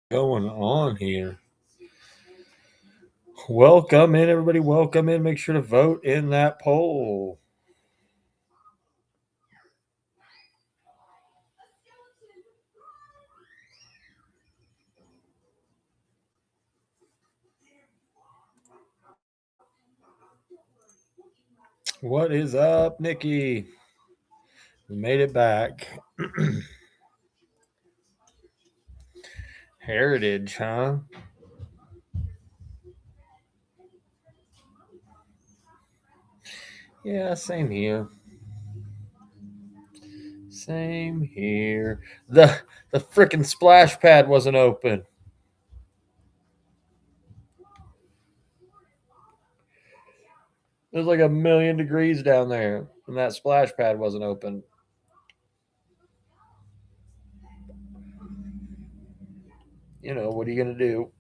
Going on here? Welcome in, everybody. Welcome in. Make sure to vote in that poll. What is up, Nikki? We made it back. Heritage, huh? Yeah, same here. Same here. The freaking splash pad wasn't open. It was like 1,000,000 degrees down there, and that splash pad wasn't open. You know, what are you going to do?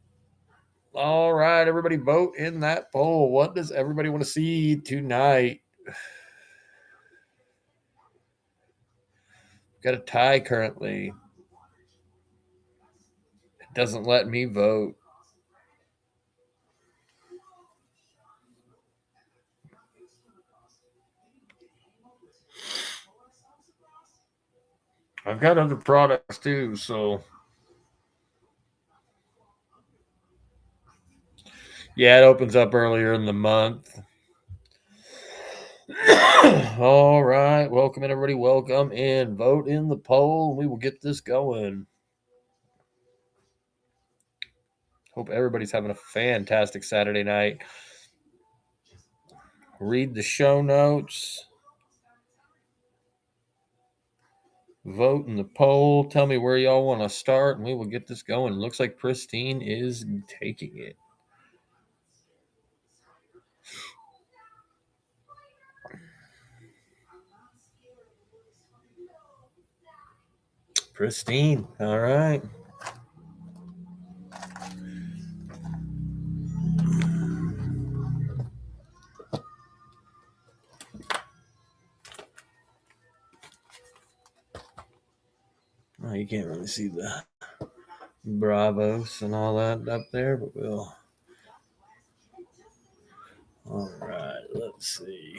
All right, everybody vote in that poll. What does everybody want to see tonight? Got a tie currently. It doesn't let me vote. I've got other products too, so yeah, it opens up earlier in the month. All right, welcome in, everybody. Welcome in. Vote in the poll, and we will get this going. Hope everybody's having a fantastic Saturday night. Read the show notes. Vote in the poll. Tell me where y'all want to start, and we will get this going. Looks like Pristine is taking it. Pristine. All right. Oh, you can't really see the Bravos and all that up there, but we'll. All right, let's see.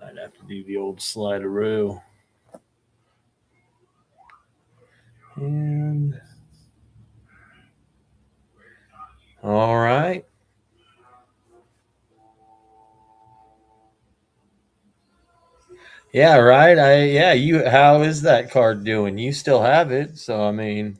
I'd have to do the old slideroo. And all right. Yeah, right. You how is that card doing? You still have it, so I mean,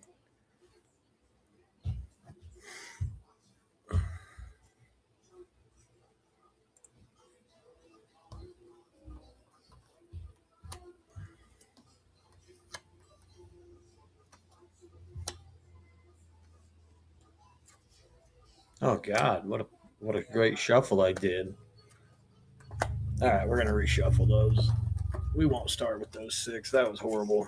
oh god, what a great shuffle I did. All right, we're gonna reshuffle those. We won't start with those 6. That was horrible.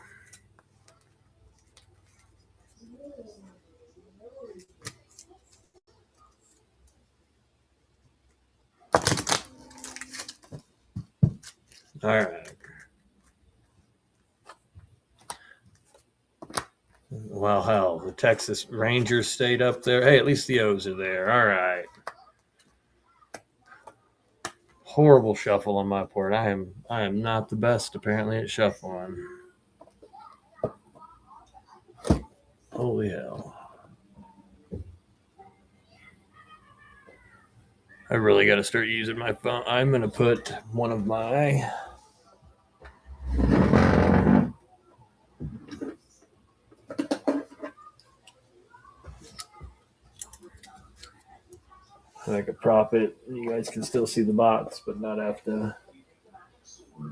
All right. Well, hell, the Texas Rangers stayed up there. Hey, at least the O's are there. All right. Horrible shuffle on my part. I am not the best apparently at shuffling. Holy hell. I really got to start using my phone. I'm going to put one of my I could prop it. You guys can still see the box, but not have to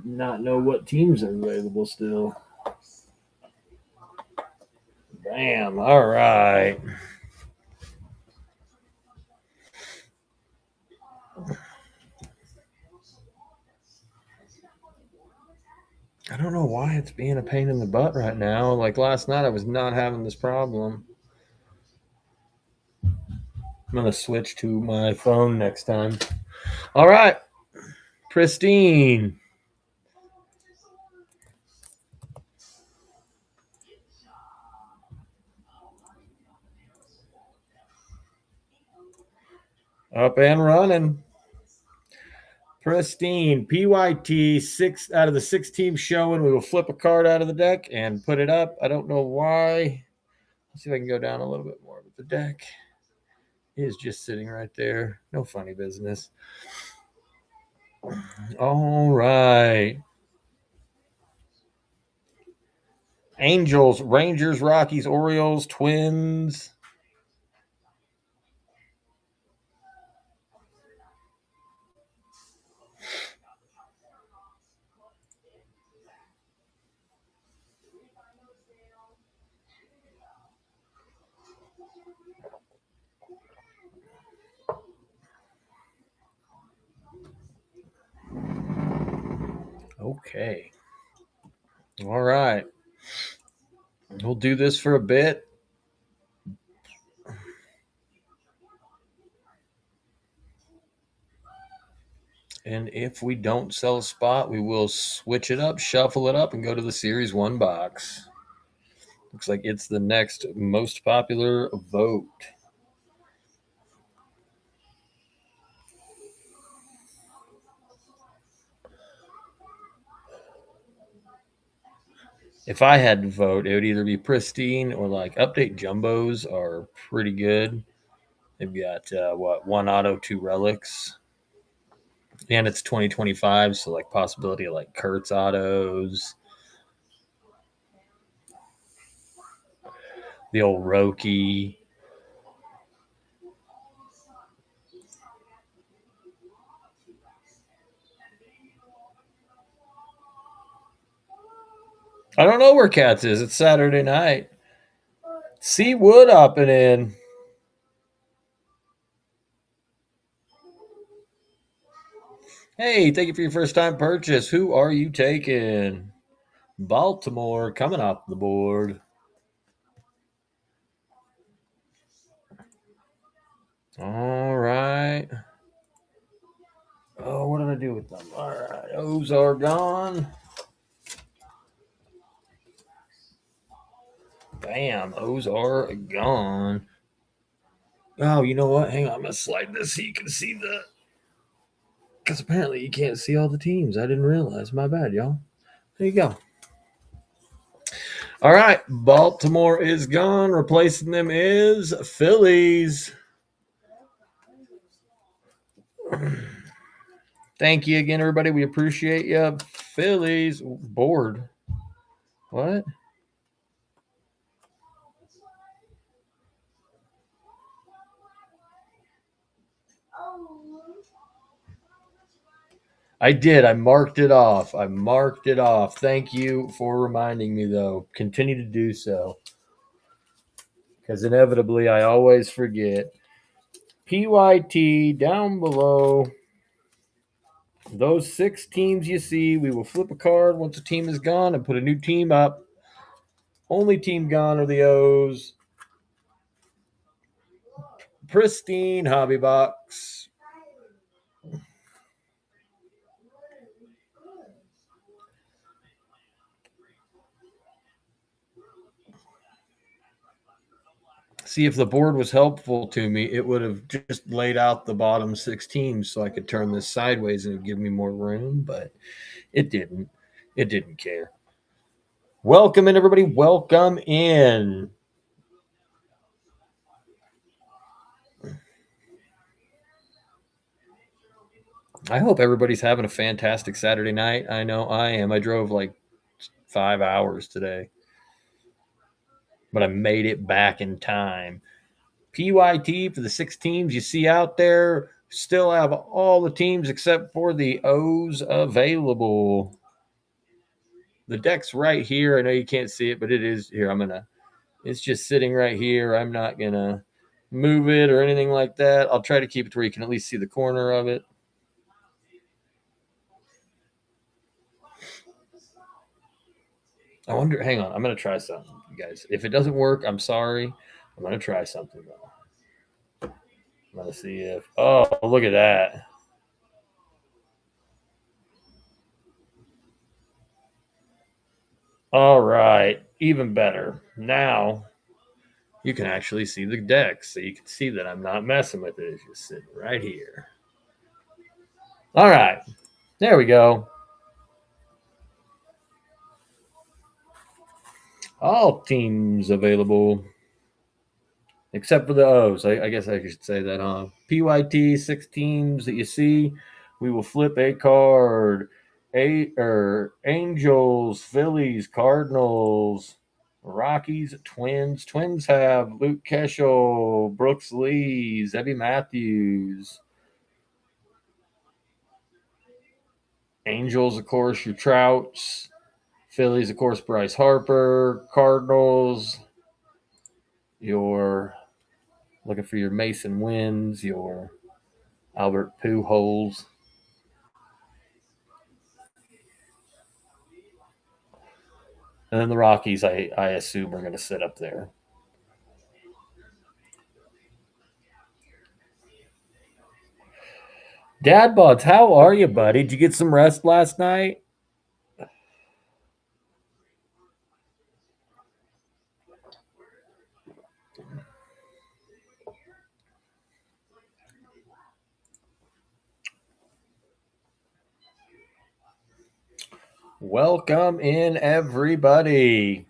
not know what teams are available still. Bam. All right. I don't know why it's being a pain in the butt right now. Like last night, I was not having this problem. I'm going to switch to my phone next time. All right. Pristine. Up and running. Pristine. PYT, 6 out of the 6 teams showing. We will flip a card out of the deck and put it up. I don't know why. Let's see if I can go down a little bit more. But the deck is just sitting right there. No funny business. All right. Angels, Rangers, Rockies, Orioles, Twins. Okay. All right. We'll do this for a bit. And if we don't sell a spot, we will switch it up, shuffle it up, and go to the Series 1 box. Looks like it's the next most popular vote. If I had to vote, it would either be Pristine or like Update Jumbos are pretty good. They've got one auto, 2 relics, and it's 2025, so like possibility of like Kurtz autos, the old Roki. I don't know where Cats is. It's Saturday night. See Wood up and in. Hey, thank you for your first time purchase. Who are you taking? Baltimore coming off the board. All right. Oh, what did I do with them? All right. Those are gone. Bam. Those are gone. Oh, you know what? Hang on. I'm going to slide this so you can see the. Because apparently you can't see all the teams. I didn't realize. My bad, y'all. There you go. All right. Baltimore is gone. Replacing them is Phillies. Thank you again, everybody. We appreciate you. Phillies board. What? I did. I marked it off. I marked it off. Thank you for reminding me, though. Continue to do so. Because inevitably, I always forget. PYT down below. Those 6 teams you see, we will flip a card once a team is gone and put a new team up. Only team gone are the O's. Pristine hobby box. See, if the board was helpful to me, it would have just laid out the bottom 6 teams so I could turn this sideways and it would give me more room, but it didn't. It didn't care. Welcome in, everybody. Welcome in. I hope everybody's having a fantastic Saturday night. I know I am. I drove like 5 hours today, but I made it back in time. PYT for the 6 teams you see out there. Still have all the teams except for the O's available. The deck's right here. I know you can't see it, but it is here. It's just sitting right here. I'm not going to move it or anything like that. I'll try to keep it where you can at least see the corner of it. I wonder, hang on. I'm going to try something, you guys. If it doesn't work, I'm sorry. I'm going to try something, though. I'm going to see if, oh, look at that. All right. Even better. Now, You can actually see the deck, so you can see that I'm not messing with it. It's just sitting right here. All right, there we go. All teams available except for the O's. I guess I should say that, huh? PYT, 6 teams that you see. We will flip a card. Angels, Phillies, Cardinals, Rockies, Twins. Twins have Luke Keschel, Brooks Lee, Zebby Matthews. Angels, of course, your Trouts. Phillies, of course, Bryce Harper. Cardinals, your looking for your Mason Wins, your Albert Pujols. And then the Rockies, I assume, are going to sit up there. Dad Buds, how are you, buddy? Did you get some rest last night? Welcome in, everybody.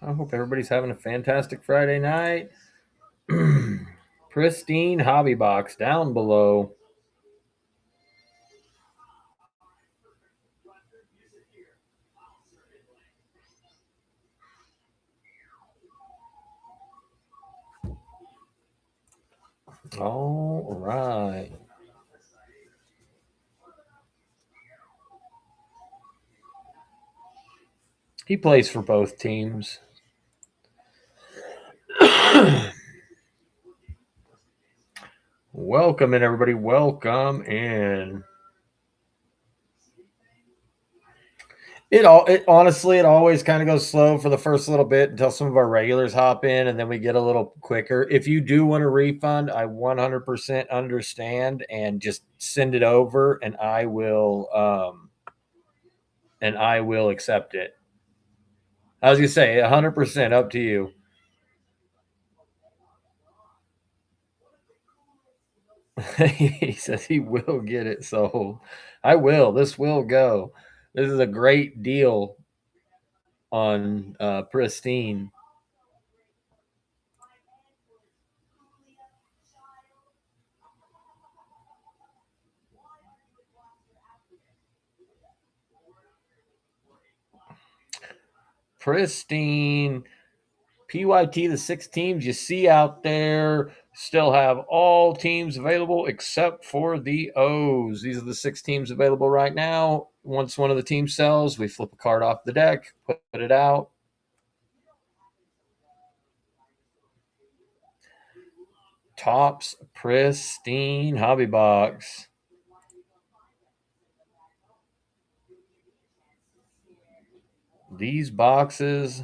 I hope everybody's having a fantastic Friday night. Pristine hobby box down below. All right. He plays for both teams. Welcome in, everybody. Welcome in. It honestly, it always kind of goes slow for the first little bit until some of our regulars hop in, and then we get a little quicker. If you do want a refund, I 100% understand, and just send it over, and I will accept it. I was gonna say 100% up to you. He says he will get it sold. I will. This will go. This is a great deal on Pristine. Pristine. PYT, the 6 teams you see out there, still have all teams available except for the O's. These are the 6 teams available right now. Once one of the teams sells, we flip a card off the deck, put it out. Tops Pristine hobby box. These boxes.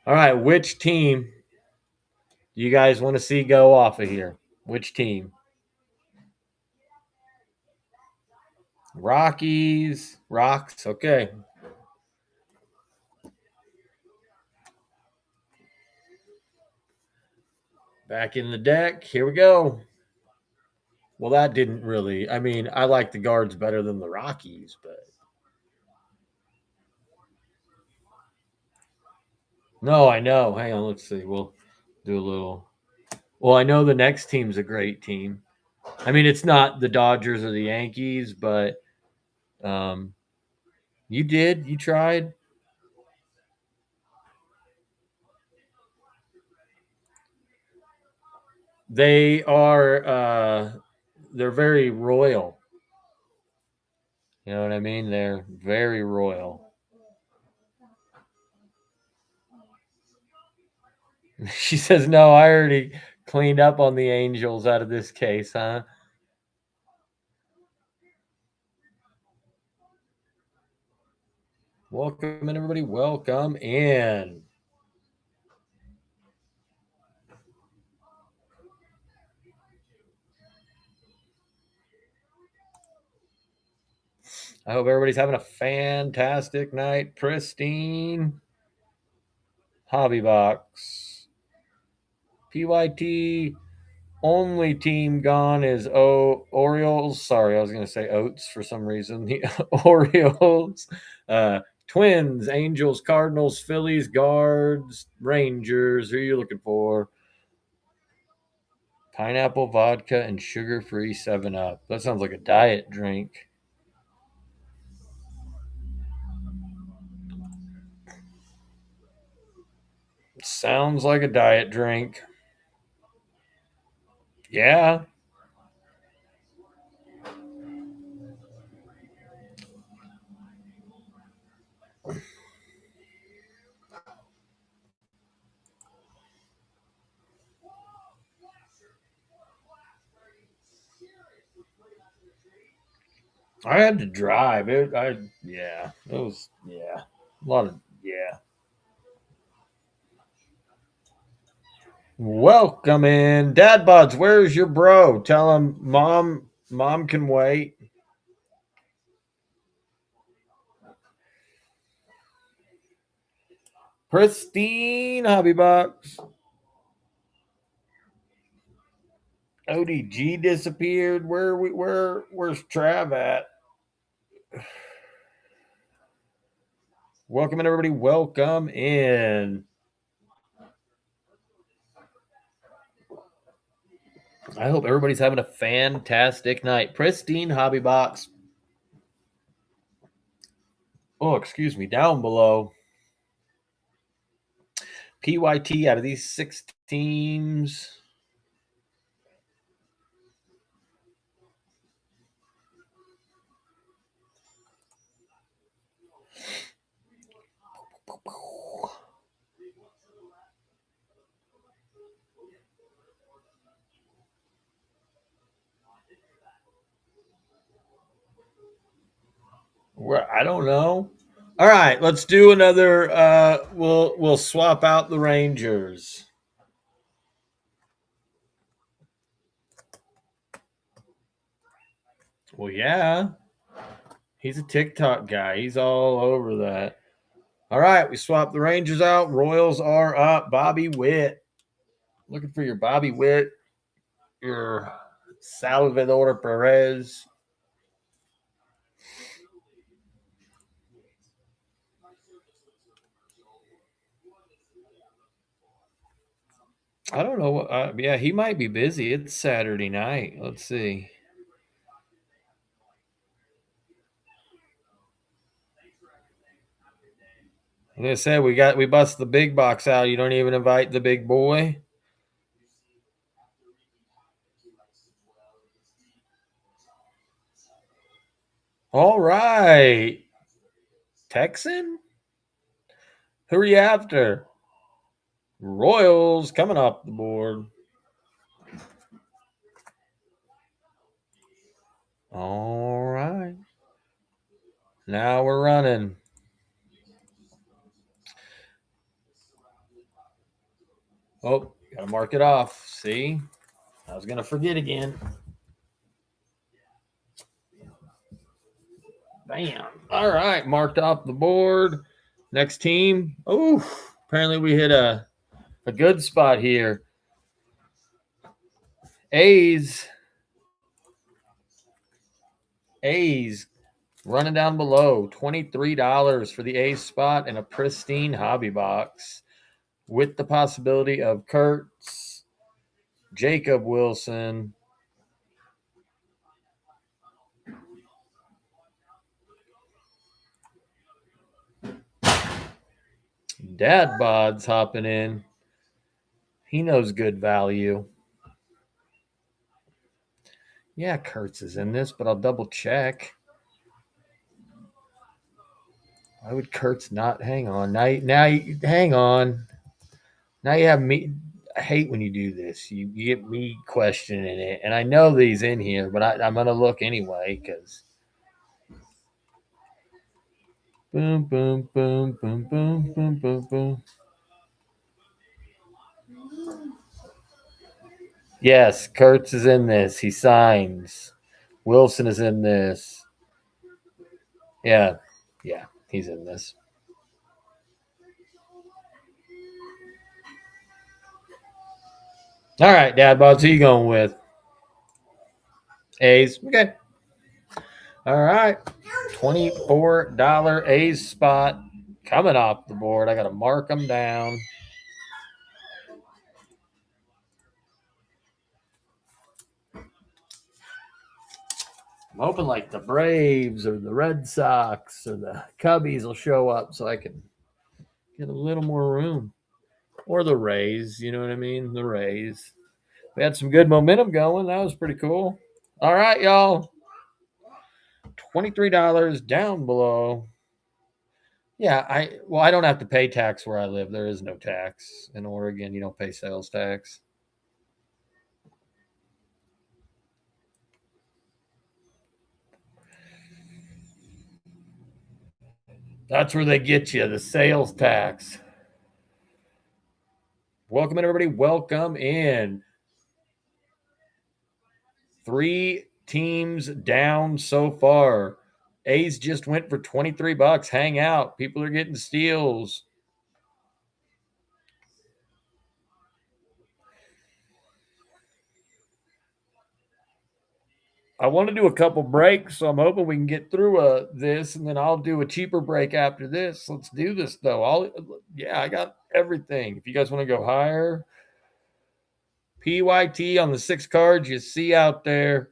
All right, which team do you guys want to see go off of here? Which team? Rockies, Rocks. Okay. Back in the deck. Here we go. Well, that didn't really. I mean, I like the Guards better than the Rockies, but no, I know. Hang on, let's see. We'll do a little. Well, I know the next team's a great team. I mean, it's not the Dodgers or the Yankees, but um, you did. You tried. They are. They're very royal. You know what I mean? They're very royal. She says, "No, I already cleaned up on the Angels out of this case, huh?" Welcome in, everybody. Welcome in. I hope everybody's having a fantastic night. Pristine hobby box. PYT only team gone is Orioles. Sorry, I was going to say Oats for some reason. The Orioles, Twins, Angels, Cardinals, Phillies, Guards, Rangers. Who are you looking for? Pineapple vodka and sugar-free 7-Up. That sounds like a diet drink. Sounds like a diet drink. Yeah. I had to drive it. It was a lot of yeah. Welcome in, Dad Buds. Where's your bro? Tell him mom can wait. Pristine hobby box. ODG disappeared. Where's Trav at? Welcome in, everybody. Welcome in. I hope everybody's having a fantastic night. Pristine hobby box. Oh, excuse me, down below. PYT out of these 6 teams. I don't know. All right, let's do another. We'll swap out the Rangers. Well, yeah, he's a TikTok guy. He's all over that. All right, we swap the Rangers out. Royals are up. Bobby Witt. Looking for your Bobby Witt, your Salvador Perez. I don't know. Yeah, he might be busy. It's Saturday night. Let's see. I'm gonna say we bust the big box out. You don't even invite the big boy. All right, Texan. Who are you after? Royals coming off the board. All right. Now we're running. Oh, gotta mark it off. See? I was gonna forget again. Bam. All right, marked off the board. Next team. Oh, apparently we hit a good spot here. A's. A's running down below. $23 for the A's spot in a pristine hobby box with the possibility of Kurtz, Jacob Wilson, Dad Bod's hopping in. He knows good value. Yeah, Kurtz is in this, but I'll double check. Why would Kurtz not? Hang on. Hang on. Now you have me. I hate when you do this. You get me questioning it, and I know that he's in here, but I'm gonna look anyway because Boom, boom, boom, boom, boom, boom, boom, boom. Yes, Kurtz is in this. He signs. Wilson is in this. Yeah, yeah, he's in this. All right, Dad Bods, who you going with? A's. Okay. All right. $24 A's spot coming off the board. I got to mark them down. I'm hoping like the Braves or the Red Sox or the Cubbies will show up so I can get a little more room. Or the Rays, you know what I mean? The Rays. We had some good momentum going. That was pretty cool. All right, y'all. $23 down below. Yeah, I don't have to pay tax where I live. There is no tax in Oregon. You don't pay sales tax. That's where they get you, the sales tax. Welcome in, everybody. Welcome in. 3 teams down so far. A's just went for $23. Hang out. People are getting steals. I want to do a couple breaks, so I'm hoping we can get through this, and then I'll do a cheaper break after this. Let's do this, though. I got everything. If you guys want to go higher, PYT on the 6 cards you see out there.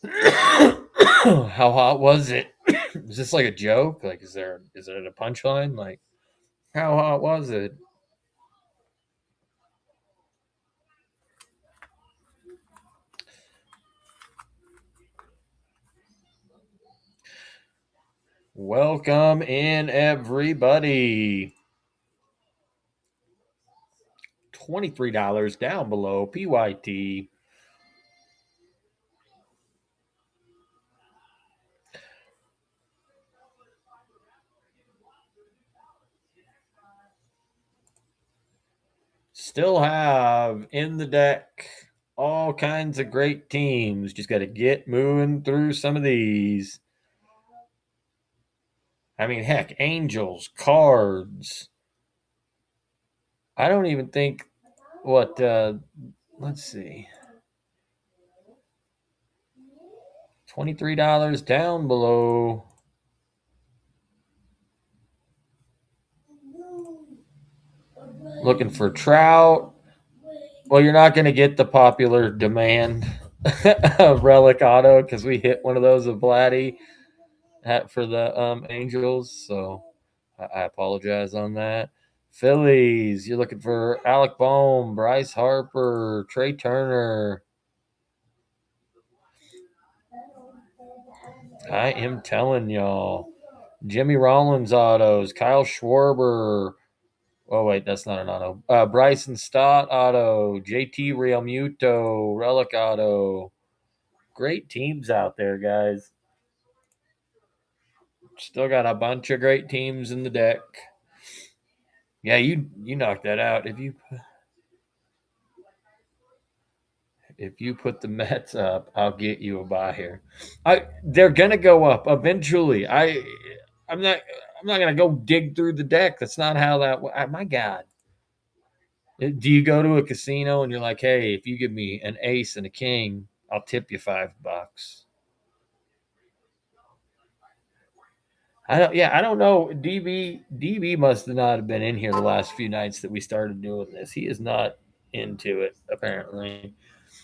How hot was it? Is this like a joke? Like, is it a punchline? Like, how hot was it? Welcome in, everybody. $23 down below PYT. Still have in the deck all kinds of great teams. Just got to get moving through some of these. I mean, heck, Angels, Cards. I don't even think what, let's see. $23 down below. Looking for Trout. Well, you're not going to get the popular demand relic auto because we hit one of those of Vladdy for the Angels. So I apologize on that. Phillies, you're looking for Alec Bohm, Bryce Harper, Trey Turner. I am telling y'all. Jimmy Rollins autos, Kyle Schwarber. Oh, wait, that's not an auto. Bryson Stott auto, JT Realmuto, Relic auto. Great teams out there, guys. Still got a bunch of great teams in the deck. Yeah, you knocked that out. If you put the Mets up, I'll get you a buyer. They're gonna go up eventually. I'm not I'm not gonna go dig through the deck. That's not how that. My God, do you go to a casino and you're like, hey, if you give me an ace and a king, I'll tip you $5. I don't know. DB must have not have been in here the last few nights that we started doing this. He is not into it, apparently.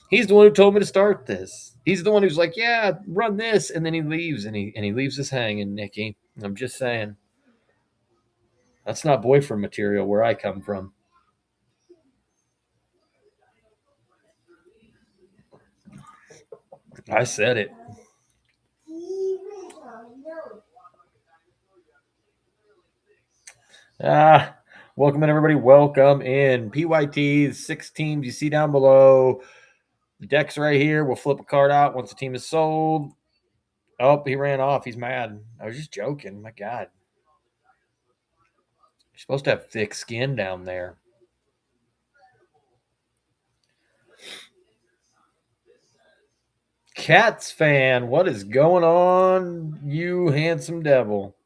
He's the one who told me to start this. He's the one who's like, "Yeah, run this," and then he leaves, and he leaves us hanging, Nikki. I'm just saying, that's not boyfriend material where I come from. I said it. Welcome in, everybody. Welcome in. PYT, 6 teams you see down below. The deck's right here. We'll flip a card out once the team is sold. Oh, he ran off. He's mad. I was just joking. My God. You're supposed to have thick skin down there. Cats fan, what is going on, you handsome devil?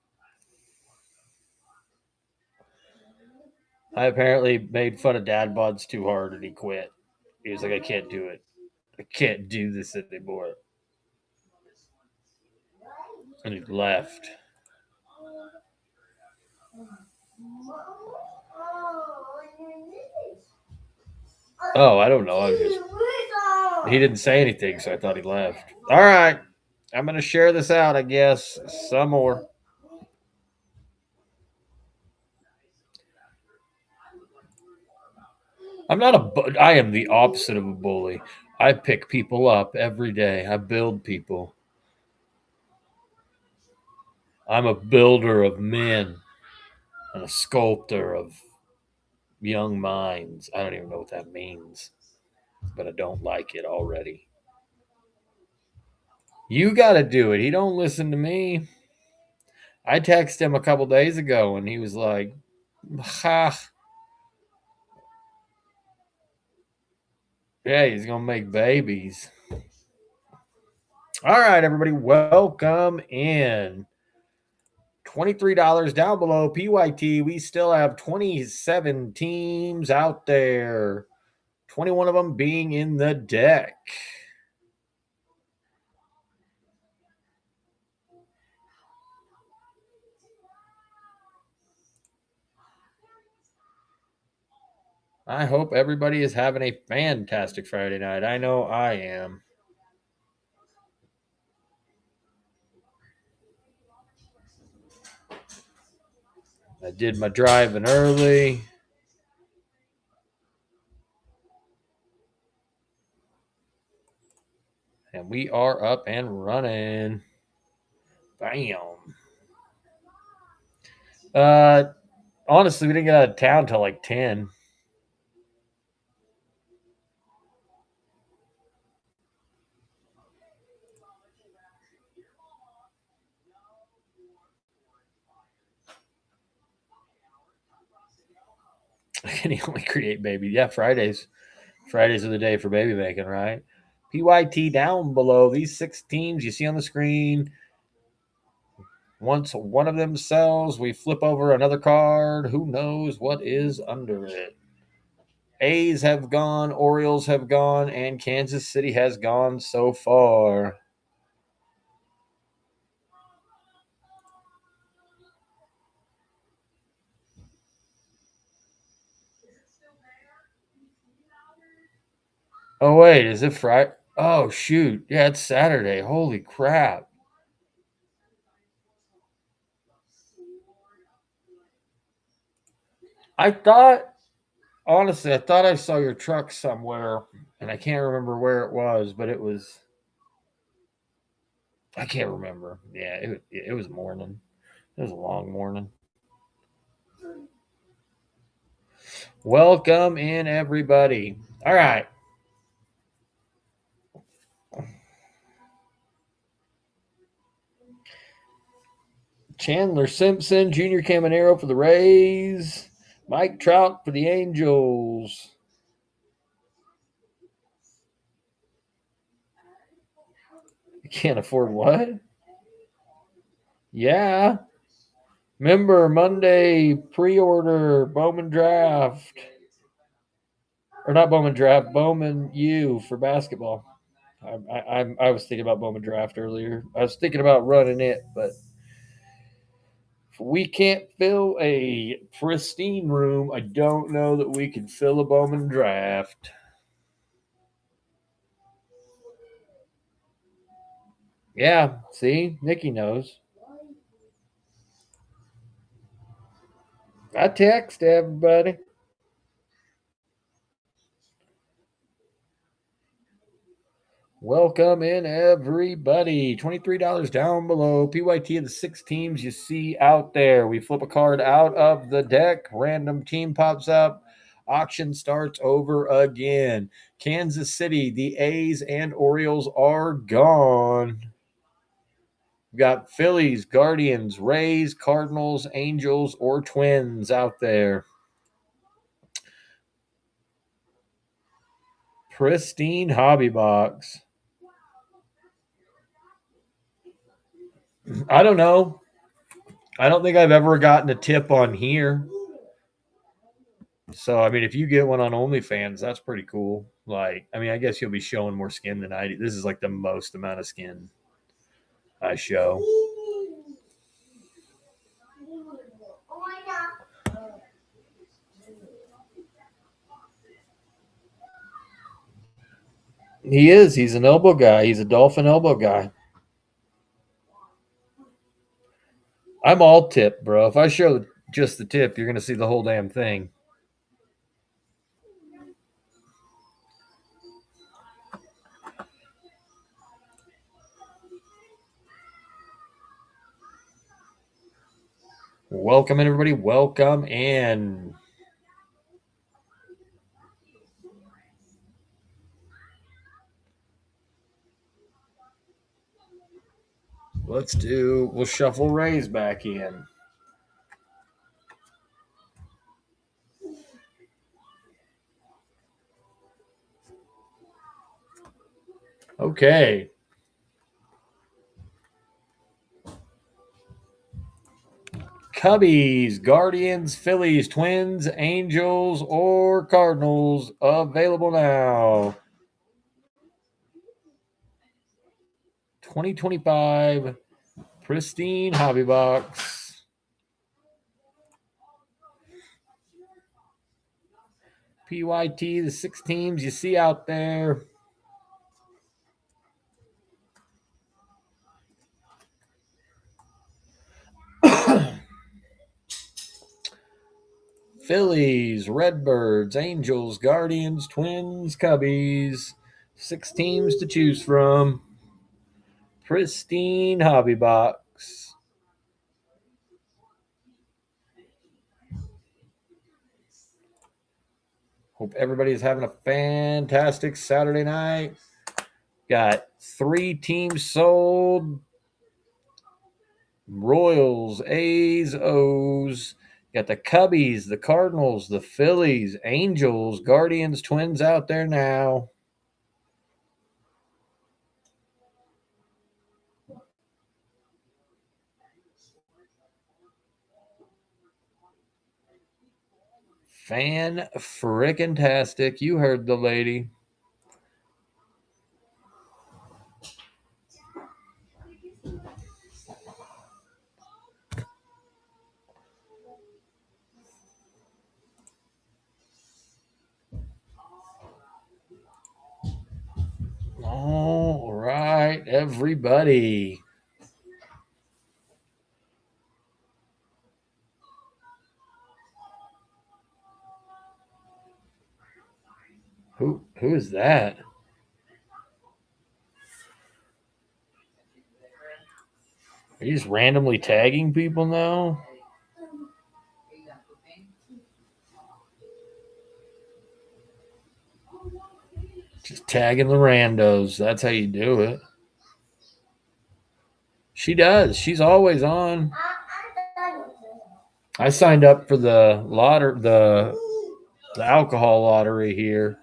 I apparently made fun of Dad Bods too hard and he quit. He was like, I can't do it. I can't do this anymore. And he left. Oh, I don't know. He didn't say anything, so I thought he left. All right. I'm going to share this out, I guess. Some more. I am the opposite of a bully. I pick people up every day. I build people. I'm a builder of men and a sculptor of young minds. I don't even know what that means, but I don't like it already. You got to do it. He don't listen to me. I texted him a couple days ago and he was like, ha, yeah, he's going to make babies. All right, everybody, welcome in. $23 down below PYT. We still have 27 teams out there, 21 of them being in the deck. I hope everybody is having a fantastic Friday night. I know I am. I did my driving early. And we are up and running. Bam. Honestly, we didn't get out of town till like 10. Can he only create baby? Yeah, Fridays. Fridays are the day for baby making, right? PYT down below. These 6 teams you see on the screen. Once one of them sells, we flip over another card. Who knows what is under it? A's have gone, Orioles have gone, and Kansas City has gone so far. Oh, wait, is it Friday? Oh, shoot. Yeah, it's Saturday. Holy crap. I thought, honestly, I thought I saw your truck somewhere, and I can't remember where it was, but it was, I can't remember. Yeah, it was morning. It was a long morning. Welcome in, everybody. All right. Chandler Simpson, Junior Caminero for the Rays, Mike Trout for the Angels. You can't afford what? Yeah. Remember Monday pre-order Bowman draft. Or not Bowman draft, Bowman U for basketball. I was thinking about Bowman draft earlier. I was thinking about running it, but if we can't fill a pristine room, I don't know that we can fill a Bowman draft. Yeah, see, Nikki knows. I text everybody. Welcome in, everybody. $23 down below. PYT of the 6 teams you see out there. We flip a card out of the deck. Random team pops up. Auction starts over again. Kansas City, the A's and Orioles are gone. We've got Phillies, Guardians, Rays, Cardinals, Angels, or Twins out there. Pristine hobby box. I don't know. I don't think I've ever gotten a tip on here. So, I mean, if you get one on OnlyFans, that's pretty cool. Like, I mean, I guess you'll be showing more skin than I do. This is like the most amount of skin I show. He is. He's an elbow guy. He's a dolphin elbow guy. I'm all tip, bro. If I show just the tip, you're going to see the whole damn thing. Welcome in, everybody. Welcome in. We'll shuffle Rays back in. Okay. Cubbies, Guardians, Phillies, Twins, Angels, or Cardinals available now. 2025 pristine hobby box. PYT, the 6 teams you see out there. Phillies, Redbirds, Angels, Guardians, Twins, Cubbies. 6 teams to choose from. Pristine hobby box. Hope everybody's having a fantastic Saturday night. Got 3 teams sold. Royals, A's, O's. Got the Cubbies, the Cardinals, the Phillies, Angels, Guardians, Twins out there now. Fan-frickin-tastic. You heard the lady. All right, everybody. Who is that? Are you just randomly tagging people now? Just tagging the randos. That's how you do it. She does. She's always on. I signed up for the the alcohol lottery here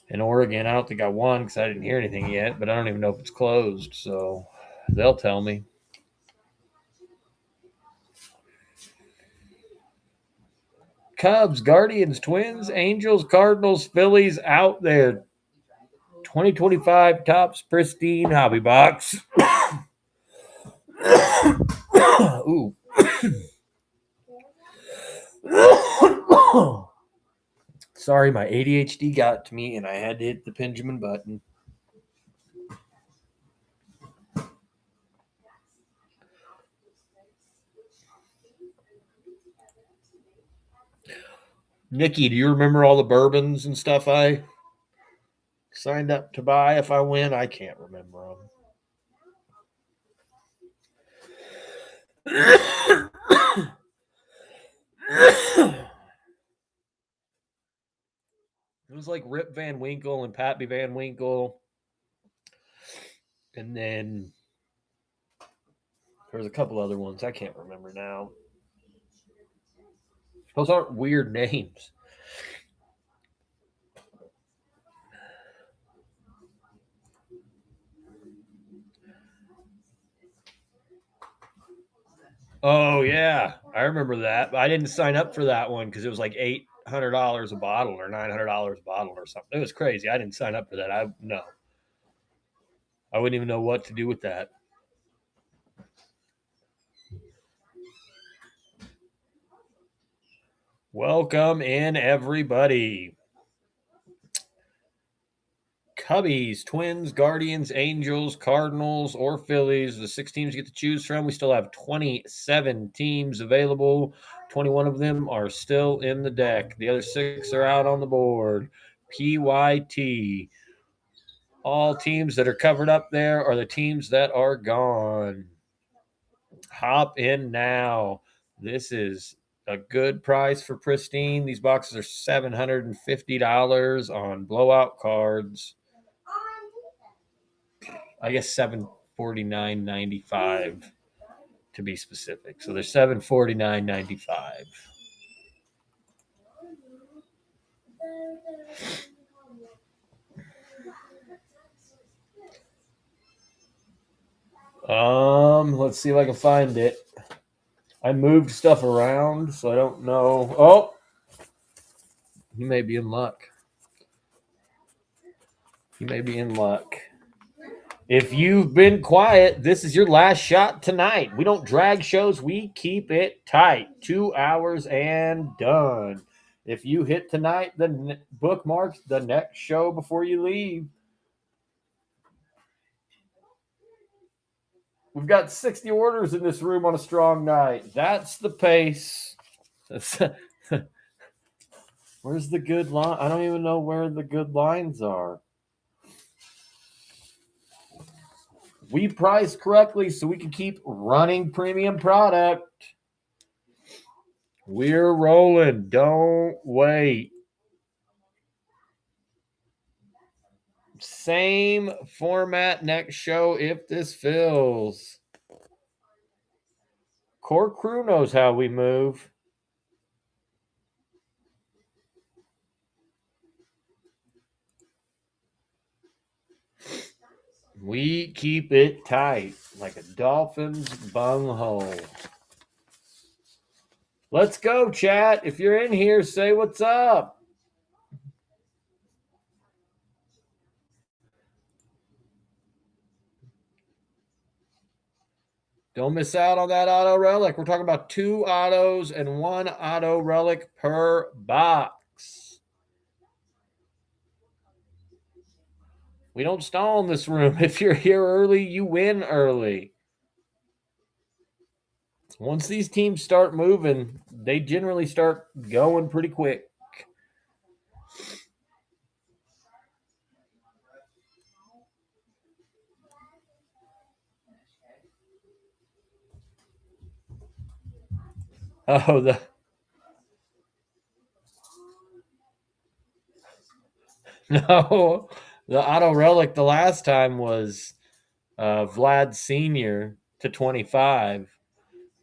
in Oregon. I don't think I won because I didn't hear anything yet, but I don't even know if it's closed. So they'll tell me. Cubs, Guardians, Twins, Angels, Cardinals, Phillies out there. 2025 Topps Pristine Hobby Box. Ooh. Sorry, my ADHD got to me and I had to hit the Benjamin button. Nikki, do you remember all the bourbons and stuff I signed up to buy if I win? I can't remember them. It was like Rip Van Winkle and Pappy Van Winkle. And then there's a couple other ones I can't remember now. Those aren't weird names. Oh yeah, I remember that. I didn't sign up for that one because it was like $800 a bottle or $900 a bottle or something. It was crazy. I didn't sign up for that. I wouldn't even know what to do with that. Welcome in, everybody. Cubbies, Twins, Guardians, Angels, Cardinals, or Phillies. The 6 teams you get to choose from. We still have 27 teams available. 21 of them are still in the deck. The other 6 are out on the board. PYT. All teams that are covered up there are the teams that are gone. Hop in now. This is a good price for Pristine. These boxes are $750 on blowout cards. I guess $749.95 to be specific. So they're $749.95. Let's see if I can find it. I moved stuff around, so I don't know. Oh, you may be in luck. You may be in luck. If you've been quiet, this is your last shot tonight. We don't drag shows, we keep it tight. 2 hours and done. If you hit tonight, then bookmark the next show before you leave. We've got 60 orders in this room on a strong night. That's the pace. Where's the good line? I don't even know where the good lines are. We price correctly so we can keep running premium product. We're rolling. Don't wait. Same format next show if this fills. Core crew knows how we move. We keep it tight like a dolphin's bunghole. Let's go, chat. If you're in here, say what's up. Don't miss out on that auto relic. We're talking about 2 autos and 1 auto relic per box. We don't stall in this room. If you're here early, you win early. Once these teams start moving, they generally start going pretty quick. Oh, no, the auto relic the last time was Vlad Senior to 25.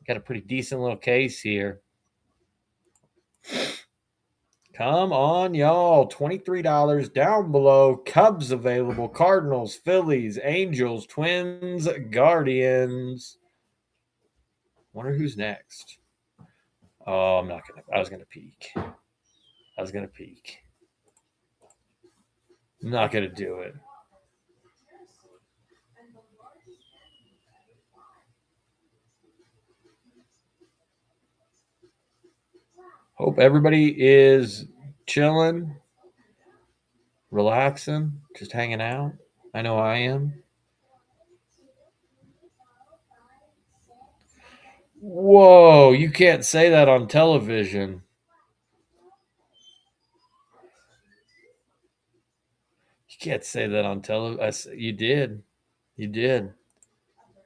Got a pretty decent little case here. Come on, y'all. $23 down below. Cubs available. Cardinals, Phillies, Angels, Twins, Guardians. Wonder who's next. Oh, I'm not gonna. I was gonna peek. I'm not gonna do it. Hope everybody is chilling, relaxing, just hanging out. I know I am. Whoa, you can't say that on television. You can't say that on television. You did. You did.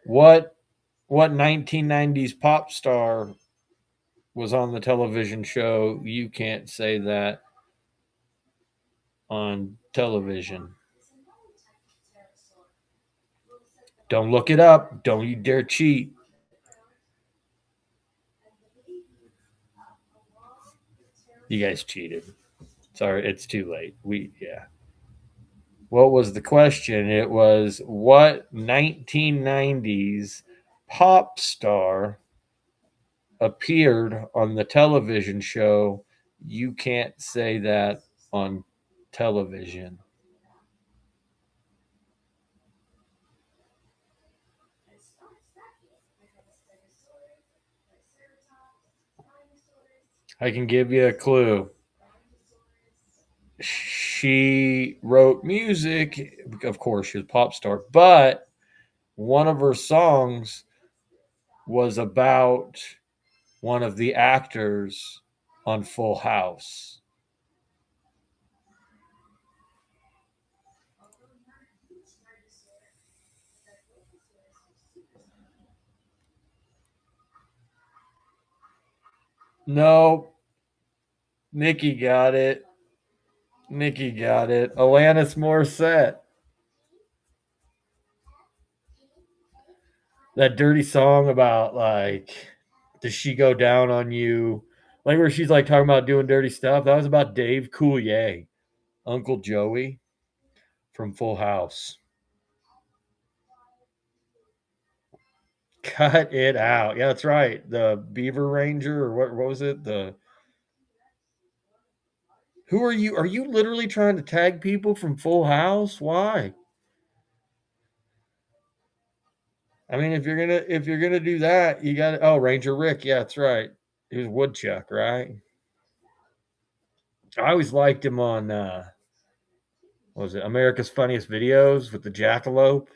What 1990s pop star was on the television show? You can't say that on television. Don't look it up. Don't you dare cheat. You guys cheated. Sorry, it's too late. Yeah. What was the question? It was what 1990s pop star appeared on the television show You Can't Say That on Television. I can give you a clue. She wrote music, of course, she was a pop star, but one of her songs was about one of the actors on Full House. No, Nikki got it. Nikki got it. Alanis Morissette. That dirty song about like, does she go down on you? Like where she's like talking about doing dirty stuff. That was about Dave Coulier, Uncle Joey from Full House. Cut it out. Yeah, that's right. The Beaver Ranger or what was it? The Who are you? Are you literally trying to tag people from Full House? Why? I mean, if you're gonna do that, you got to. Oh, Ranger Rick. Yeah, that's right. He was Woodchuck, right? I always liked him on what was it America's Funniest Videos with the jackalope.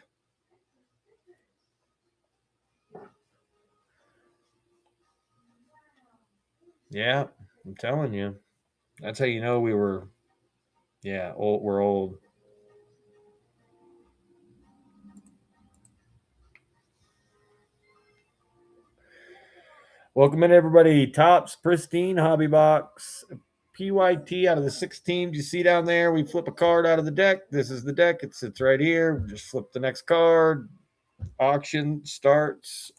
Yeah, I'm telling you. That's how you know we were. Yeah, old. We're old. Welcome in, everybody. Tops, Pristine, Hobby Box, PYT out of the 6 teams you see down there. We flip a card out of the deck. This is the deck. It sits right here. Just flip the next card. Auction starts.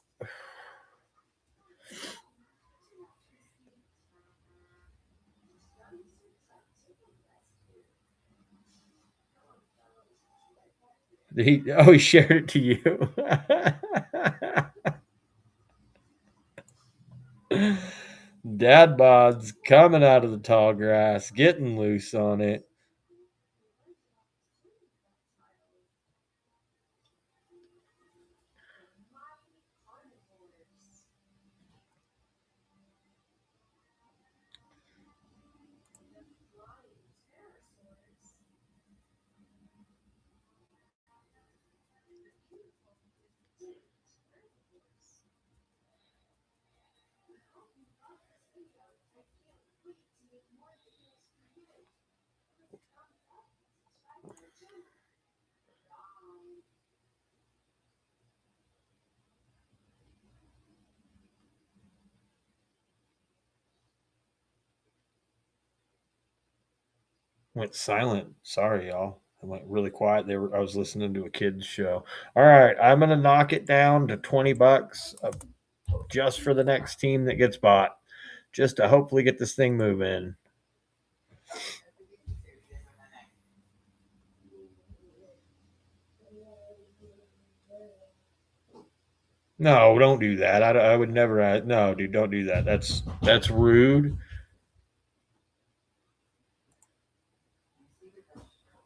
He shared it to you. Dad bod's coming out of the tall grass, getting loose on it. Went silent. Sorry, y'all. I went really quiet. I was listening to a kids show. All right, I'm gonna knock it down to $20 just for the next team that gets bought, just to hopefully get this thing moving. No, don't do that. I would never. No, dude, don't do that. That's rude.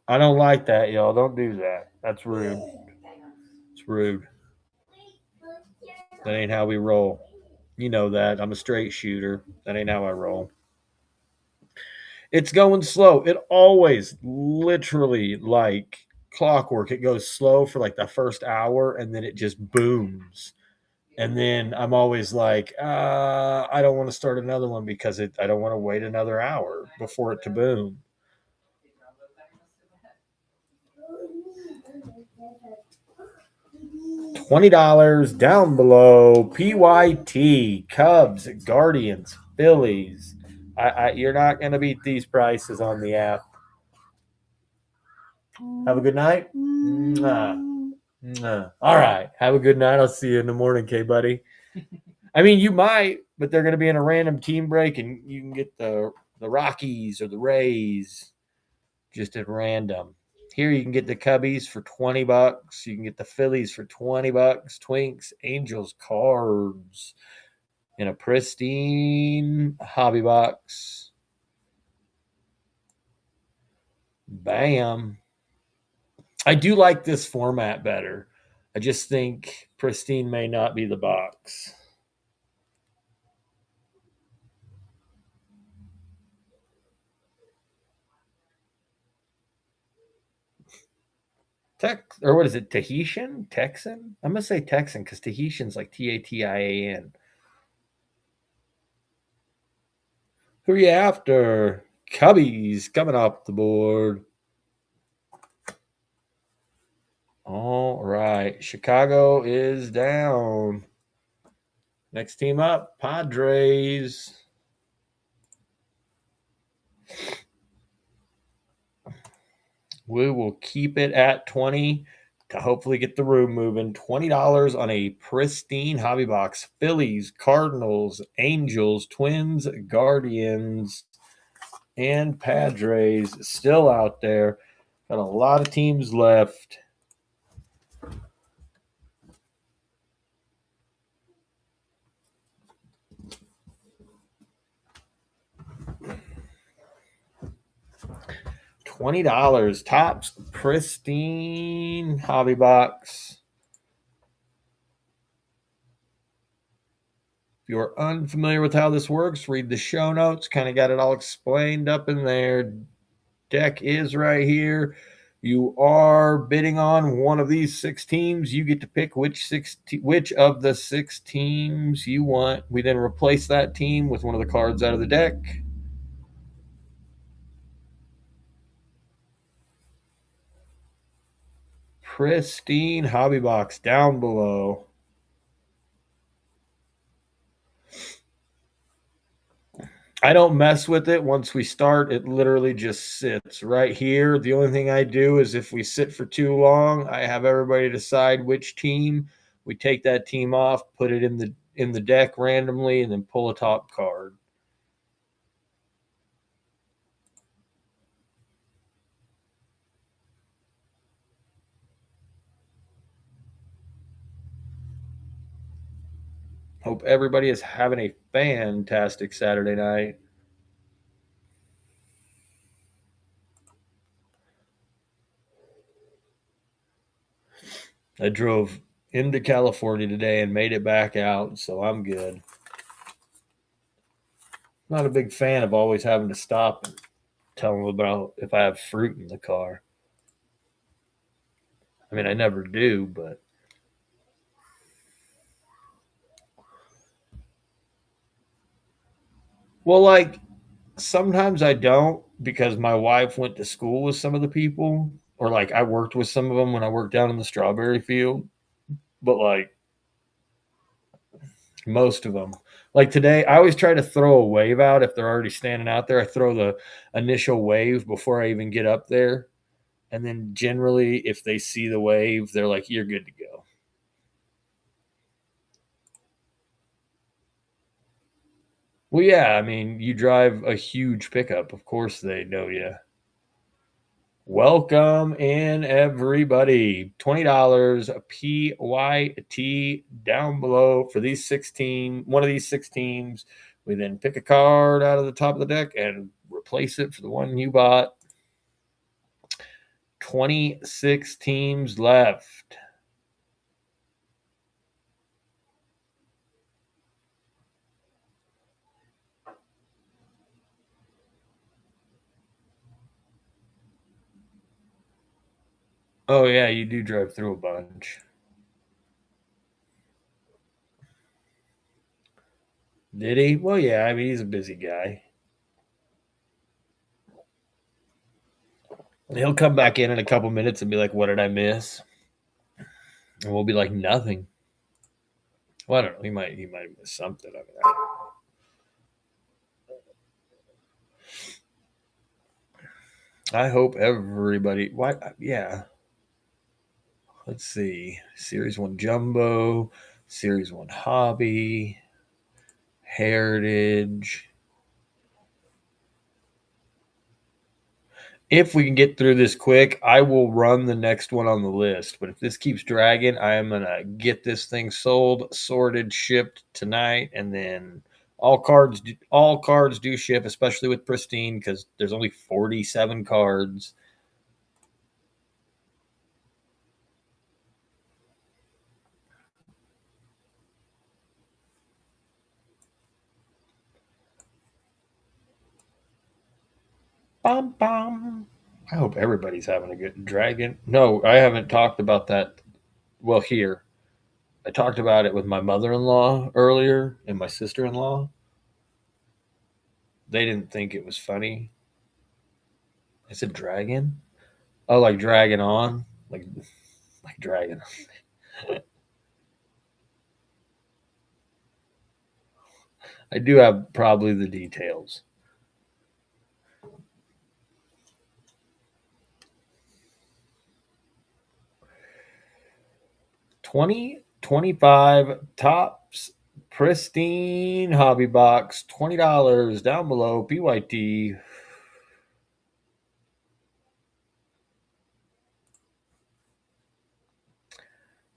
I don't like that, y'all. Don't do that. That's rude. It's rude. That ain't how we roll. You know that. I'm a straight shooter. That ain't how I roll. It's going slow. It always, literally, like clockwork. It goes slow for like the first hour, and then it just booms. And then I'm always like, I don't want to start another one because I don't want to wait another hour before it to boom. $20 down below. PYT, Cubs, Guardians, Phillies. You're not going to beat these prices on the app. Have a good night. Mwah. All right. Have a good night. I'll see you in the morning, K buddy. I mean, you might, but they're going to be in a random team break, and you can get the Rockies or the Rays just at random. Here you can get the Cubbies for $20. You can get the Phillies for $20. Twinks, Angels, Cards in a pristine hobby box. Bam. I do like this format better. I just think pristine may not be the box. Or what is it? Tahitian? Texan? I'm gonna say Texan because Tahitian's like Tatian. Who are you after? Cubbies coming off the board. All right. Chicago is down. Next team up, Padres. We will keep it at 20 to hopefully get the room moving. $20 on a pristine hobby box. Phillies, Cardinals, Angels, Twins, Guardians, and Padres still out there. Got a lot of teams left. $20. Tops pristine hobby box. If you're unfamiliar with how this works, read the show notes. Kind of got it all explained up in there. Deck is right here. You are bidding on one of these 6 teams. You get to pick which of the 6 teams you want. We then replace that team with one of the cards out of the deck. Pristine hobby box down below. I don't mess with it once we start. It literally just sits right here. The only thing I do is if we sit for too long, I have everybody decide which team. We take that team off, put it in the deck randomly, and then pull a top card. Hope everybody is having a fantastic Saturday night. I drove into California today and made it back out, so I'm good. Not a big fan of always having to stop and tell them about if I have fruit in the car. I mean, I never do, but well, like sometimes I don't because my wife went to school with some of the people, or like I worked with some of them when I worked down in the strawberry field. But like most of them, like today, I always try to throw a wave out if they're already standing out there. I throw the initial wave before I even get up there. And then generally, if they see the wave, they're like, you're good to go. Well, yeah, I mean, you drive a huge pickup. Of course, they know you. Welcome in, everybody. $20 PYT down below for these 16, one of these 6 teams. We then pick a card out of the top of the deck and replace it for the one you bought. 26 teams left. Oh, yeah, you do drive through a bunch. Did he? Well, yeah, I mean, he's a busy guy. He'll come back in a couple minutes and be like, what did I miss? And we'll be like, nothing. Well, I don't know. He might have missed something. I mean, I hope everybody. Why? Yeah. Let's see. Series 1 Jumbo, Series 1 Hobby, Heritage. If we can get through this quick, I will run the next one on the list. But if this keeps dragging, I am going to get this thing sold, sorted, shipped tonight, and then all cards do ship, especially with Pristine, because there's only 47 cards. Bum, bum. I hope everybody's having a good dragon. No, I haven't talked about that. Well, here. I talked about it with my mother in law earlier and my sister in law. They didn't think it was funny. I said dragon. Oh, like dragon on? Like dragon. I do have probably the details. 2025 tops pristine hobby box, $20 down below PYT.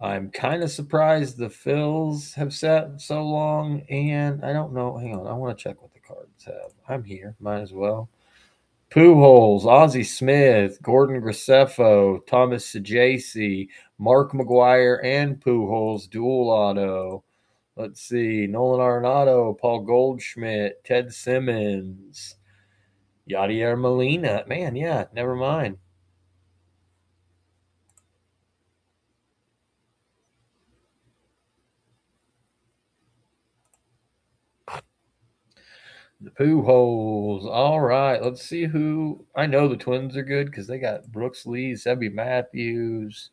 I'm kind of surprised the fills have sat so long, and I don't know. Hang on, I want to check what the cards have. I'm here, might as well. Pujols, Ozzie Smith, Gordon Graceffo, Thomas Sajaci, Mark McGuire, and Pujols dual auto. Let's see, Nolan Arenado, Paul Goldschmidt, Ted Simmons, Yadier Molina. Man, yeah, never mind. The Pujols. All right, let's see who. I know the Twins are good because they got Brooks Lee, Sebby Matthews,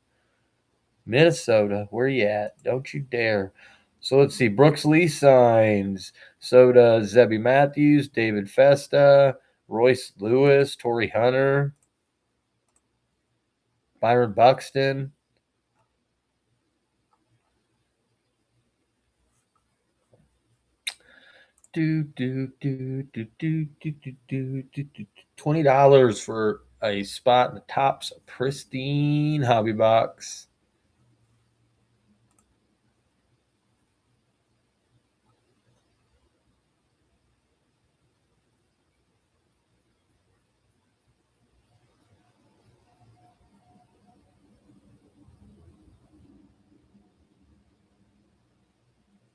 Minnesota. Where you at? Don't you dare. So let's see. Brooks Lee signs. So does Zebby Matthews, David Festa, Royce Lewis, Torrey Hunter, Byron Buxton. $20 for a spot in the Topps pristine hobby box.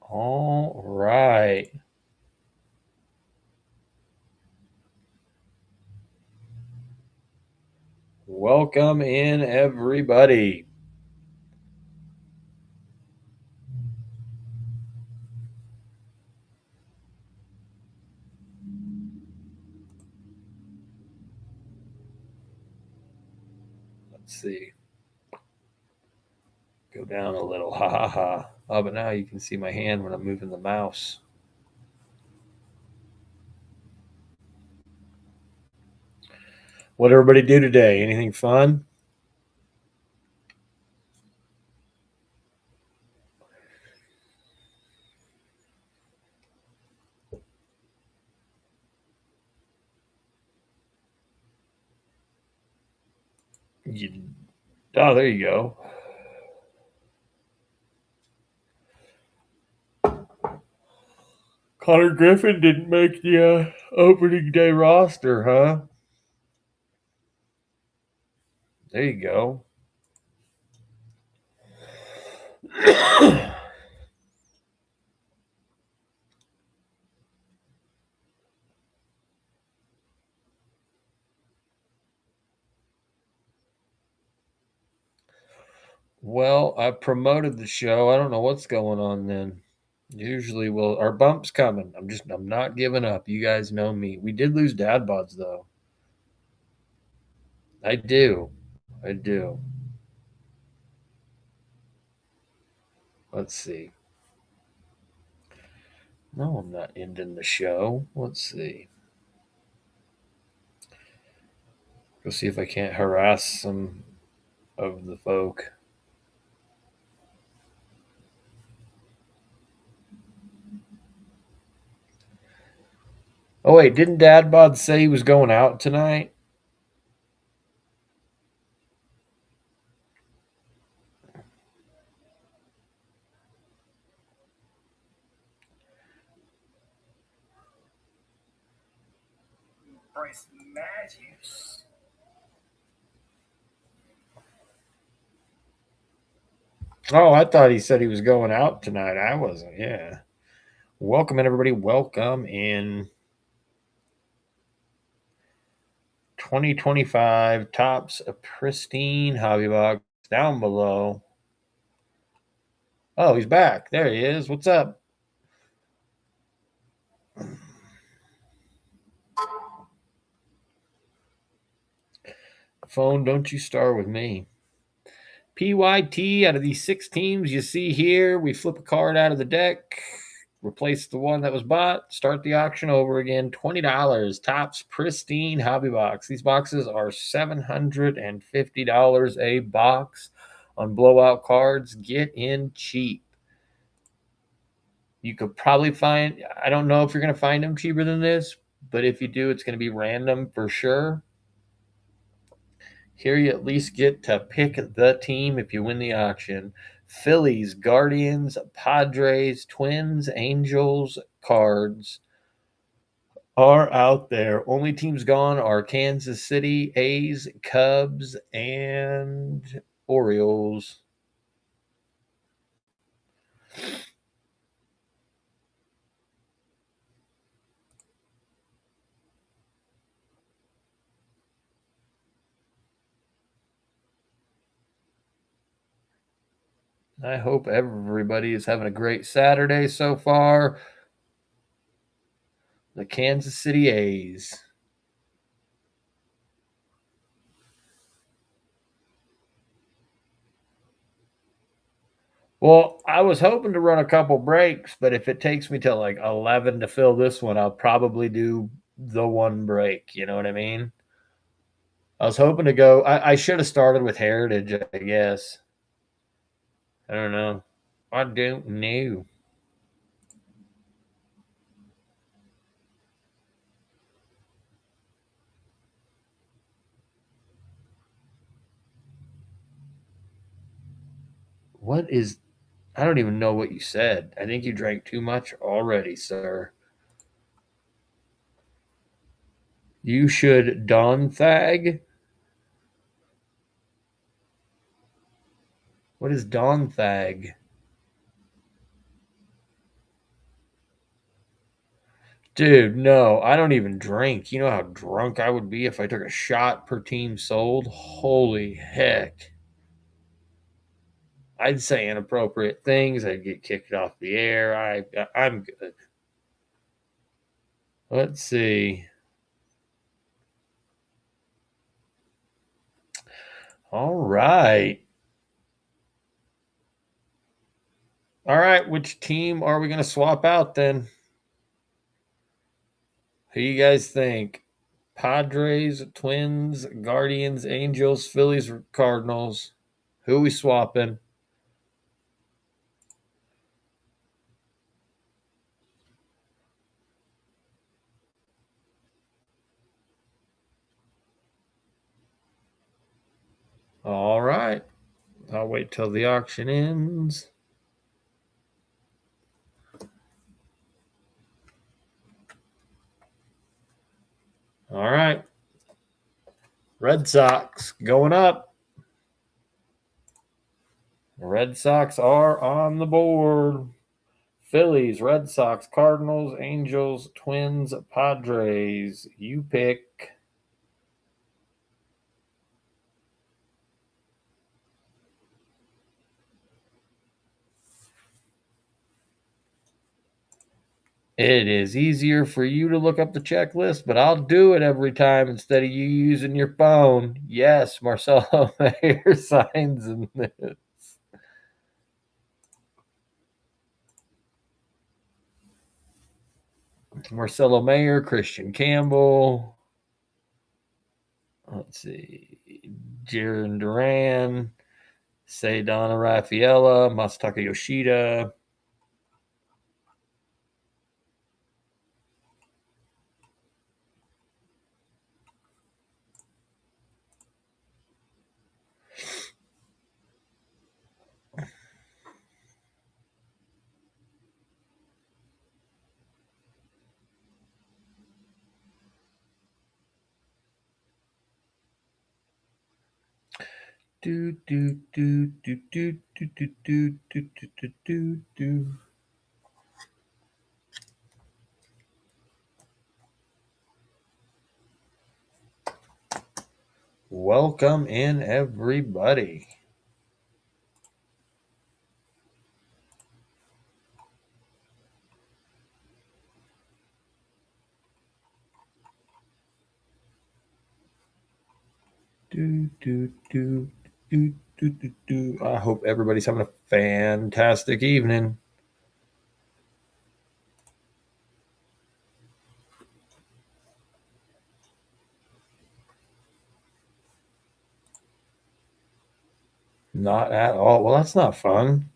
All right. Welcome in, everybody. Let's see. Go down a little. Ha ha ha. Oh, but now you can see my hand when I'm moving the mouse. What everybody do today? Anything fun? You, oh, there you go. Connor Griffin didn't make the opening day roster, huh? There you go. Well, I promoted the show. I don't know what's going on then. Usually, well, our bump's coming. I'm not giving up. You guys know me. We did lose dad bods though. I do. I do. Let's see. No, I'm not ending the show. Let's see. Go see if I can't harass some of the folk. Oh wait, didn't Dad Bod say he was going out tonight? Bryce Matthews. Oh, I thought he said he was going out tonight. I wasn't. Yeah. Welcome in, everybody. Welcome in 2025 Tops a Pristine Hobby Box down below. Oh, he's back. There he is. What's up? Phone, don't you start with me. PYT out of these 6 teams you see here, we flip a card out of the deck, replace the one that was bought, start the auction over again. $20. Tops Pristine Hobby Box. These boxes are $750 a box on blowout cards. Get in cheap. You could probably find, I don't know if you're going to find them cheaper than this, but if you do, it's going to be random for sure. Here you at least get to pick the team if you win the auction. Phillies, Guardians, Padres, Twins, Angels cards are out there. Only teams gone are Kansas City, A's, Cubs, and Orioles. I hope everybody is having a great Saturday so far. The Kansas City A's. Well, I was hoping to run a couple breaks, but if it takes me till like 11 to fill this one, I'll probably do the one break. You know what I mean? I was hoping to go. I should have started with Heritage, I guess. I don't know. I don't know. What is. I don't even know what you said. I think you drank too much already, sir. You should Don Thag. What is Don Thag? Dude, no, I don't even drink. You know how drunk I would be if I took a shot per team sold? Holy heck. I'd say inappropriate things. I'd get kicked off the air. I'm good. Let's see. All right. All right, which team are we going to swap out then? Who you guys think? Padres, Twins, Guardians, Angels, Phillies, Cardinals. Who are we swapping? All right. I'll wait till the auction ends. All right. Red Sox going up. Red Sox are on the board. Phillies, Red Sox, Cardinals, Angels, Twins, Padres. You pick. It is easier for you to look up the checklist, but I'll do it every time instead of you using your phone. Yes, Marcelo Mayer signs in this. Marcelo Mayer, Christian Campbell. Let's see. Jaron Duran, Seidana Rafaela, Masataka Yoshida. Do do do do do do do do do do do do. Welcome in, everybody. Do do do do do do do. I hope everybody's having a fantastic evening. Not at all. Well, that's not fun.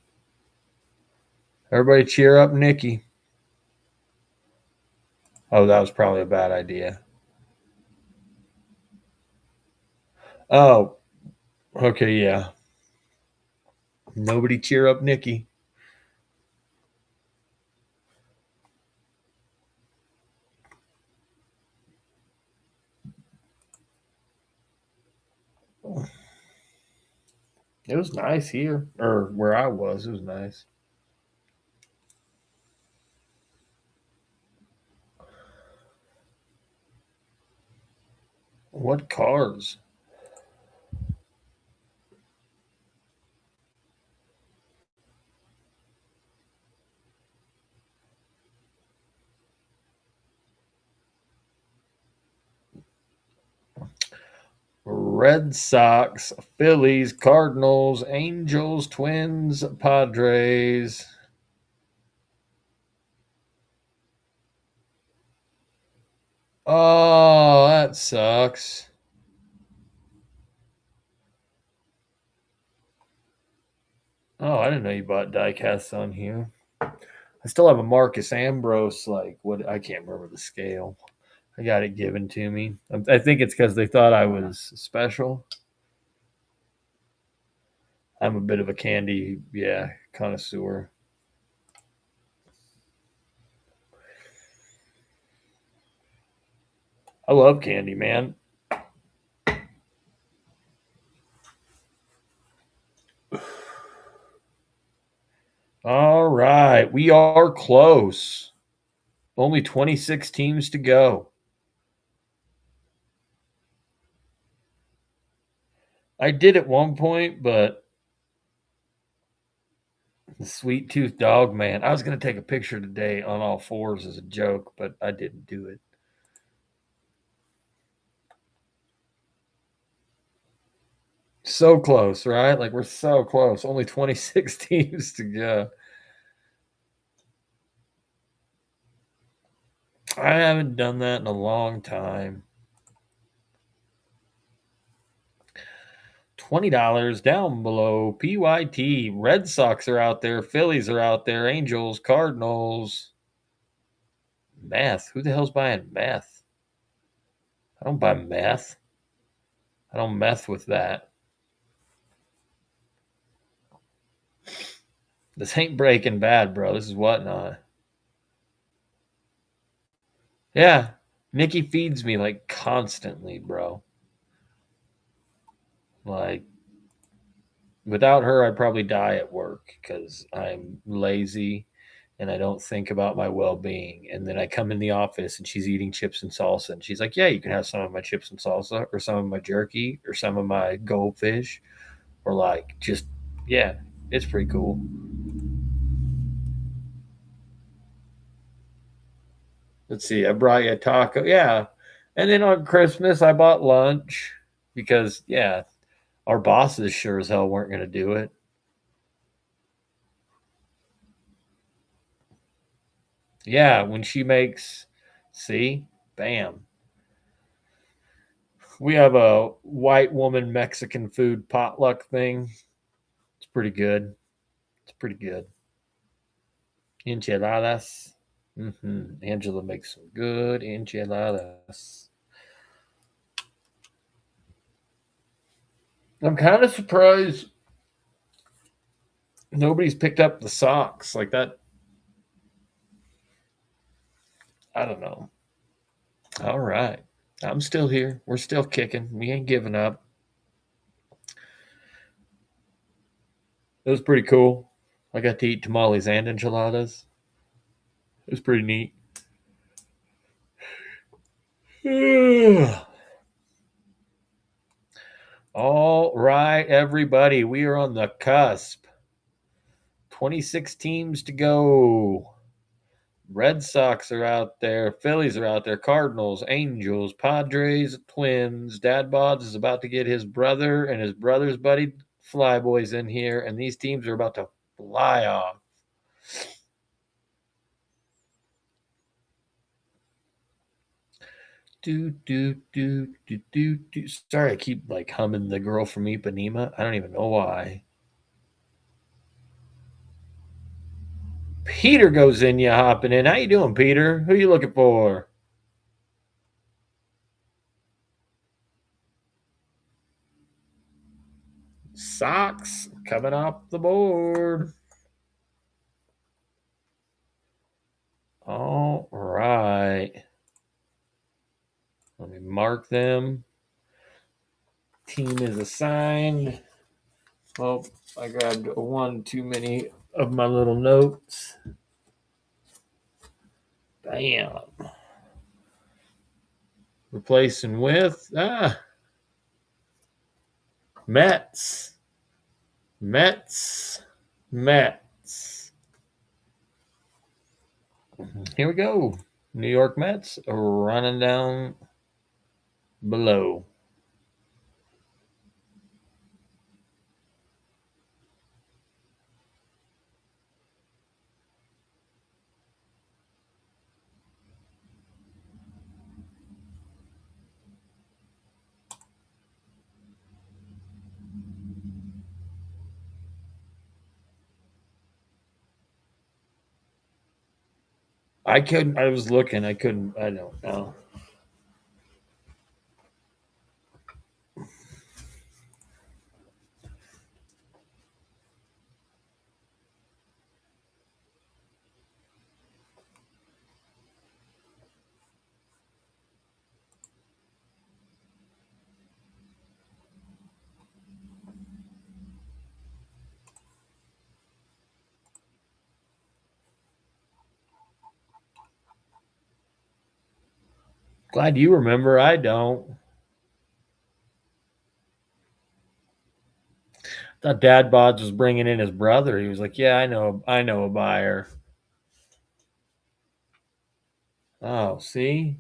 Everybody cheer up Nikki. Oh, that was probably a bad idea. Oh, okay, yeah. Nobody cheer up Nikki. It was nice here, or where I was. It was nice. What cars? Red Sox, Phillies, Cardinals, Angels, Twins, Padres. Oh, that sucks. Oh, I didn't know you bought diecasts on here. I still have a Marcus Ambrose, like what I can't remember the scale. I got it given to me. I think it's because they thought I was special. I'm a bit of a candy, yeah, connoisseur. I love candy, man. All right, we are close. Only 26 teams to go. I did at one point, but the sweet tooth dog, man. I was going to take a picture today on all fours as a joke, but I didn't do it. So close, right? Like we're so close. Only 26 teams to go. I haven't done that in a long time. $20 down below. PYT. Red Sox are out there. Phillies are out there. Angels, Cardinals. Meth. Who the hell's buying meth? I don't buy meth. I don't meth with that. This ain't Breaking Bad, bro. This is Whatnot. Yeah. Nikki feeds me like constantly, bro. Like without her, I'd probably die at work because I'm lazy and I don't think about my well being. And then I come in the office and she's eating chips and salsa. And she's like, yeah, you can have some of my chips and salsa or some of my jerky or some of my goldfish or like just, yeah, it's pretty cool. Let's see. I brought you a taco. Yeah. And then on Christmas, I bought lunch because, yeah, our bosses sure as hell weren't going to do it. Yeah. When she makes, see, bam. We have a white woman Mexican food potluck thing. It's pretty good. It's pretty good. Enchiladas. Angela makes some good enchiladas. I'm kind of surprised nobody's picked up the socks like that. I don't know. All right. I'm still here. We're still kicking. We ain't giving up. It was pretty cool. I got to eat tamales and enchiladas. It was pretty neat. All right, everybody. We are on the cusp. 26 teams to go. Red Sox are out there. Phillies are out there. Cardinals, Angels, Padres, Twins. Dad Bods is about to get his brother and his brother's buddy Flyboys in here, and these teams are about to fly off. Do. Sorry, I keep like humming the girl from Ipanema. I don't even know why. Peter goes in, you hopping in. How you doing, Peter? Who you looking for? Sox coming off the board. All right. Let me mark them. Team is assigned. Oh, I grabbed one too many of my little notes. Bam. Replacing with Mets. Mets. Mets. Here we go. New York Mets running down below. I couldn't. I was looking. I couldn't. I don't know. Glad you remember. I don't. Thought Dad Bods was bringing in his brother. He was like, "Yeah, I know. I know a buyer." Oh, see.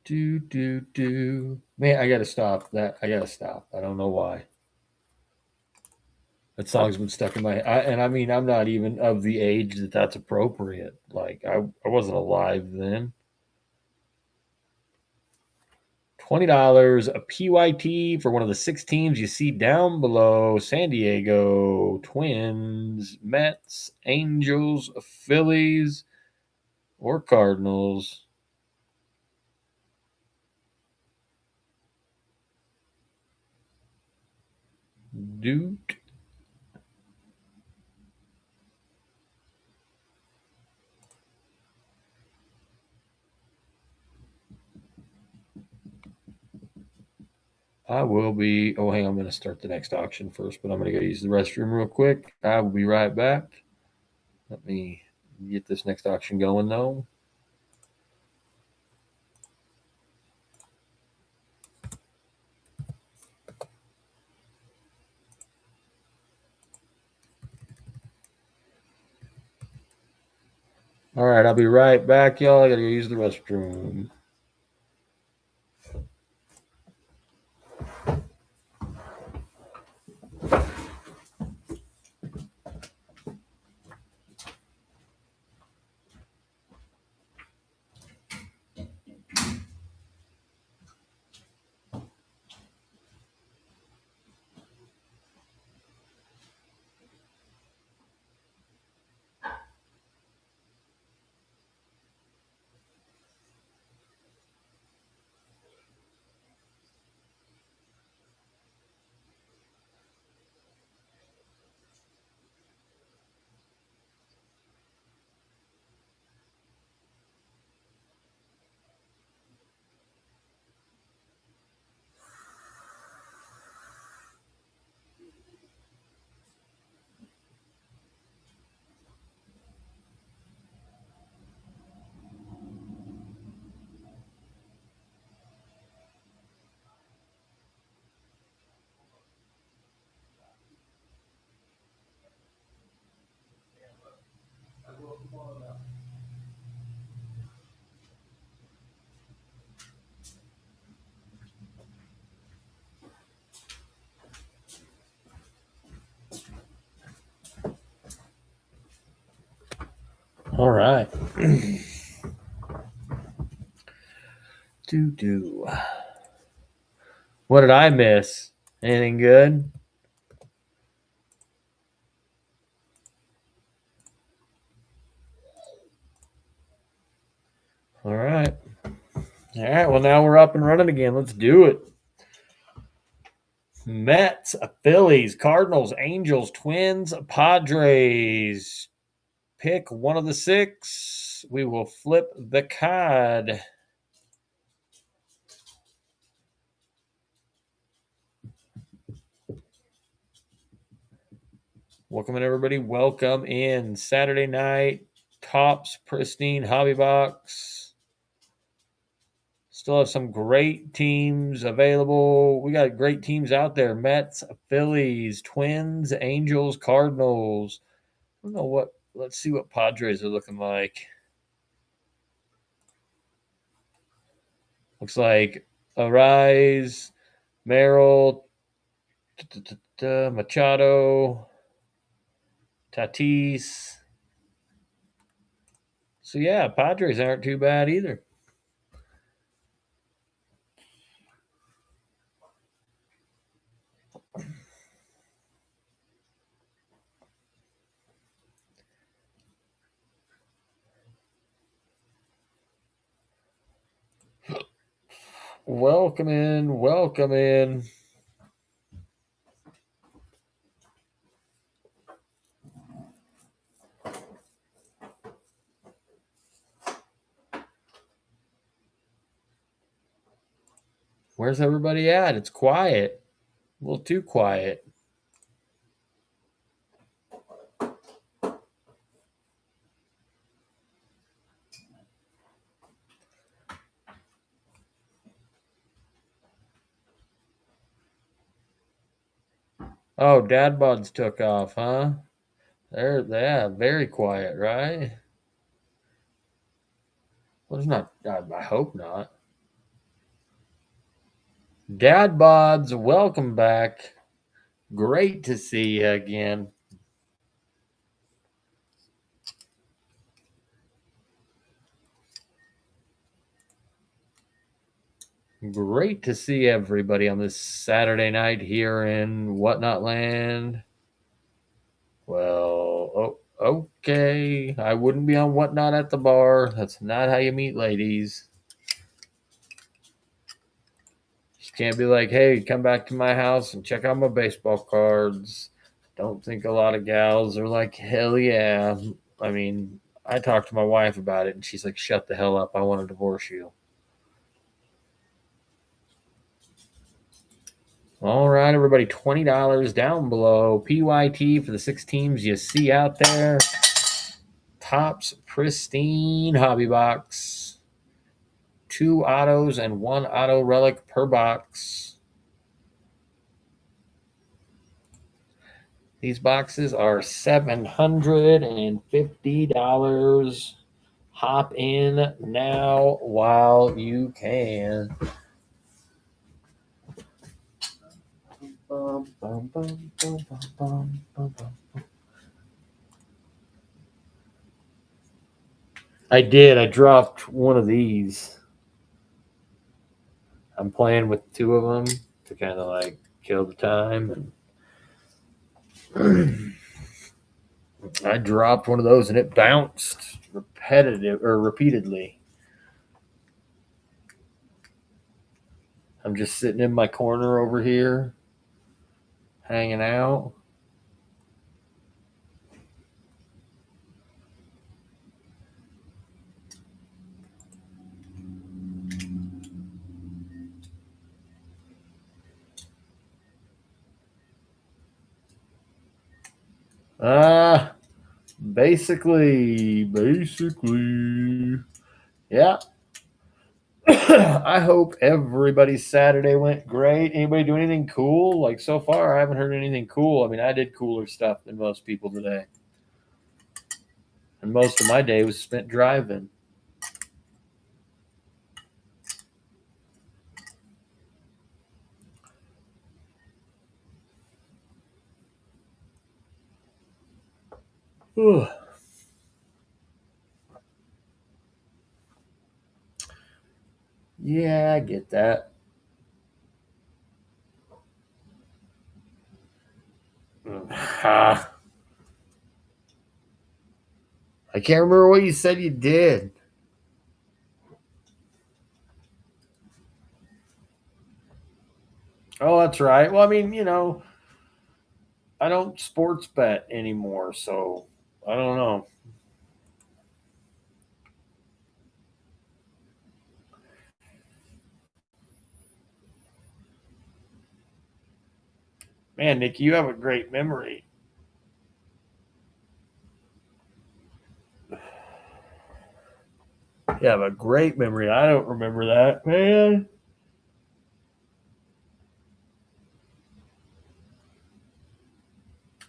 Do. Man, I gotta stop that. I gotta stop. I don't know why. That song's been stuck in my head. And I mean, I'm not even of the age that that's appropriate. Like, I wasn't alive then. $20 a PYT for one of the 6 teams you see down below: San Diego, Twins, Mets, Angels, Phillies, or Cardinals. Dude. I will be. Oh, hang on. I'm going to start the next auction first, but I'm going to go use the restroom real quick. I will be right back. Let me get this next auction going, though. All right, I'll be right back, y'all. I got to go use the restroom. All right. Do. What did I miss? Anything good? All right. All right. Well, now we're up and running again. Let's do it. Mets, Phillies, Cardinals, Angels, Twins, Padres. Pick one of the six. We will flip the card. Welcome in, everybody. Welcome in. Saturday night, Tops Pristine Hobby Box. Still have some great teams available. We got great teams out there. Mets, Phillies, Twins, Angels, Cardinals. I don't know what. Let's see what Padres are looking like. Looks like Arise, Merrill, Machado, Tatis. So yeah, Padres aren't too bad either. Welcome in, welcome in. Where's everybody at? It's quiet. A little too quiet. Oh, dad buds took off, huh? Yeah, very quiet, right? Well, it's not. I hope not. Dad bods, welcome back. Great to see you again. Great to see everybody on this Saturday night here in Whatnot Land. Well, okay. I wouldn't be on Whatnot at the bar. That's not how you meet ladies. You can't be like, hey, come back to my house and check out my baseball cards. Don't think a lot of gals are like, hell yeah. I mean, I talked to my wife about it and she's like, shut the hell up. I want to divorce you. All right, everybody, $20 down below. PYT for the 6 teams you see out there. Tops Pristine Hobby Box. 2 autos and 1 auto relic per box. These boxes are $750. Hop in now while you can. I did. I dropped one of these. I'm playing with 2 of them to kind of like kill the time. And I dropped one of those and it bounced repeatedly. I'm just sitting in my corner over here, hanging out. Basically, yeah. I hope everybody's Saturday went great. Anybody do anything cool? Like so far, I haven't heard anything cool. I mean, I did cooler stuff than most people today. And most of my day was spent driving. Yeah, I get that. I can't remember what you said you did. Oh, that's right. Well, I mean, I don't sports bet anymore, so I don't know. Man, Nick, you have a great memory. You have a great memory. I don't remember that, man.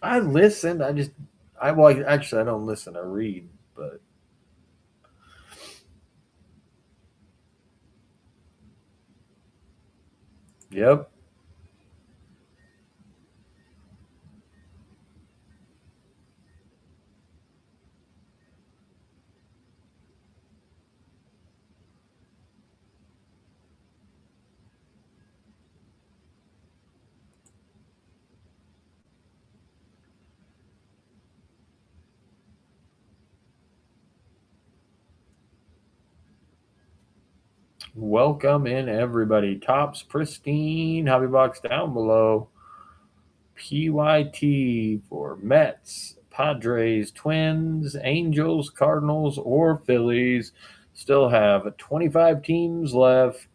I listened. Well, actually, I don't listen. I read, but yep. Welcome in, everybody. Tops pristine hobby box down below. PYT for Mets, Padres, Twins, Angels, Cardinals, or Phillies. Still have 25 teams left.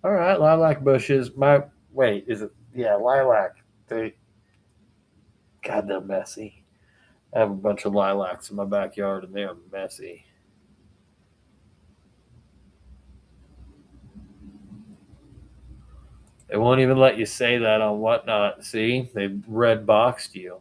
All right, lilac bushes. My wait, is it? Yeah, lilac. They, God, they're messy. I have a bunch of lilacs in my backyard, and they are messy. They won't even let you say that on whatnot. See, they red boxed you.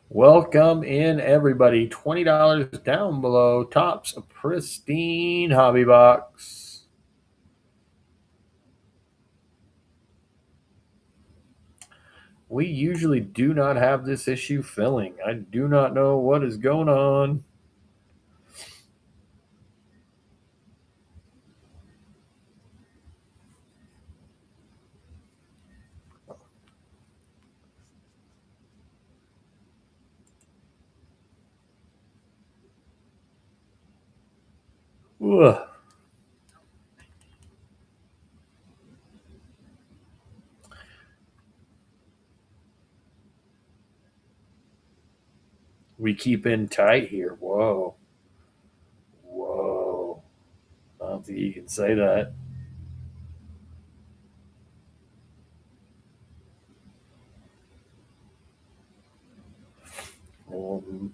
Welcome in, everybody. $20 down below. Tops a pristine hobby box. We usually do not have this issue filling. I do not know what is going on. Ugh. We keep in tight here. Whoa. Whoa. I don't think you can say that. Um,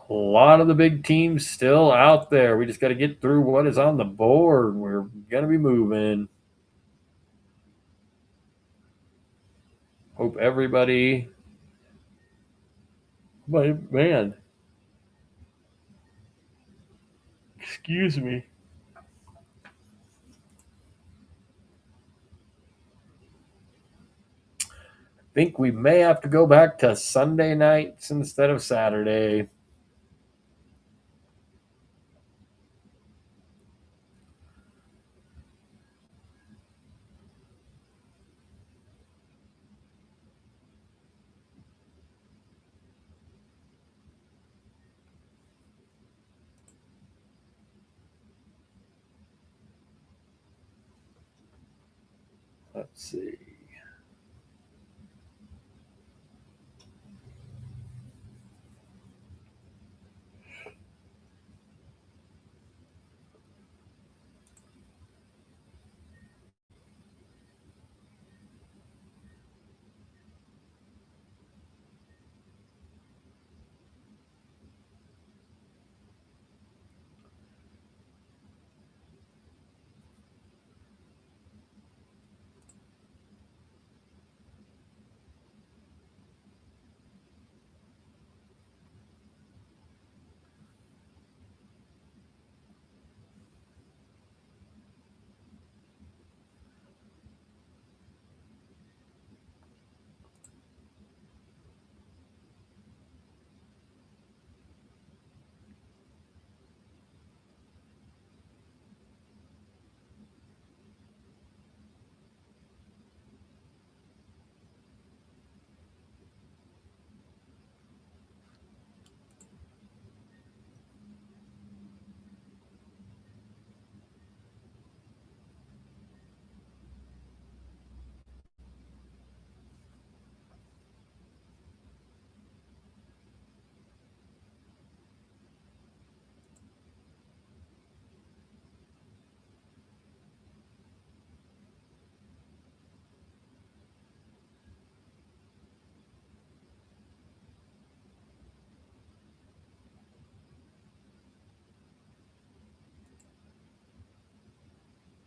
a lot of the big teams still out there. We just got to get through what is on the board. We're going to be moving. Hope everybody. But man, excuse me. Think we may have to go back to Sunday nights instead of Saturday. Let's see.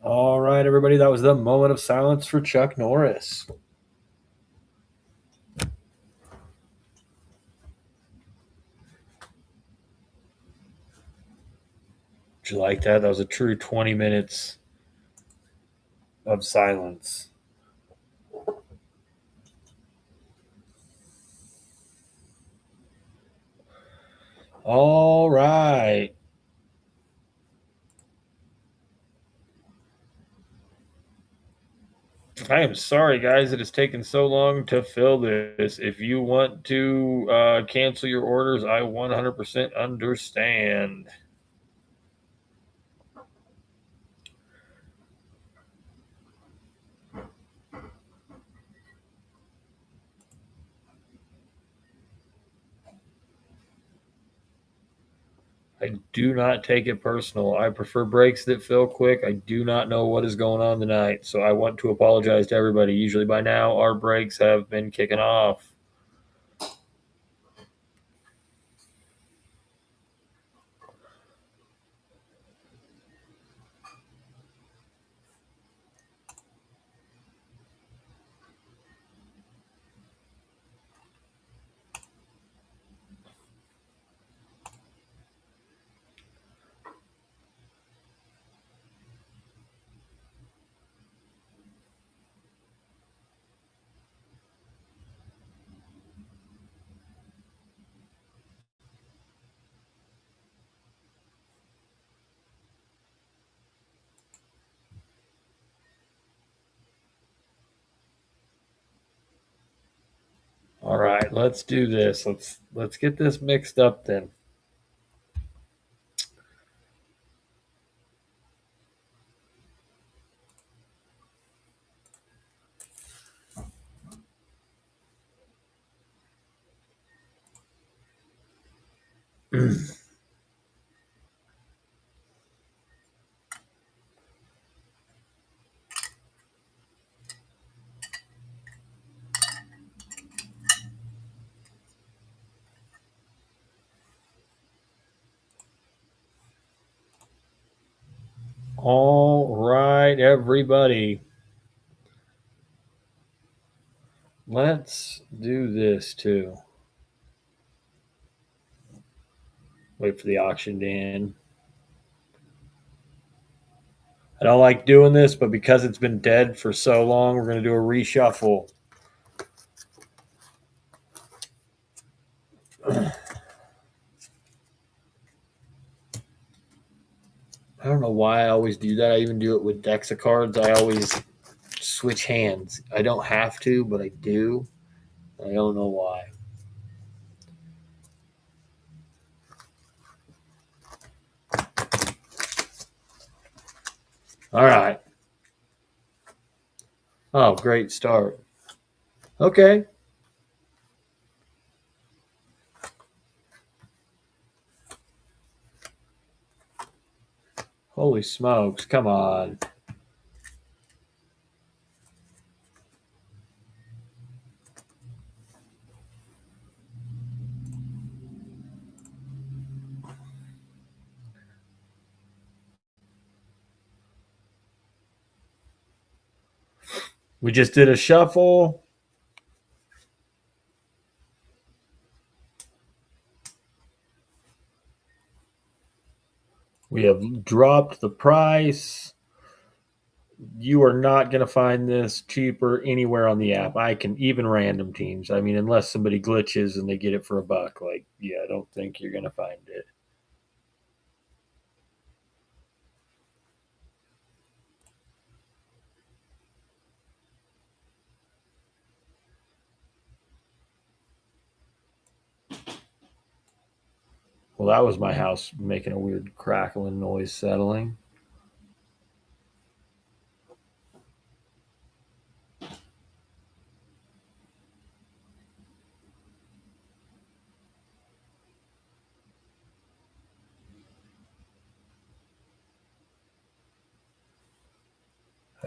All right, everybody, that was the moment of silence for Chuck Norris. Did you like that? That was a true 20 minutes of silence. All right. I am sorry, guys, it has taken so long to fill this. If you want to cancel your orders, I 100% understand. I do not take it personal. I prefer breaks that fill quick. I do not know what is going on tonight, so I want to apologize to everybody. Usually by now, our breaks have been kicking off. All right, let's do this. Let's get this mixed up then. All right, everybody. Let's do this too. Wait for the auction to end. I don't like doing this, but because it's been dead for so long, we're going to do a reshuffle. I don't know why I always do that. I even do it with decks of cards. I always switch hands. I don't have to, but I do. I don't know why. All right. Oh, great start. Okay. Holy smokes. Come on. We just did a shuffle. We have dropped the price. You are not going to find this cheaper anywhere on the app. I can even random teams. I mean, unless somebody glitches and they get it for $1. Like, yeah, I don't think you're going to find it. Well, that was my house making a weird crackling noise settling.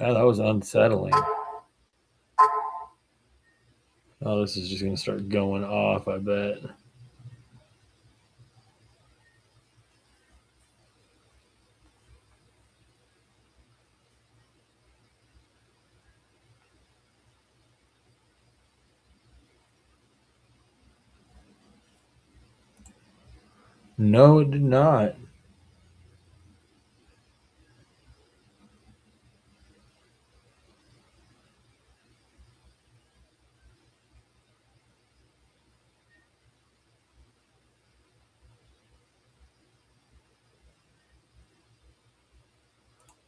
Yeah, that was unsettling. Oh, this is just going to start going off, I bet. No, it did not.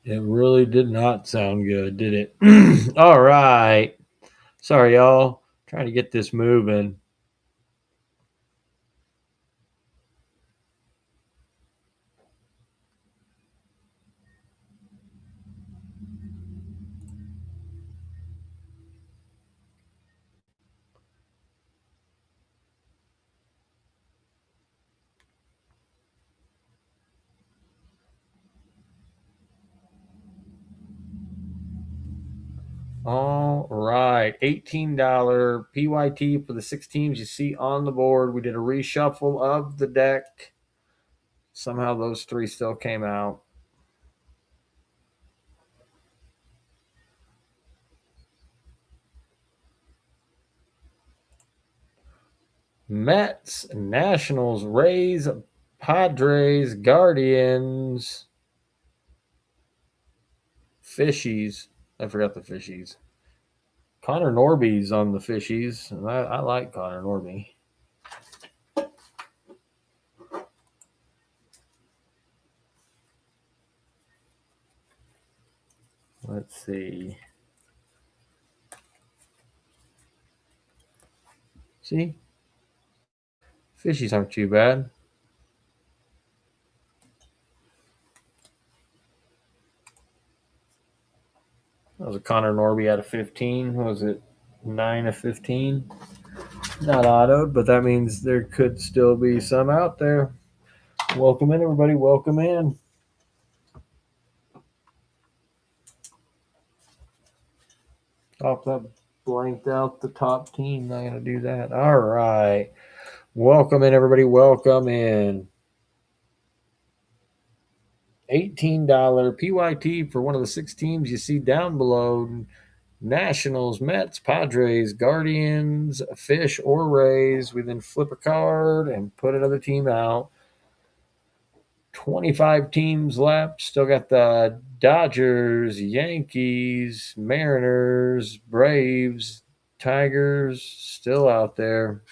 It really did not sound good, did it? All right. Sorry, y'all. Trying to get this moving. All right. $18 PYT for the 6 teams you see on the board. We did a reshuffle of the deck. Somehow those three still came out. Mets, Nationals, Rays, Padres, Guardians, Fishies. I forgot the Fishies. Connor Norby's on the Fishies. I like Connor Norby. Let's see. See? Fishies aren't too bad. That was a Connor Norby out of 15. What was it? 9 of 15? Not autoed, but that means there could still be some out there. Welcome in, everybody. Welcome in. Oh, that blanked out the top team. Not going to do that. All right. Welcome in, everybody. Welcome in. $18 PYT for one of the 6 teams you see down below. Nationals, Mets, Padres, Guardians, Fish, or Rays. We then flip a card and put another team out. 25 teams left. Still got the Dodgers, Yankees, Mariners, Braves, Tigers still out there.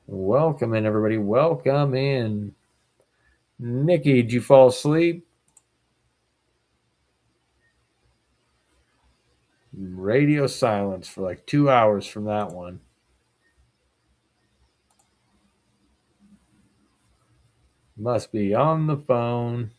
Welcome in, everybody. Welcome in. Nikki, did you fall asleep? Radio silence for like 2 hours from that one. Must be on the phone.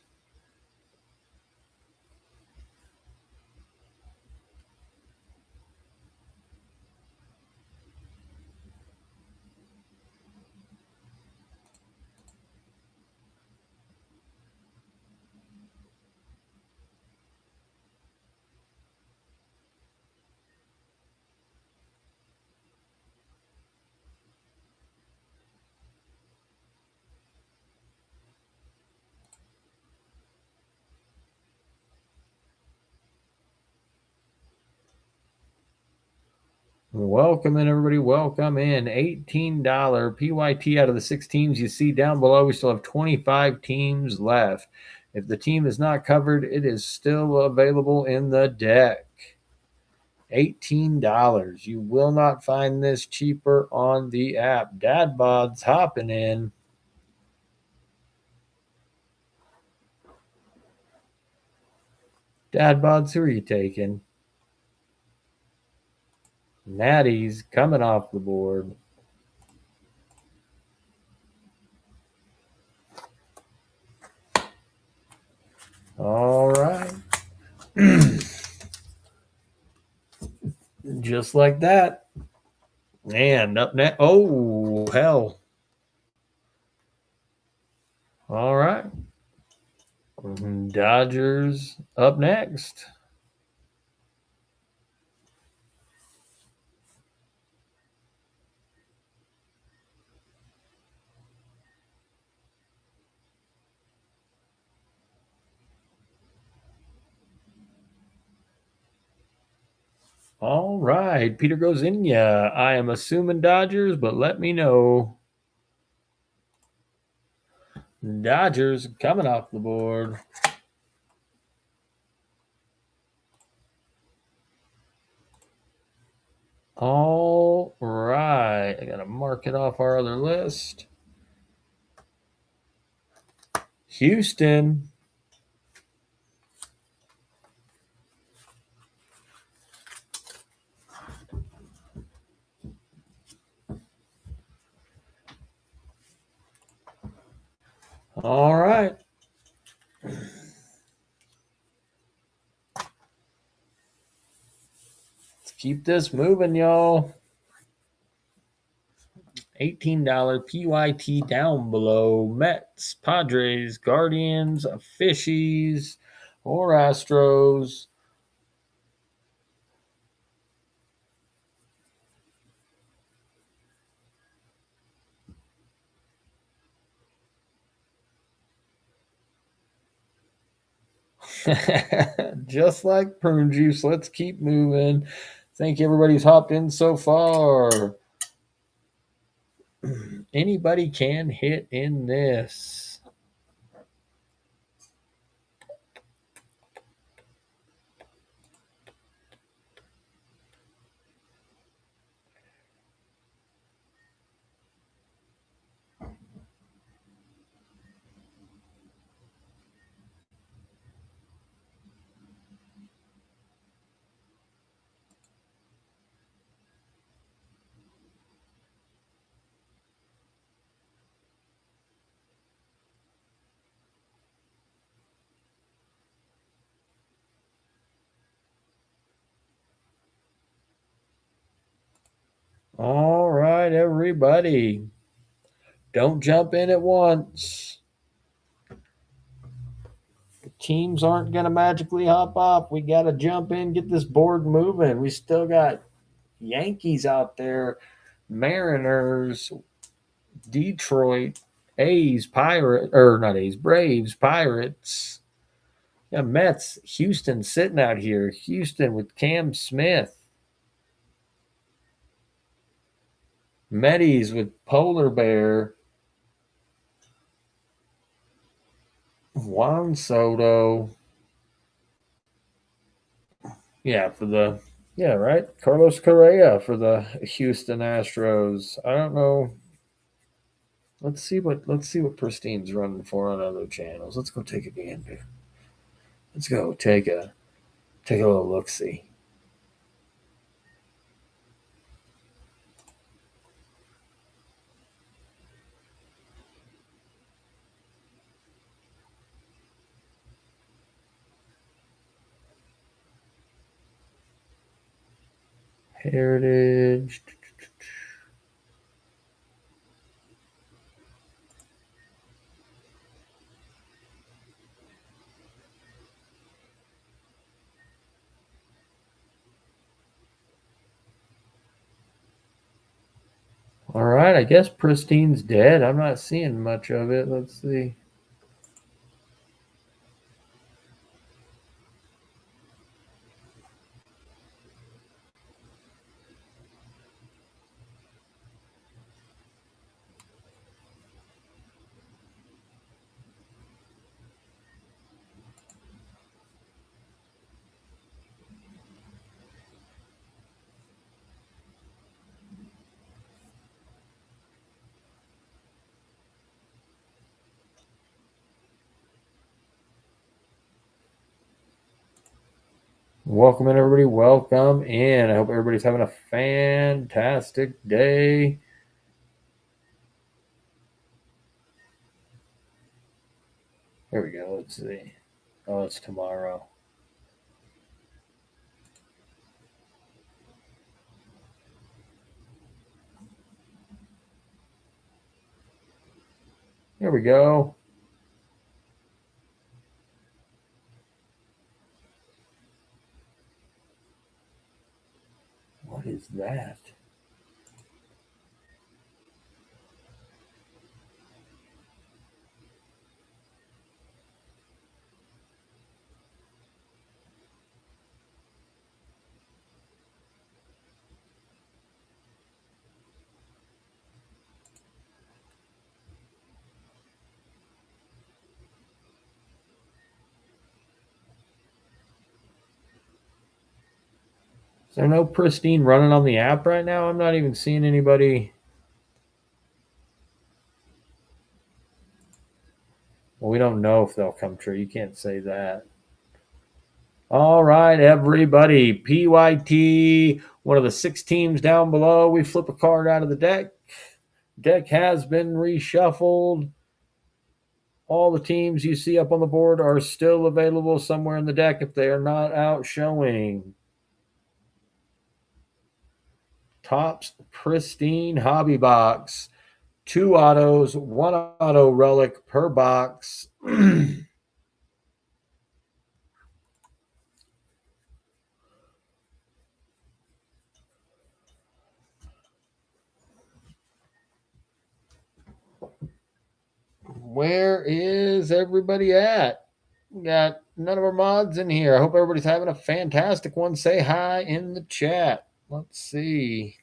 Welcome in, everybody. Welcome in. $18 PYT out of the 6 teams you see down below. We still have 25 teams left. If the team is not covered, it is still available in the deck. $18. You will not find this cheaper on the app. Dad Bod's hopping in. Dad Bods, who are you taking? Natty's coming off the board. All right. Just like that. And up next. Oh, hell. All right. Dodgers up next. All right, Peter goes in ya. I am assuming Dodgers, but let me know. Dodgers coming off the board. All right, I gotta mark it off our other list. Houston. All right. Let's keep this moving, y'all. $18 PYT down below. Mets, Padres, Guardians, Fishies, or Astros. Just like prune juice, let's keep moving. Thank you, everybody who's hopped in so far. Anybody can hit in this. All right, everybody. Don't jump in at once. The teams aren't going to magically hop off. We got to jump in, get this board moving. We still got Yankees out there, Mariners, Detroit, A's, Pirate, or not A's, Braves, Pirates. Yeah, Mets, Houston sitting out here. Houston with Cam Smith. Metis with Polar Bear. Juan Soto. Yeah, for the right. Carlos Correa for the Houston Astros. I don't know. Let's see what Pristine's running for on other channels. Let's go take a gander. Let's go take a little look see. Heritage. All right, I guess Pristine's dead. I'm not seeing much of it. Let's see. Welcome in, everybody. Welcome in. I hope everybody's having a fantastic day. Here we go. Let's see. Oh, it's tomorrow. Here we go. that? Is there no Pristine running on the app right now? I'm not even seeing anybody. Well, we don't know if they'll come true. You can't say that. All right, everybody. PYT, one of the 6 teams down below. We flip a card out of the deck. Deck has been reshuffled. All the teams you see up on the board are still available somewhere in the deck if they are not out showing. Topps Pristine Hobby Box. 2 autos, 1 auto relic per box. Where is everybody at? We got none of our mods in here. I hope everybody's having a fantastic one. Say hi in the chat. Let's see.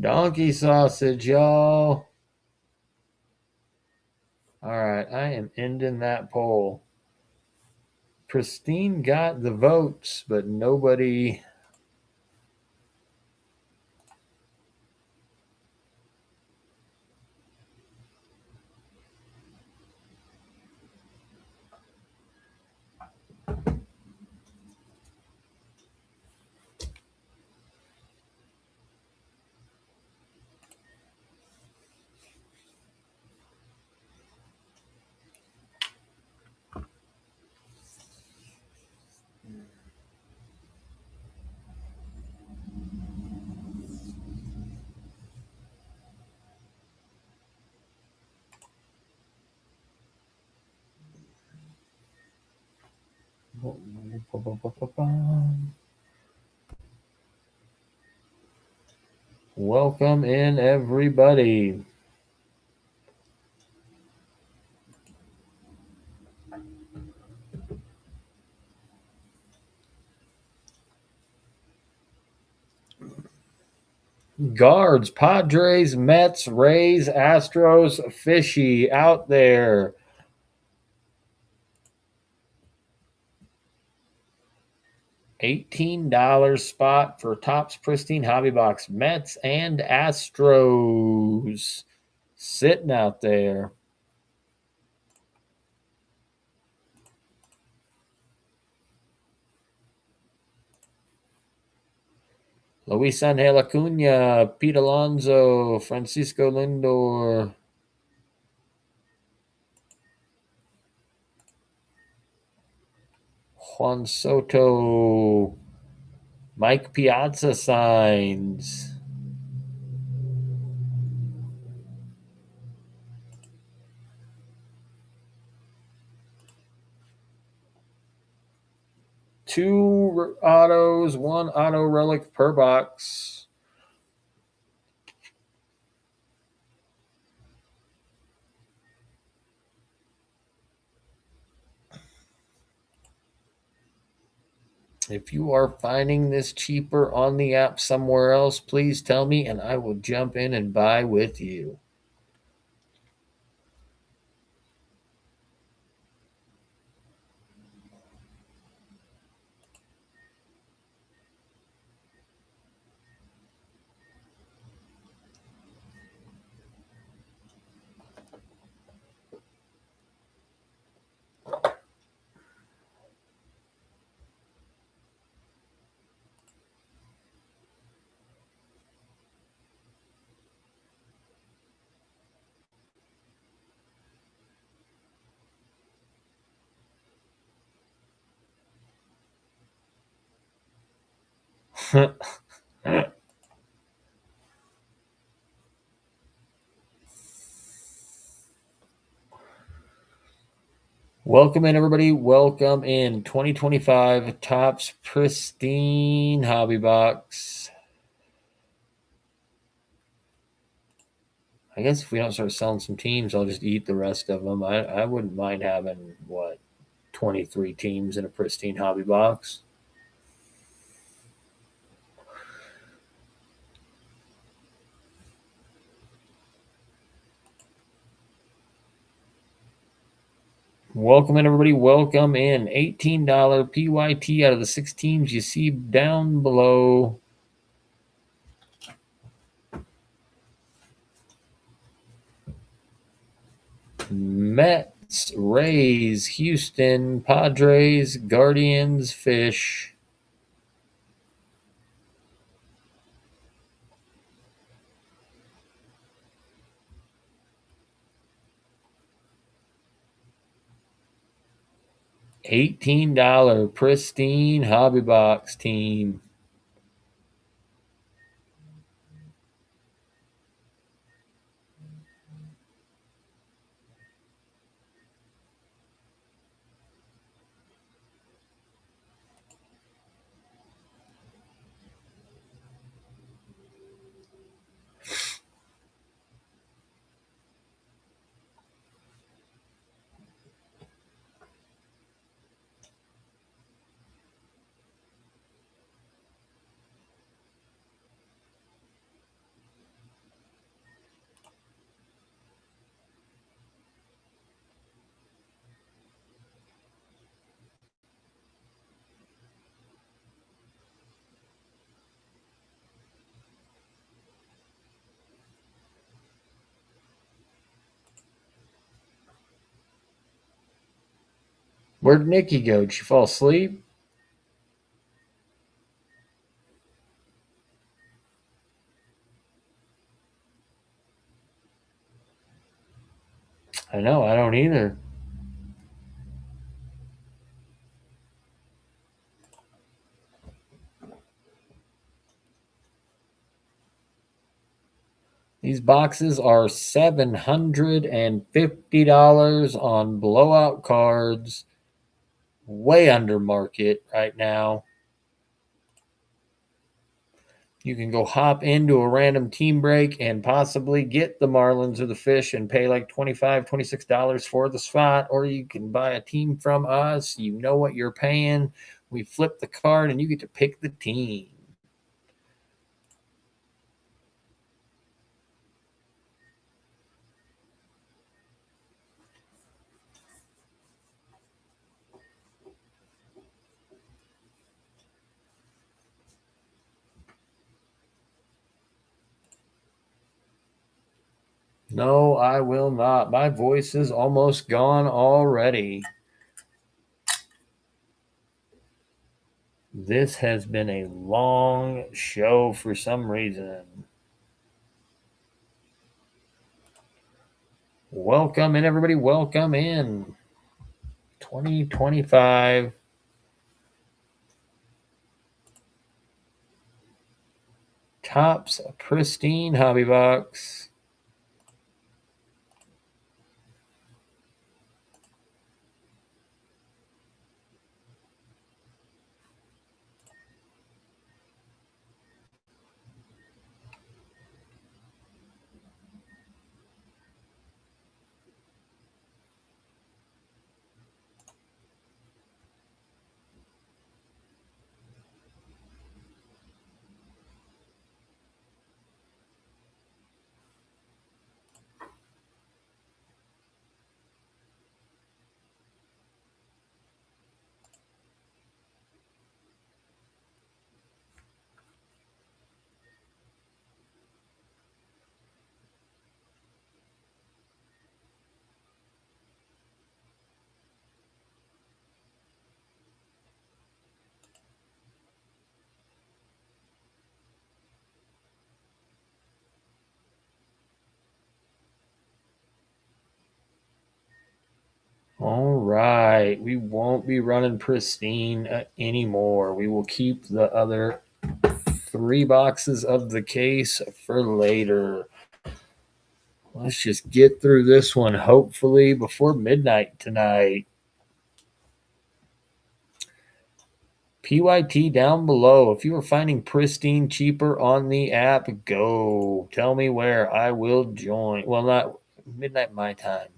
Donkey sausage, y'all. All right, I am ending that poll. Pristine got the votes, but nobody. Welcome in, everybody. Guards, Padres, Mets, Rays, Astros, Fishy out there. $18 spot for Topps Pristine Hobby Box. Mets and Astros sitting out there. Luis Angel Acuna, Pete Alonso, Francisco Lindor. Juan Soto, Mike Piazza signs. Two autos, 1 auto relic per box. If you are finding this cheaper on the app somewhere else, please tell me and I will jump in and buy with you. Welcome in, everybody. Welcome in 2025 Topps Pristine Hobby Box. I guess if we don't start selling some teams, I'll just eat the rest of them. I wouldn't mind having, 23 teams in a pristine hobby box. Welcome in, everybody. Welcome in. $18 PYT out of the 6 teams you see down below. Mets, Rays, Houston, Padres, Guardians, Fish. $18 pristine hobby box team. Where'd Nikki go? Did she fall asleep? I know, I don't either. These boxes are $750 on blowout cards. Way under market right now. You can go hop into a random team break and possibly get the Marlins or the Fish and pay like $25, $26 for the spot, or you can buy a team from us. You know what you're paying. We flip the card and you get to pick the team. No, I will not. My voice is almost gone already. This has been a long show for some reason. Welcome in, everybody. Welcome in. 2025 Topps Pristine Hobby Box. All right. We won't be running Pristine anymore. We will keep the other 3 boxes of the case for later. Let's just get through this one, hopefully, before midnight tonight. PYT down below. If you are finding Pristine cheaper on the app, go. Tell me where. I will join. Well, not midnight my time.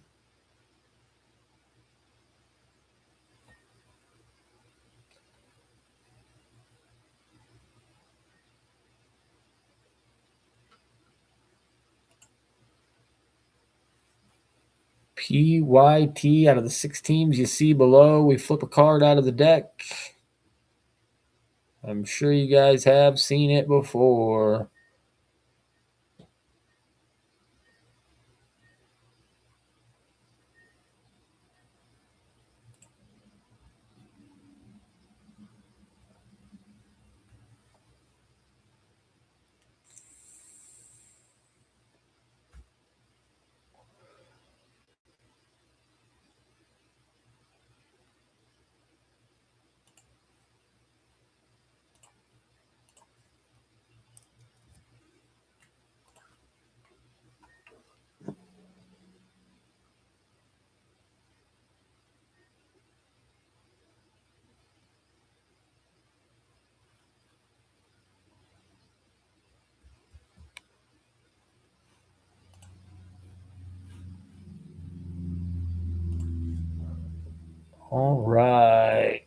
PYT out of the 6 teams you see below. We flip a card out of the deck. I'm sure you guys have seen it before. All right.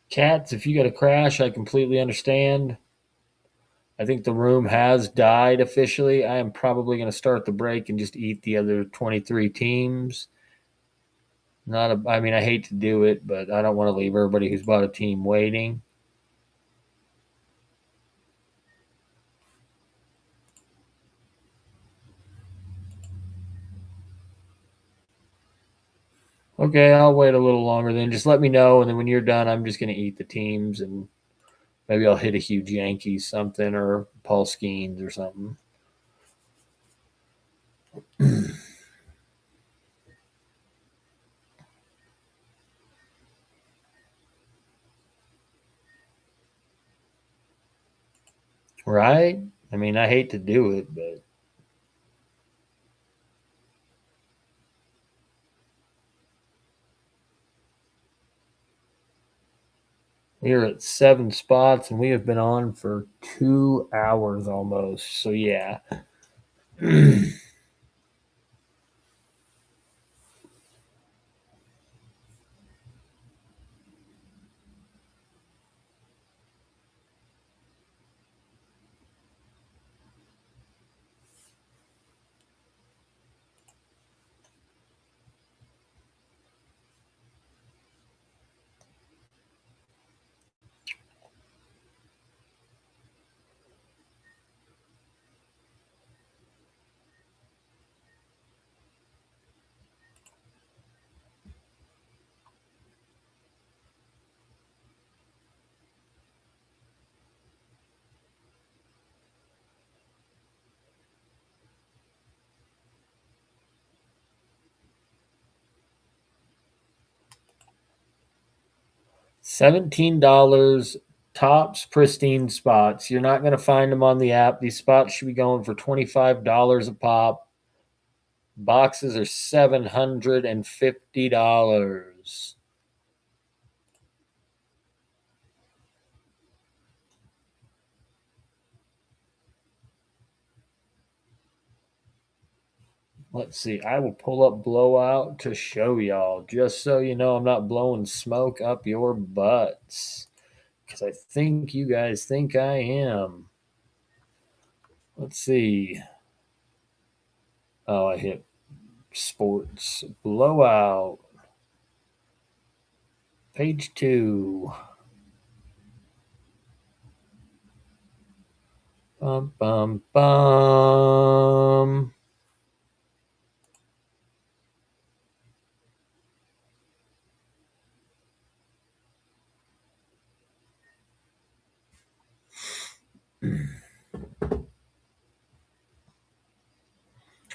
Cats, if you got a crash, I completely understand. I think the room has died officially. I am probably going to start the break and just eat the other 23 teams. Not a, I mean, I hate to do it, but I don't want to leave everybody who's bought a team waiting. Okay, I'll wait a little longer then. Just let me know, and then when you're done, I'm just going to eat the teams, and maybe I'll hit a huge Yankees something or Paul Skeens or something. Right? I mean, I hate to do it, but we are at 7 spots, and we have been on for 2 hours almost. So yeah. $17 tops pristine spots. You're not going to find them on the app. These spots should be going for $25 a pop. Boxes are $750. Let's see. I will pull up Blowout to show y'all, just so you know I'm not blowing smoke up your butts. Because I think you guys think I am. Let's see. Oh, I hit sports. Blowout. Page 2. Bum, bum, bum.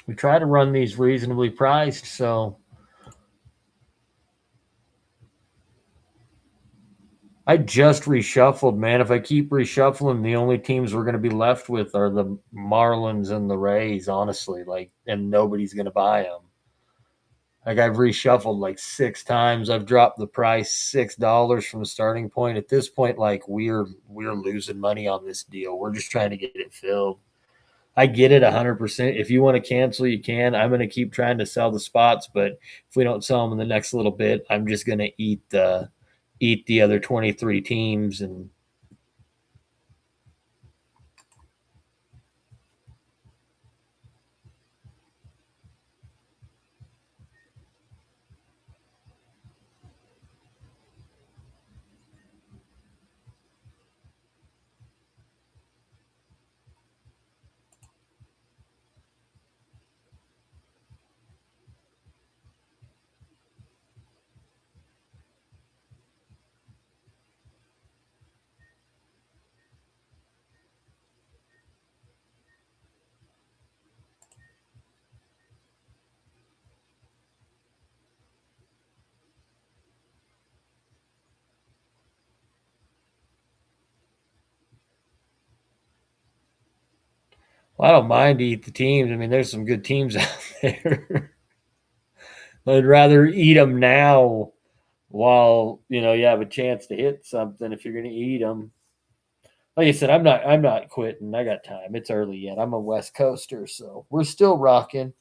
We try to run these reasonably priced, so I just reshuffled, man. If I keep reshuffling, the only teams we're going to be left with are the Marlins and the Rays, honestly. Like, and nobody's going to buy them. Like, I've reshuffled like 6 times. I've dropped the price $6 from the starting point. At this point, like we're losing money on this deal. We're just trying to get it filled. I get it 100%. If you want to cancel, you can. I'm going to keep trying to sell the spots, but if we don't sell them in the next little bit, I'm just going to eat the other 23 teams. And well, I don't mind to eat the teams. I mean, there's some good teams out there. I'd rather eat them now while you have a chance to hit something. If you're going to eat them, like I said, I'm not quitting. I got time. It's early yet. I'm a West Coaster, so we're still rocking.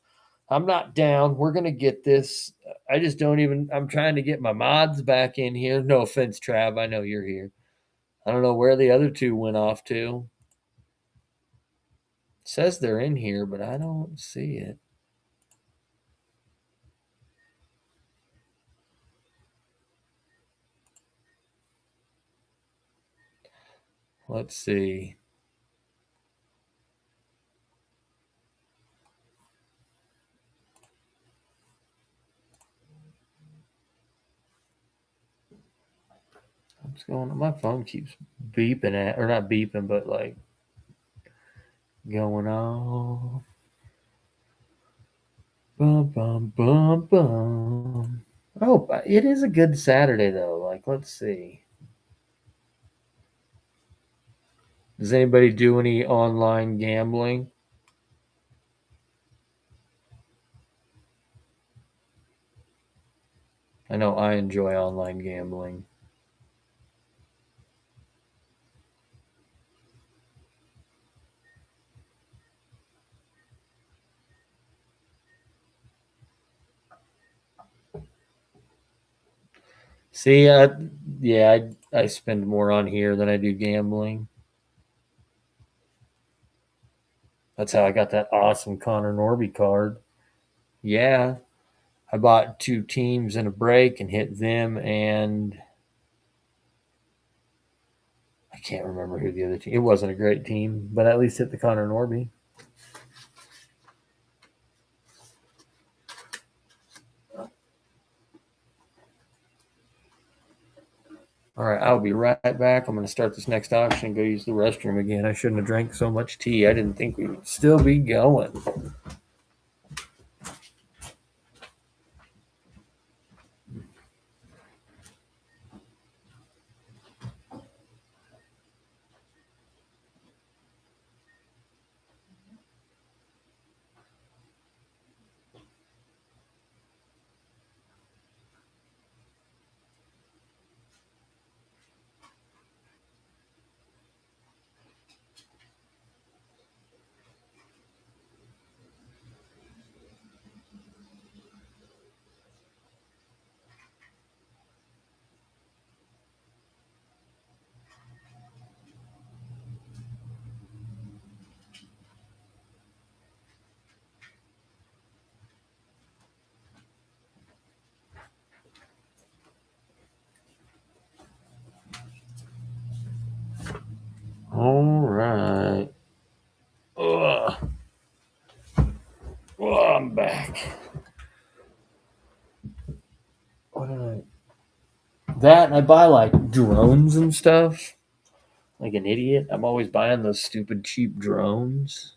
I'm not down. We're gonna get this. I just don't even. I'm trying to get my mods back in here. No offense, Trav. I know you're here. I don't know where the other two went off to. It says they're in here, but I don't see it. Let's see. What's going on? My phone keeps beeping at, or not beeping, but like going on. Bum bum bum bum. Oh, it is a good Saturday though. Like, let's see. Does anybody do any online gambling? I know I enjoy online gambling. See, yeah, I spend more on here than I do gambling. That's how I got that awesome Connor Norby card. Yeah, I bought 2 teams in a break and hit them, and I can't remember who the other team. It wasn't a great team, but at least hit the Connor Norby. All right, I'll be right back. I'm going to start this next auction and go use the restroom again. I shouldn't have drank so much tea. I didn't think we would still be going. I'm back. What did I? That and I buy like drones and stuff. Like an idiot. I'm always buying those stupid cheap drones.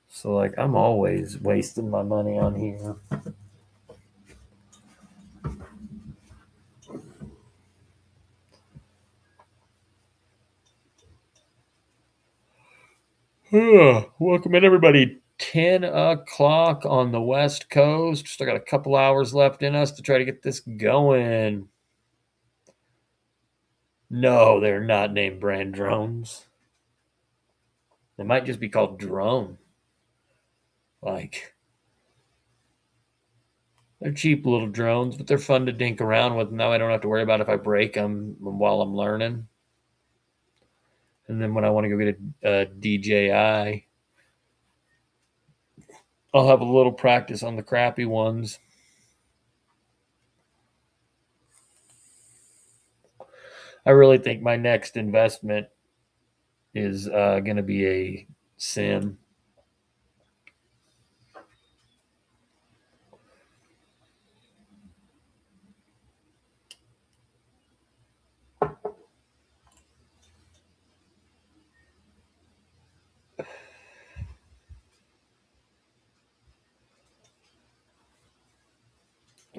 So like I'm always wasting my money on here. Welcome in everybody. 10 o'clock on the West Coast. Still got a couple hours left in us to try to get this going. No, they're not named brand drones. They might just be called drone. Like, they're cheap little drones, but they're fun to dink around with. Now I don't have to worry about if I break them while I'm learning. And then when I want to go get a DJI, I'll have a little practice on the crappy ones. I really think my next investment is going to be a sim.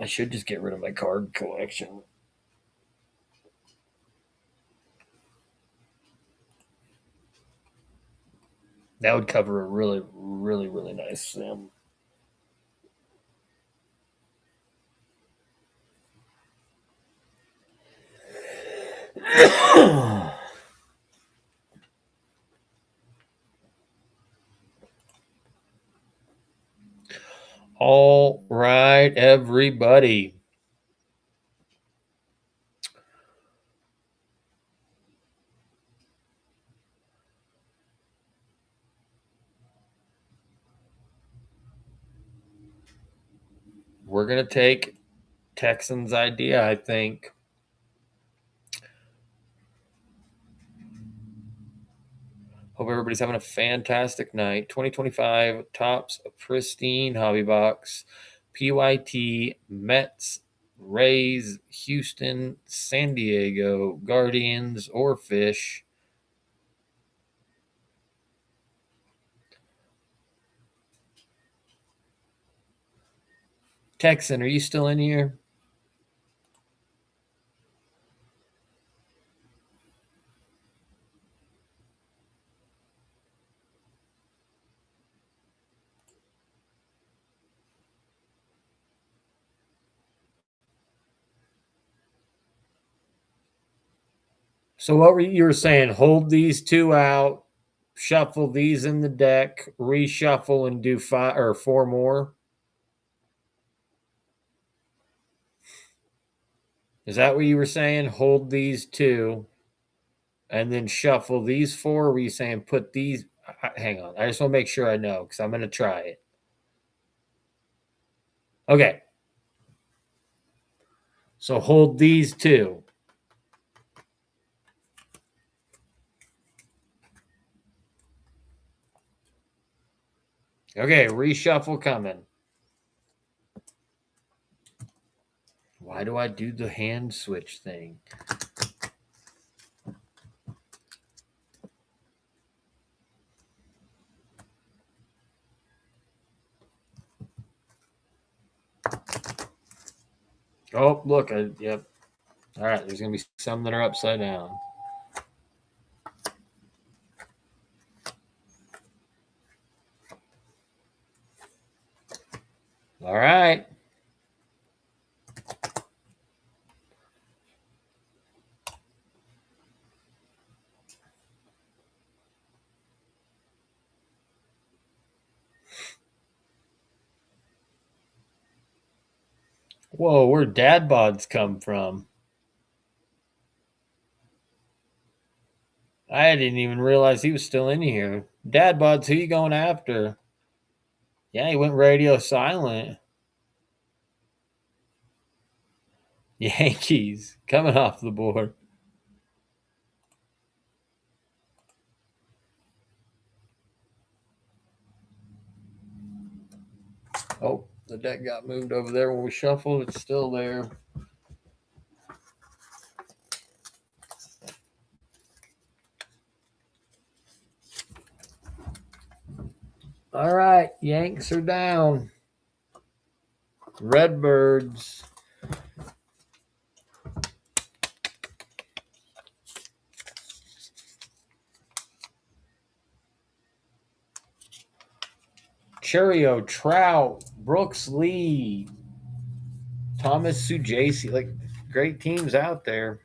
I should just get rid of my card collection. That would cover a really, really, really nice sim. All right, everybody. We're going to take Texans' idea, I think. Hope everybody's having a fantastic night. 2025 tops a pristine hobby box. PYT, Mets, Rays, Houston, San Diego, Guardians, or Fish. Texan, are you still in here? So what you were saying? Hold these two out, shuffle these in the deck, reshuffle, and do 5 or 4 more. Is that what you were saying? Hold these two, and then shuffle these 4. Or were you saying put these? Hang on, I just want to make sure I know because I'm going to try it. Okay. So hold these two. Okay, reshuffle coming. Why do I do the hand switch thing? Oh, look. Yep. All right, there's going to be some that are upside down. All right. Whoa, where'd dad bods come from? I didn't even realize he was still in here. Dad bods, who you going after? Yeah, he went radio silent. Yankees coming off the board. Oh, the deck got moved over there when we shuffled. It's still there. All right, Yanks are down. Redbirds. Cheerio, Trout, Brooks Lee, Thomas Sujasi. Like, great teams out there.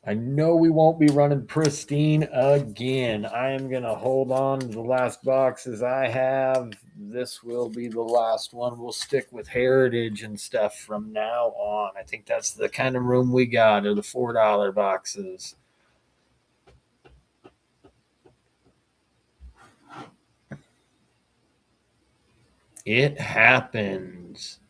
I know we won't be running pristine again. I am going to hold on to the last boxes I have. This will be the last one. We'll stick with heritage and stuff from now on. I think that's the kind of room we got, are the $4 boxes. It happens.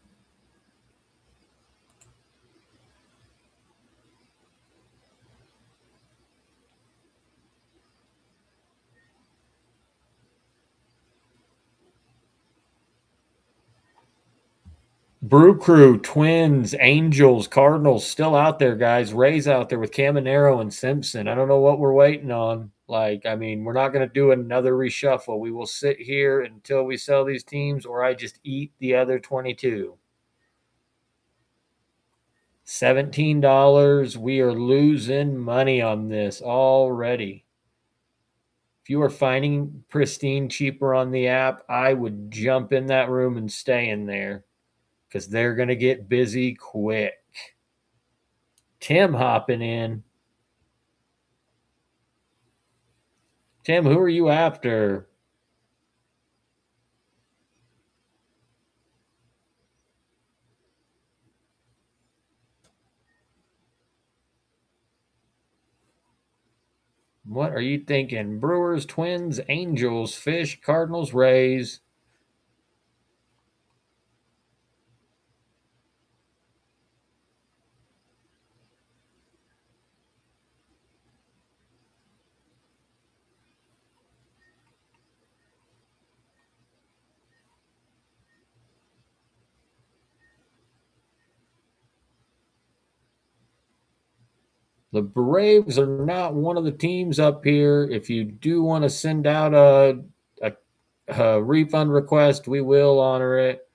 Brew Crew, Twins, Angels, Cardinals still out there, guys. Rays out there with Caminero and Simpson. I don't know what we're waiting on. Like, I mean, we're not going to do another reshuffle. We will sit here until we sell these teams, or I just eat the other 22. $17. We are losing money on this already. If you are finding pristine cheaper on the app, I would jump in that room and stay in there because they're going to get busy quick. Tim hopping in. Tim, who are you after? What are you thinking? Brewers, Twins, Angels, Fish, Cardinals, Rays. The Braves are not one of the teams up here. If you do want to send out a refund request, we will honor it.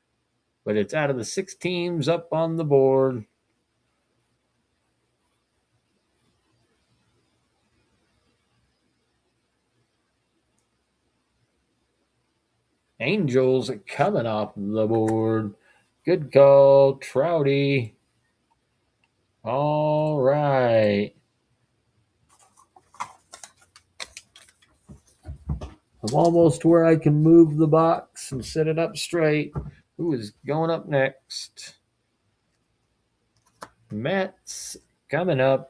But it's out of the 6 teams up on the board. Angels coming off the board. Good call, Trouty. All right. I'm almost where I can move the box and set it up straight. Who is going up next? Mets coming up.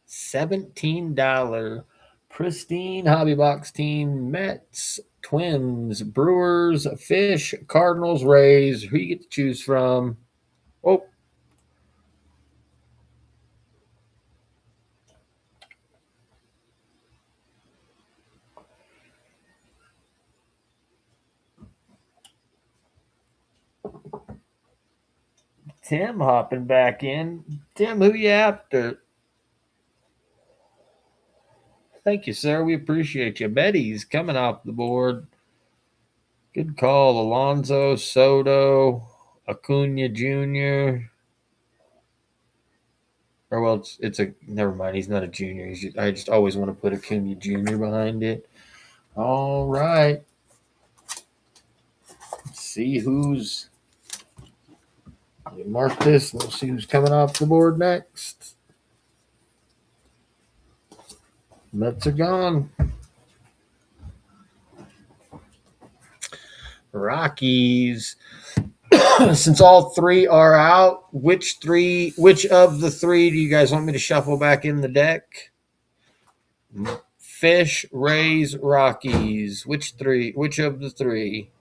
$17 pristine hobby box team. Mets, Twins, Brewers, Fish, Cardinals, Rays. Who you get to choose from? Oh, Tim hopping back in. Tim, who you after? Thank you, sir. We appreciate you. Betty's coming off the board. Good call, Alonso, Soto, Acuna Jr. Or well, it's a never mind. He's not a junior. I just always want to put Acuna Junior behind it. All right. Let's see who's. Mark this. We'll see who's coming off the board next. Mets are gone. Rockies. Since all three are out, which of the three do you guys want me to shuffle back in the deck? Fish, Rays, Rockies. Which three? Which of the three?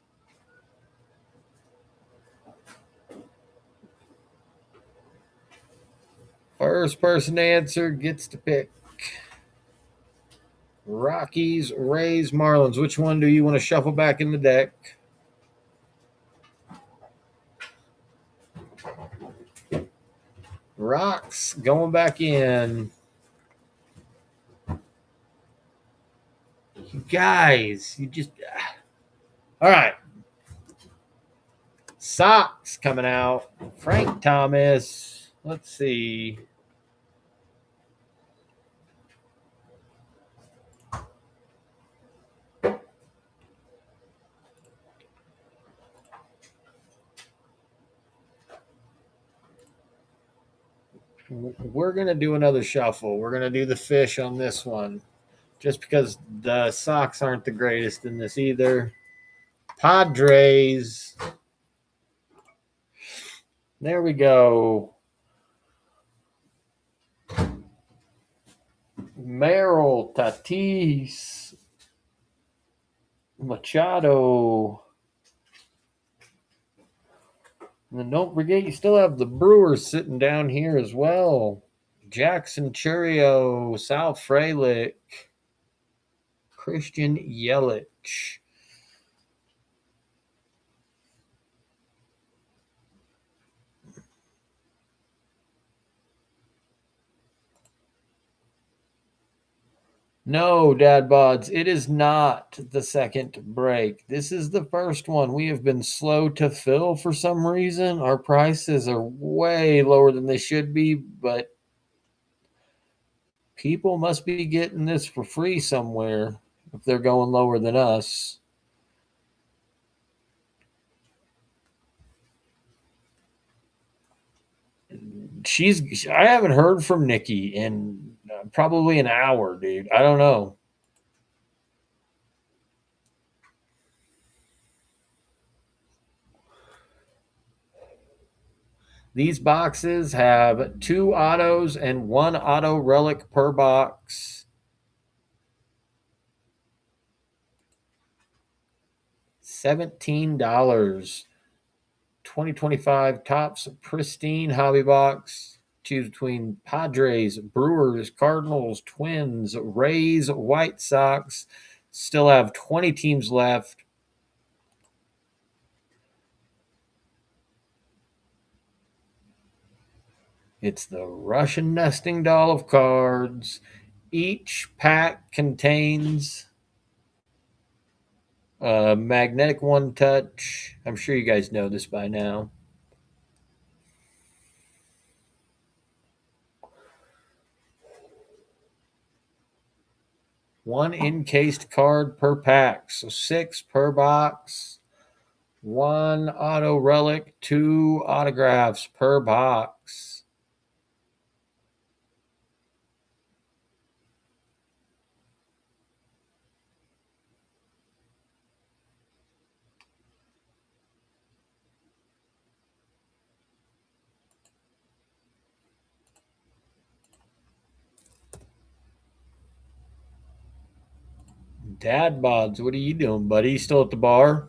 First person to answer gets to pick. Rockies, Rays, Marlins. Which one do you want to shuffle back in the deck? Rocks going back in. You guys, you just. All right. Sox coming out. Frank Thomas. Let's see. We're going to do another shuffle. We're going to do the fish on this one. Just because the Sox aren't the greatest in this either. Padres. There we go. Merrill, Tatis, Machado. And then don't forget, you still have the Brewers sitting down here as well. Jackson Churio, Sal Frelick, Christian Yelich. No, Dad Bods, it is not the second break. This is the first one. We have been slow to fill for some reason. Our prices are way lower than they should be, but people must be getting this for free somewhere if they're going lower than us. I haven't heard from Nikki in probably an hour, dude. I don't know. These boxes have 2 autos and 1 auto relic per box. $17. 2025 Topps Pristine Hobby Box. Choose between Padres, Brewers, Cardinals, Twins, Rays, White Sox. Still have 20 teams left. It's the Russian nesting doll of cards. Each pack contains a magnetic one touch. I'm sure you guys know this by now. One encased card per pack, so 6 per box. 1 auto relic, 2 autographs per box. Dad Bods, what are you doing, buddy? You still at the bar?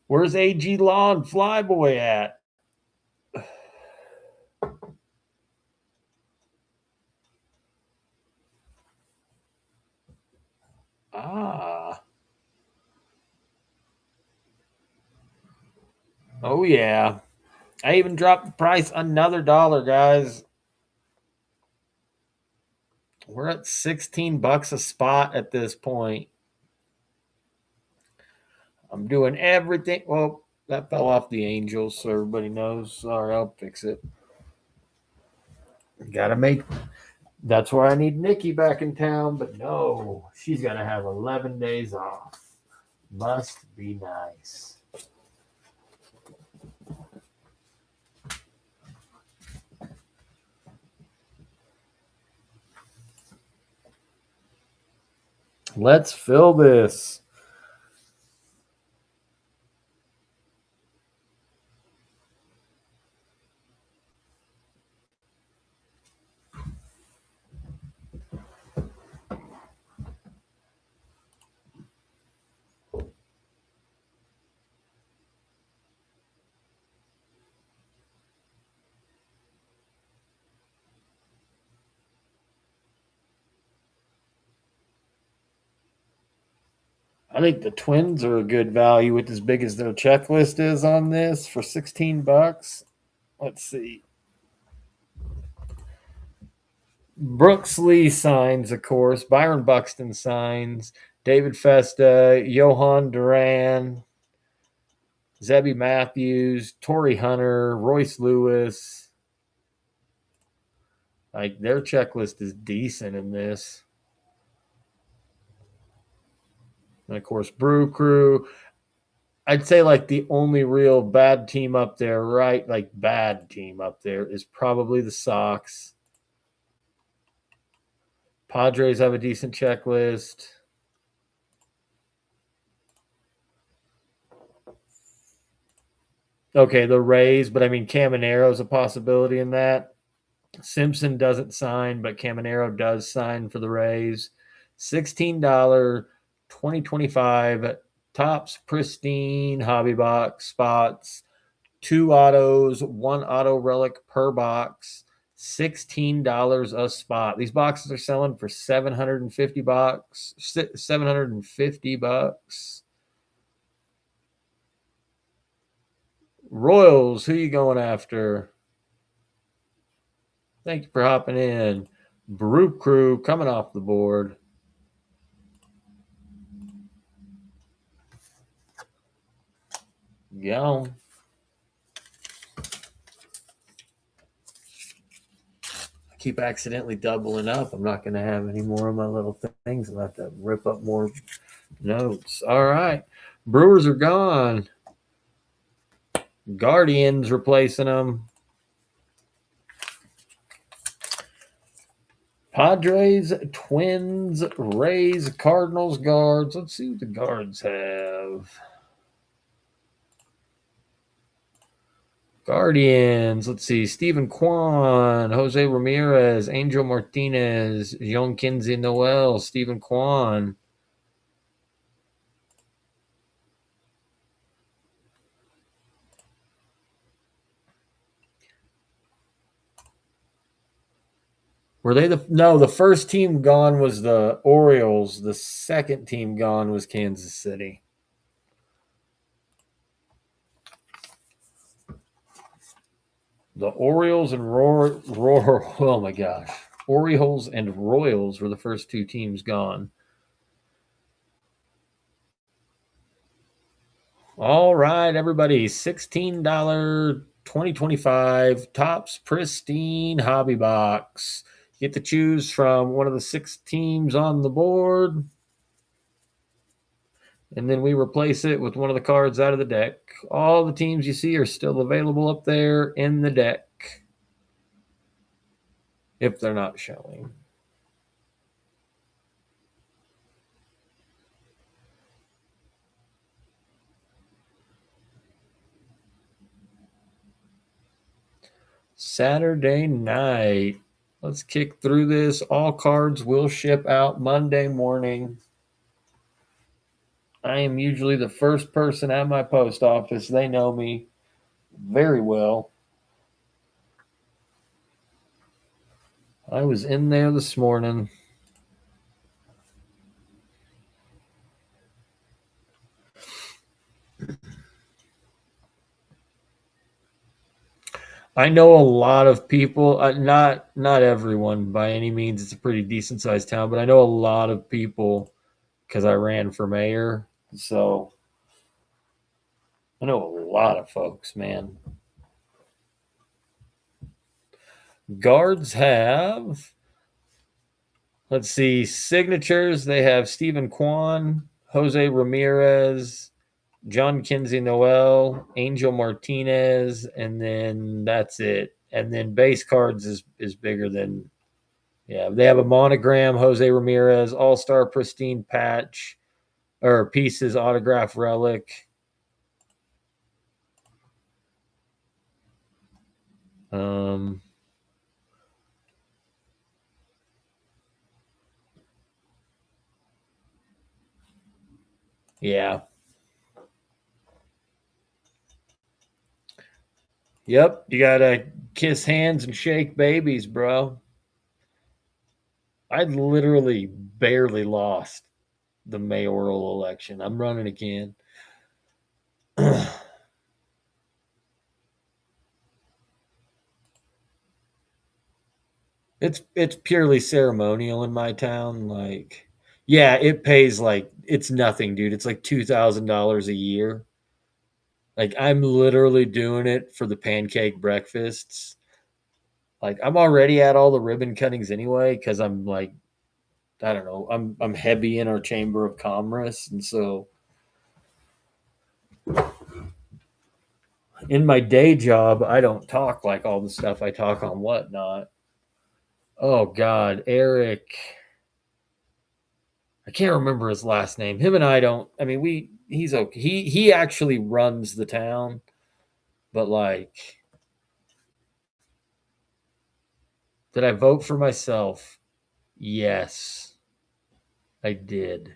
Where's AG Law Flyboy at? Ah. Oh, yeah. I even dropped the price another $1, guys. We're at $16 a spot at this point. I'm doing everything. Well, that fell off the Angels, so everybody knows. Sorry, I'll fix it. Gotta make. That's why I need Nikki back in town, but no, she's gonna have 11 days off. Must be nice. Let's fill this. I think the Twins are a good value with as big as their checklist is on this for $16. Let's see. Brooks Lee signs, of course. Byron Buxton signs. David Festa, Johan Duran, Zebby Matthews, Torrey Hunter, Royce Lewis. Like their checklist is decent in this. And of course, Brew Crew. I'd say like the only real bad team up there, right? Like bad team up there is probably the Sox. Padres have a decent checklist. Okay, the Rays, but I mean Caminero is a possibility in that. Simpson doesn't sign, but Caminero does sign for the Rays. $16 2025 Tops pristine hobby box spots, 2 autos, 1 auto relic per box, $16 a spot. These boxes are selling for $750. $750. Royals, who you going after? Thank you for hopping in. Brew Crew coming off the board. Gone. I keep accidentally doubling up. I'm not going to have any more of my little things. I'll have to rip up more notes. All right. Brewers are gone. Guardians replacing them. Padres, Twins, Rays, Cardinals, Guards. Let's see what the Guards have. Guardians. Let's see. Stephen Kwan, Jose Ramirez, Angel Martinez, Jean Kinsey Noel, Stephen Kwan. Were they the first team gone was the Orioles. The second team gone was Kansas City. The Orioles and oh my gosh. Orioles and Royals were the first two teams gone. All right, everybody. $16 2025 Tops pristine hobby box. You get to choose from one of the 6 teams on the board. And then we replace it with one of the cards out of the deck. All the teams you see are still available up there in the deck if they're not showing. Saturday night. Let's kick through this. All cards will ship out Monday morning. I am usually the first person at my post office. They know me very well. I was in there this morning. I know a lot of people, not everyone by any means. It's a pretty decent sized town, but I know a lot of people because I ran for mayor. So I know a lot of folks, man. Guards have, let's see, signatures. They have Stephen Kwan, Jose Ramirez, John Kinsey Noel, Angel Martinez, and then that's it. And then base cards is bigger than, yeah. They have a monogram, Jose Ramirez, All Star Pristine Patch, or Pieces Autograph Relic. Um, yeah. Yep. You gotta kiss hands and shake babies, bro. I literally barely lost the mayoral election. I'm running again. It's purely ceremonial in my town. Like, yeah, it pays like it's nothing, dude. It's like $2,000 a year. Like, I'm literally doing it for the pancake breakfasts. Like, I'm already at all the ribbon cuttings anyway because I'm like, I don't know, I'm heavy in our chamber of commerce, and so in my day job, I don't talk like all the stuff I talk on Whatnot. Oh God, Eric. I can't remember his last name. Him and I don't. I mean, he's okay. He actually runs the town, but like, did I vote for myself? Yes, I did.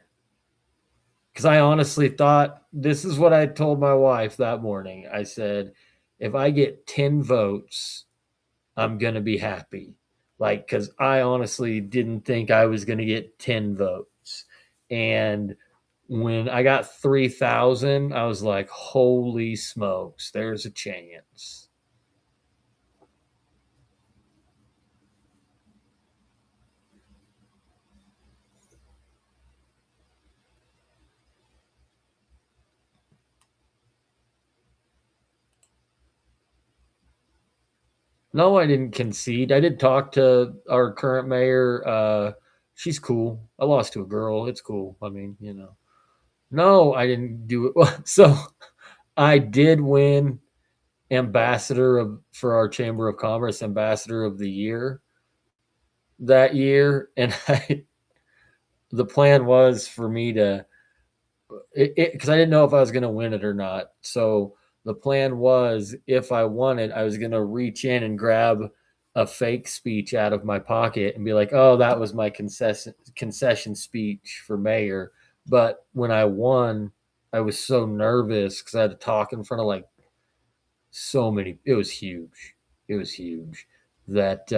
Because I honestly thought this is what I told my wife that morning. I said, if I get 10 votes, I'm going to be happy. Like, because I honestly didn't think I was going to get 10 votes. And when I got 3,000, I was like, holy smokes, there's a chance. No, I didn't concede. I did talk to our current mayor. She's cool. I lost to a girl. It's cool. I mean, you know. No, I didn't do it. So I did win ambassador of for our Chamber of Commerce ambassador of the year that year, and the plan was for me to because I didn't know if I was going to win it or not. So the plan was if I won it, I was going to reach in and grab a fake speech out of my pocket and be like, "Oh, that was my concession speech for mayor." But when I won, I was so nervous because I had to talk in front of like so many. It was huge. It was huge. That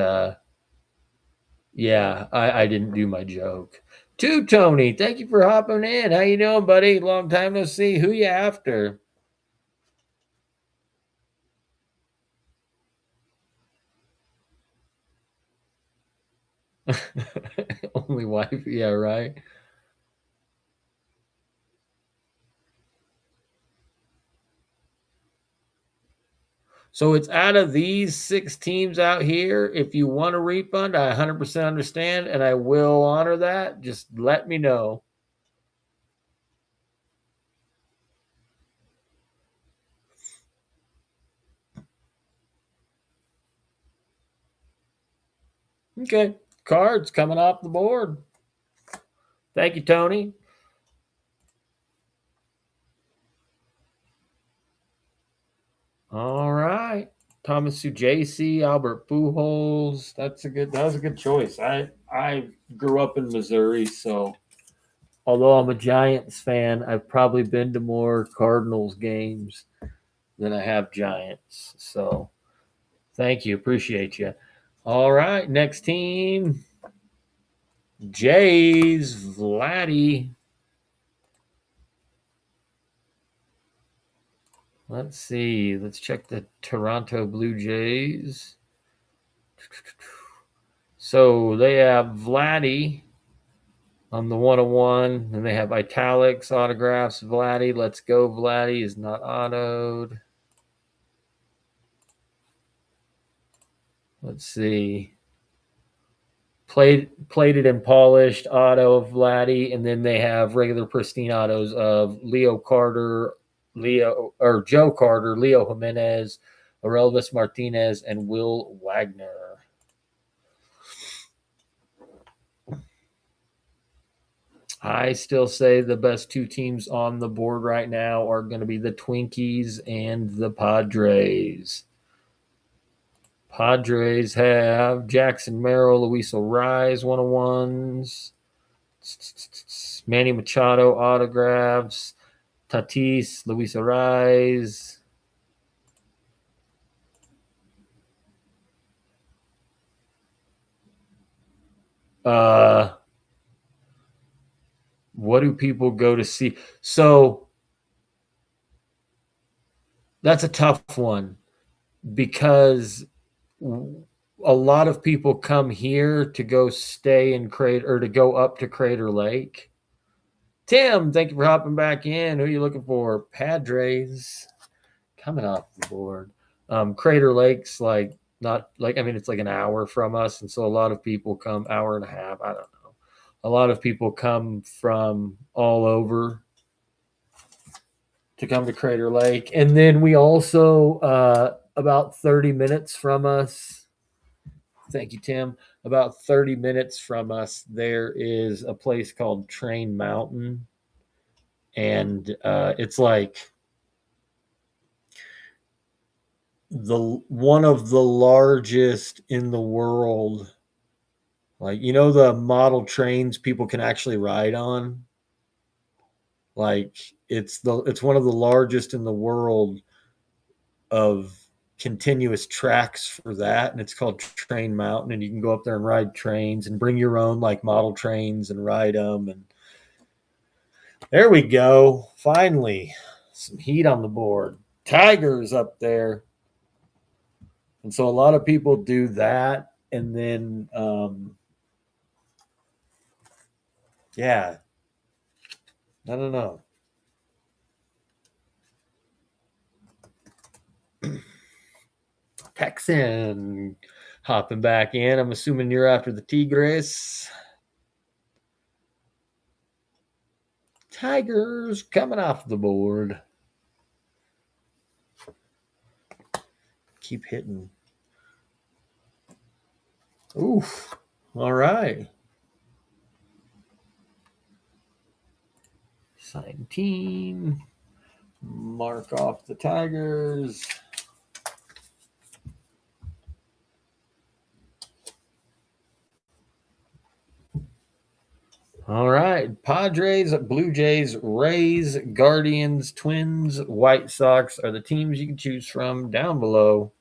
yeah, I didn't do my joke. Two Tony, thank you for hopping in. How you doing, buddy? Long time no see. Who you after? Only wife, yeah, right. So it's out of these six teams out here. If you want a refund, I 100% understand, and I will honor that. Just let me know. Okay, cards coming off the board. Thank you, Tony. All right. Thomas J.C. Albert Pujols. That was a good choice. I grew up in Missouri, so although I'm a Giants fan, I've probably been to more Cardinals games than I have Giants. So thank you. Appreciate you. All right. Next team. Jays. Vladdy. Let's see. Let's check the Toronto Blue Jays. So they have Vladdy on the 101, and they have italics, autographs, Vladdy. Let's go. Vladdy is not autoed. Let's see. Plated and polished auto of Vladdy, and then they have regular pristine autos of Leo Carter, Leo or Joe Carter, Leo Jimenez, Aurelvis Martinez, and Will Wagner. I still say the best two teams on the board right now are going to be the Twinkies and the Padres. Padres have Jackson Merrill, Luis Rise 101s, Manny Machado autographs, Tatis, Luis Rise. What do people go to see? So that's a tough one because a lot of people come here to go stay in Crater or to go up to Crater Lake. Tim, thank you for hopping back in. Who are you looking for? Padres coming off the board. Crater Lake's like not like I mean it's like an hour from us, and so a lot of people come hour and a half. I don't know. A lot of people come from all over to come to Crater Lake, and then we also about 30 minutes from us. Thank you, Tim. About 30 minutes from us, there is a place called Train Mountain, and it's like the one of the largest in the world. Like the model trains people can actually ride on. Like it's one of the largest in the world of continuous tracks for that, and it's called Train Mountain, and you can go up there and ride trains and bring your own like model trains and ride them. And there we go, finally some heat on the board. Tigers up there, and so a lot of people do that, and then yeah, I don't know. Texan hopping back in. I'm assuming you're after the Tigres. Tigers coming off the board. Keep hitting. Oof. All right. Sign team. Mark off the Tigers. All right. Padres, Blue Jays, Rays, Guardians, Twins, White Sox are the teams you can choose from down below.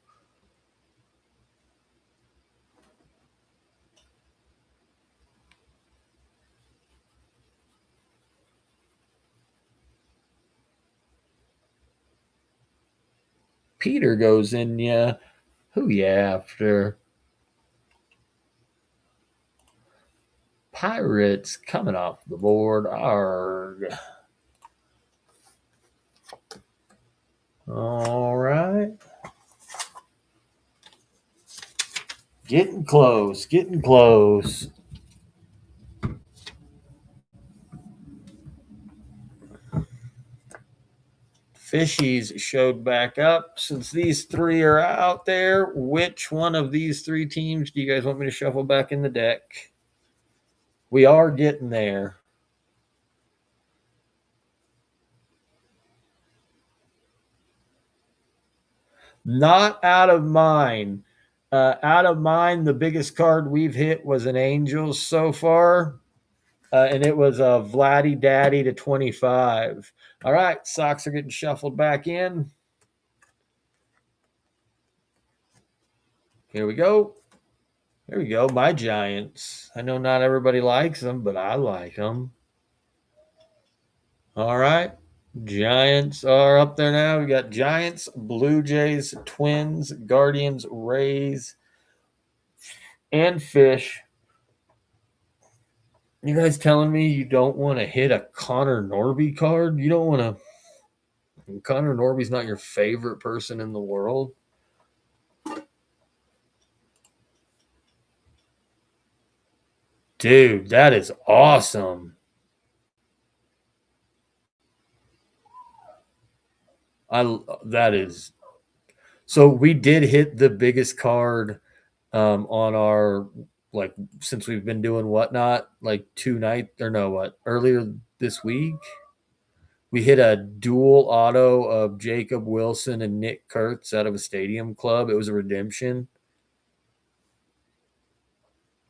Peter goes in, yeah. Who you after? Pirates coming off the board. Arg. All right. Getting close. Getting close. Fishies showed back up. Since these three are out there, which one of these three teams do you guys want me to shuffle back in the deck? We are getting there. Not out of mine. Out of mine, the biggest card we've hit was an Angels so far, and it was a Vladdy Daddy to 25. All right, Sox are getting shuffled back in. Here we go. There we go. My Giants. I know not everybody likes them, but I like them. All right. Giants are up there now. We got Giants, Blue Jays, Twins, Guardians, Rays, and Fish. You guys telling me you don't want to hit a Connor Norby card? You don't want to. Connor Norby's not your favorite person in the world. Dude, that is awesome. I that is so we did hit the biggest card on our like since we've been doing whatnot like 2 nights or no what earlier this week we hit a dual auto of Jacob Wilson and Nick Kurtz out of a stadium club. It was a redemption.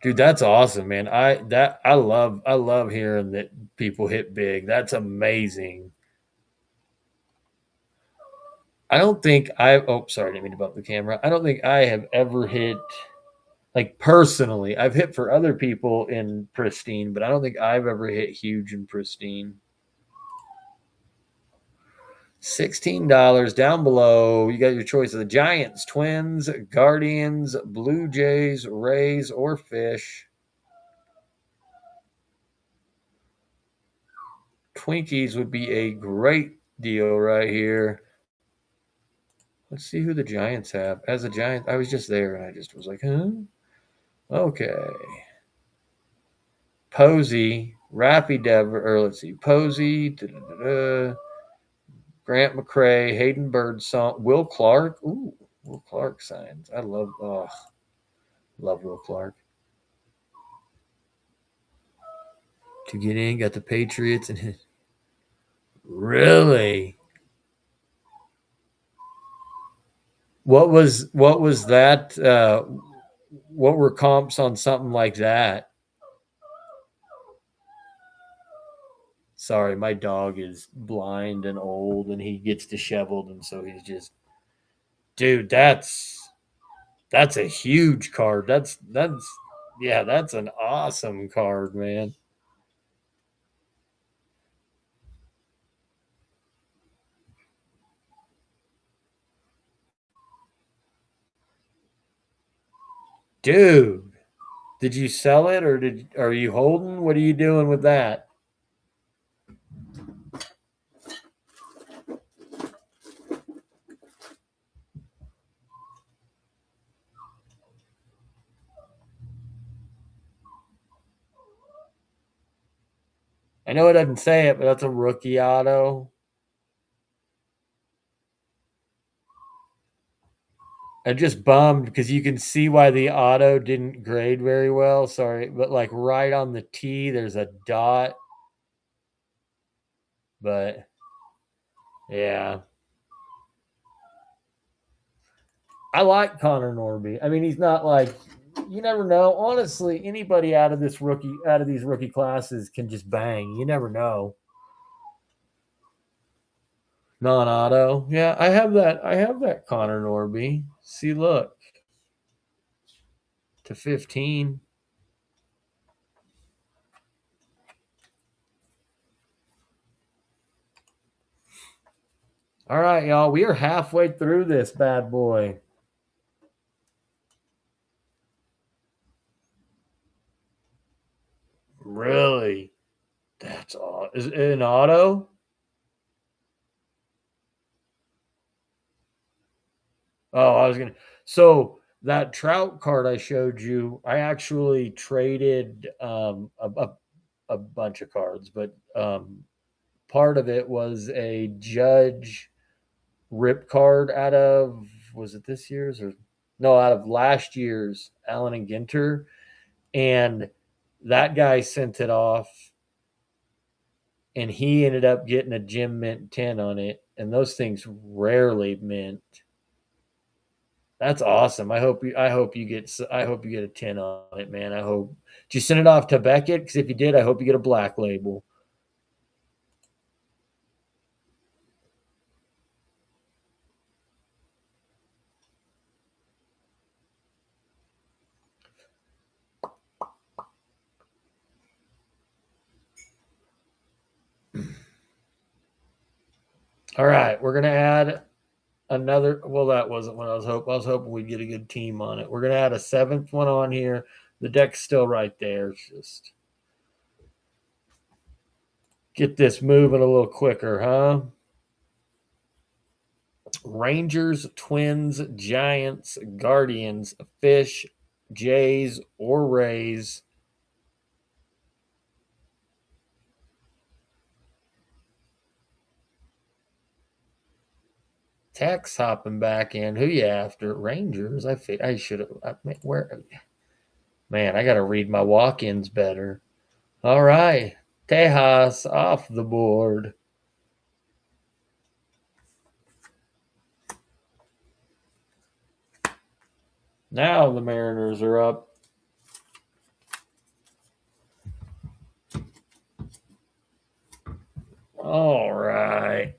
Dude, that's awesome, man. I love hearing that people hit big. That's amazing. I don't think I oh sorry, I didn't mean to bump the camera. I don't think I have ever hit like personally. I've hit for other people in pristine, but I don't think I've ever hit huge in pristine. $16 down below. You got your choice of the Giants, Twins, Guardians, Blue Jays, Rays, or Fish. Twinkies would be a great deal right here. Let's see who the Giants have. As a Giant, I was just there and I just was like, huh? Okay. Posey, Raffy Dever, or let's see, Posey, Grant McCray, Hayden Birdsong, Will Clark. Ooh, Will Clark signs. I love Will Clark. To get in, got the Patriots and really. What was that? What were comps on something like that? Sorry, my dog is blind and old, and he gets disheveled, and so he's just, dude. That's a huge card. That's yeah, that's an awesome card, man. Dude, did you sell it or are you holding? What are you doing with that? I know it doesn't say it, but that's a rookie auto. I'm just bummed because you can see why the auto didn't grade very well. Sorry, but like right on the T, there's a dot. But yeah, I like Connor Norby. I mean, he's not like you never know. Honestly, anybody out of these rookie classes can just bang. You never know. Non-auto, yeah, I have that. I have that Connor Norby. See, look to 15. All right, y'all. We are halfway through this bad boy. Really? That's all. Is it an auto? Oh, I was gonna. So that Trout card I showed you, I actually traded a bunch of cards, but part of it was a Judge rip card out of was it this year's or no out of last year's Allen and Ginter, and that guy sent it off, and he ended up getting a Gem Mint 10 on it, and those things rarely mint. That's awesome. I hope you get a 10 on it, man. I hope. Did you send it off to Beckett? Because if you did, I hope you get a black label. All right, we're gonna add another. Well, that wasn't what I was hoping. I was hoping we'd get a good team on it. We're gonna add a seventh one on here. The deck's still right there. It's just get this moving a little quicker, huh? Rangers, Twins, Giants, Guardians, Fish, Jays, or Rays. Tex hopping back in. Who you after? Rangers. I should have. Where? Man, I got to read my walk-ins better. All right, Tejas off the board. Now the Mariners are up. All right.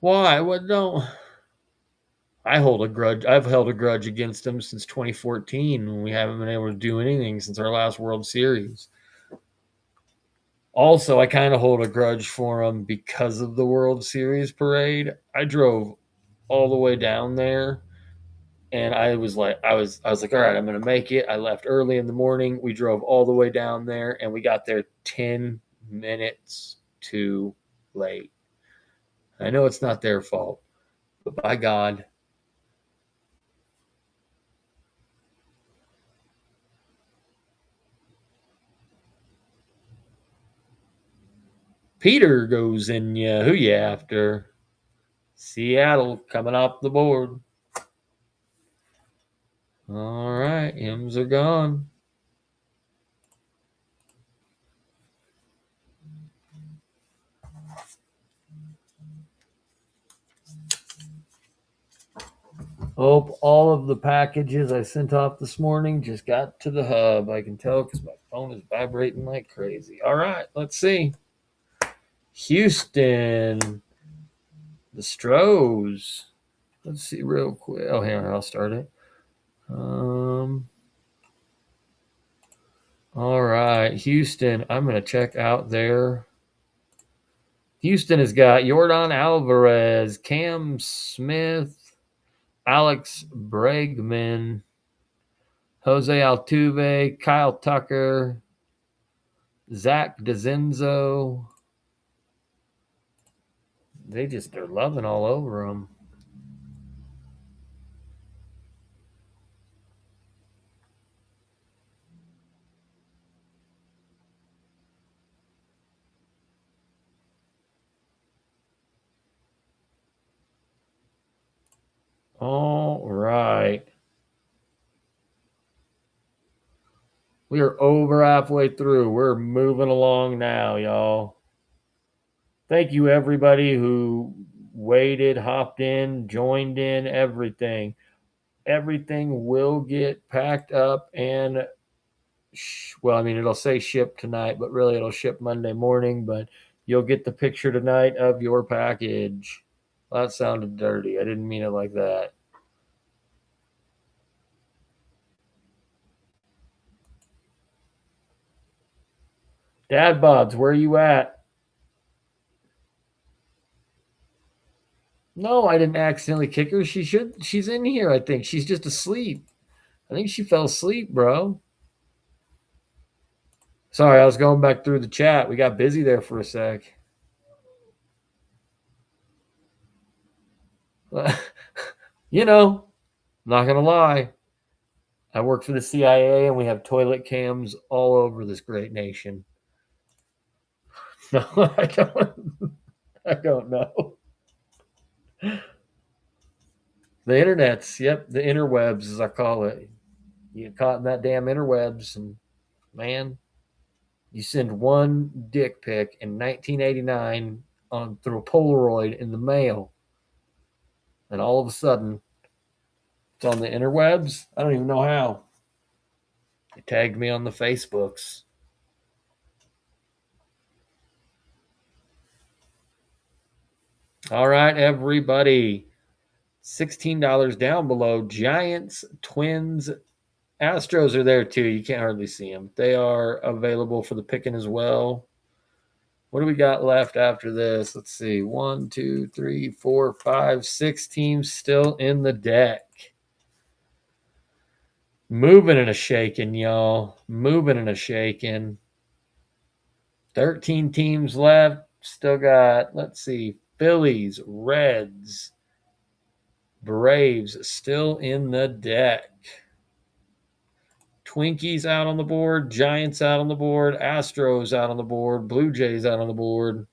Why? What don't I hold a grudge? I've held a grudge against them since 2014 when we haven't been able to do anything since our last World Series. Also, I kind of hold a grudge for them because of the World Series parade. I drove all the way down there and I was like, all right, I'm gonna make it. I left early in the morning. We drove all the way down there and we got there 10 minutes too late. I know it's not their fault, but by God, Peter goes in ya. Who you after? Seattle coming off the board. All right, M's are gone. Hope all of the packages I sent off this morning just got to the hub. I can tell because my phone is vibrating like crazy. All right, let's see. Houston, the Stros. Let's see real quick. Oh, here, I'll start it. All right, Houston. I'm going to check out there. Houston has got Jordan Alvarez, Cam Smith, Alex Bregman, Jose Altuve, Kyle Tucker, Zach DeZenzo. They're loving all over them. All right. We are over halfway through. We're moving along now, y'all. Thank you, everybody who waited, hopped in, joined in, everything. Everything will get packed up and, well, I mean, it'll say ship tonight, but really it'll ship Monday morning. But you'll get the picture tonight of your package. That sounded dirty. I didn't mean it like that. Dad Bods, where are you at? No, I didn't accidentally kick her. She's in here, I think. She's just asleep. I think she fell asleep, bro. Sorry, I was going back through the chat. We got busy there for a sec. You know, not gonna lie. I work for the CIA and we have toilet cams all over this great nation. No, I don't. I don't know. The internet's, yep, the interwebs, as I call it. You get caught in that damn interwebs, and man, you send one dick pic in 1989 on through a Polaroid in the mail, and all of a sudden, it's on the interwebs. I don't even know how. They tagged me on the Facebooks. All right, everybody. $16 down below. Giants, Twins, Astros are there too. You can't hardly see them. They are available for the picking as well. What do we got left after this? Let's see. 1, 2, 3, 4, 5, 6 teams still in the deck. Moving and a shaking, y'all. Moving and a shaking. 13 teams left. Still got, let's see, Phillies, Reds, Braves still in the deck. Twinkies out on the board, Giants out on the board, Astros out on the board, Blue Jays out on the board.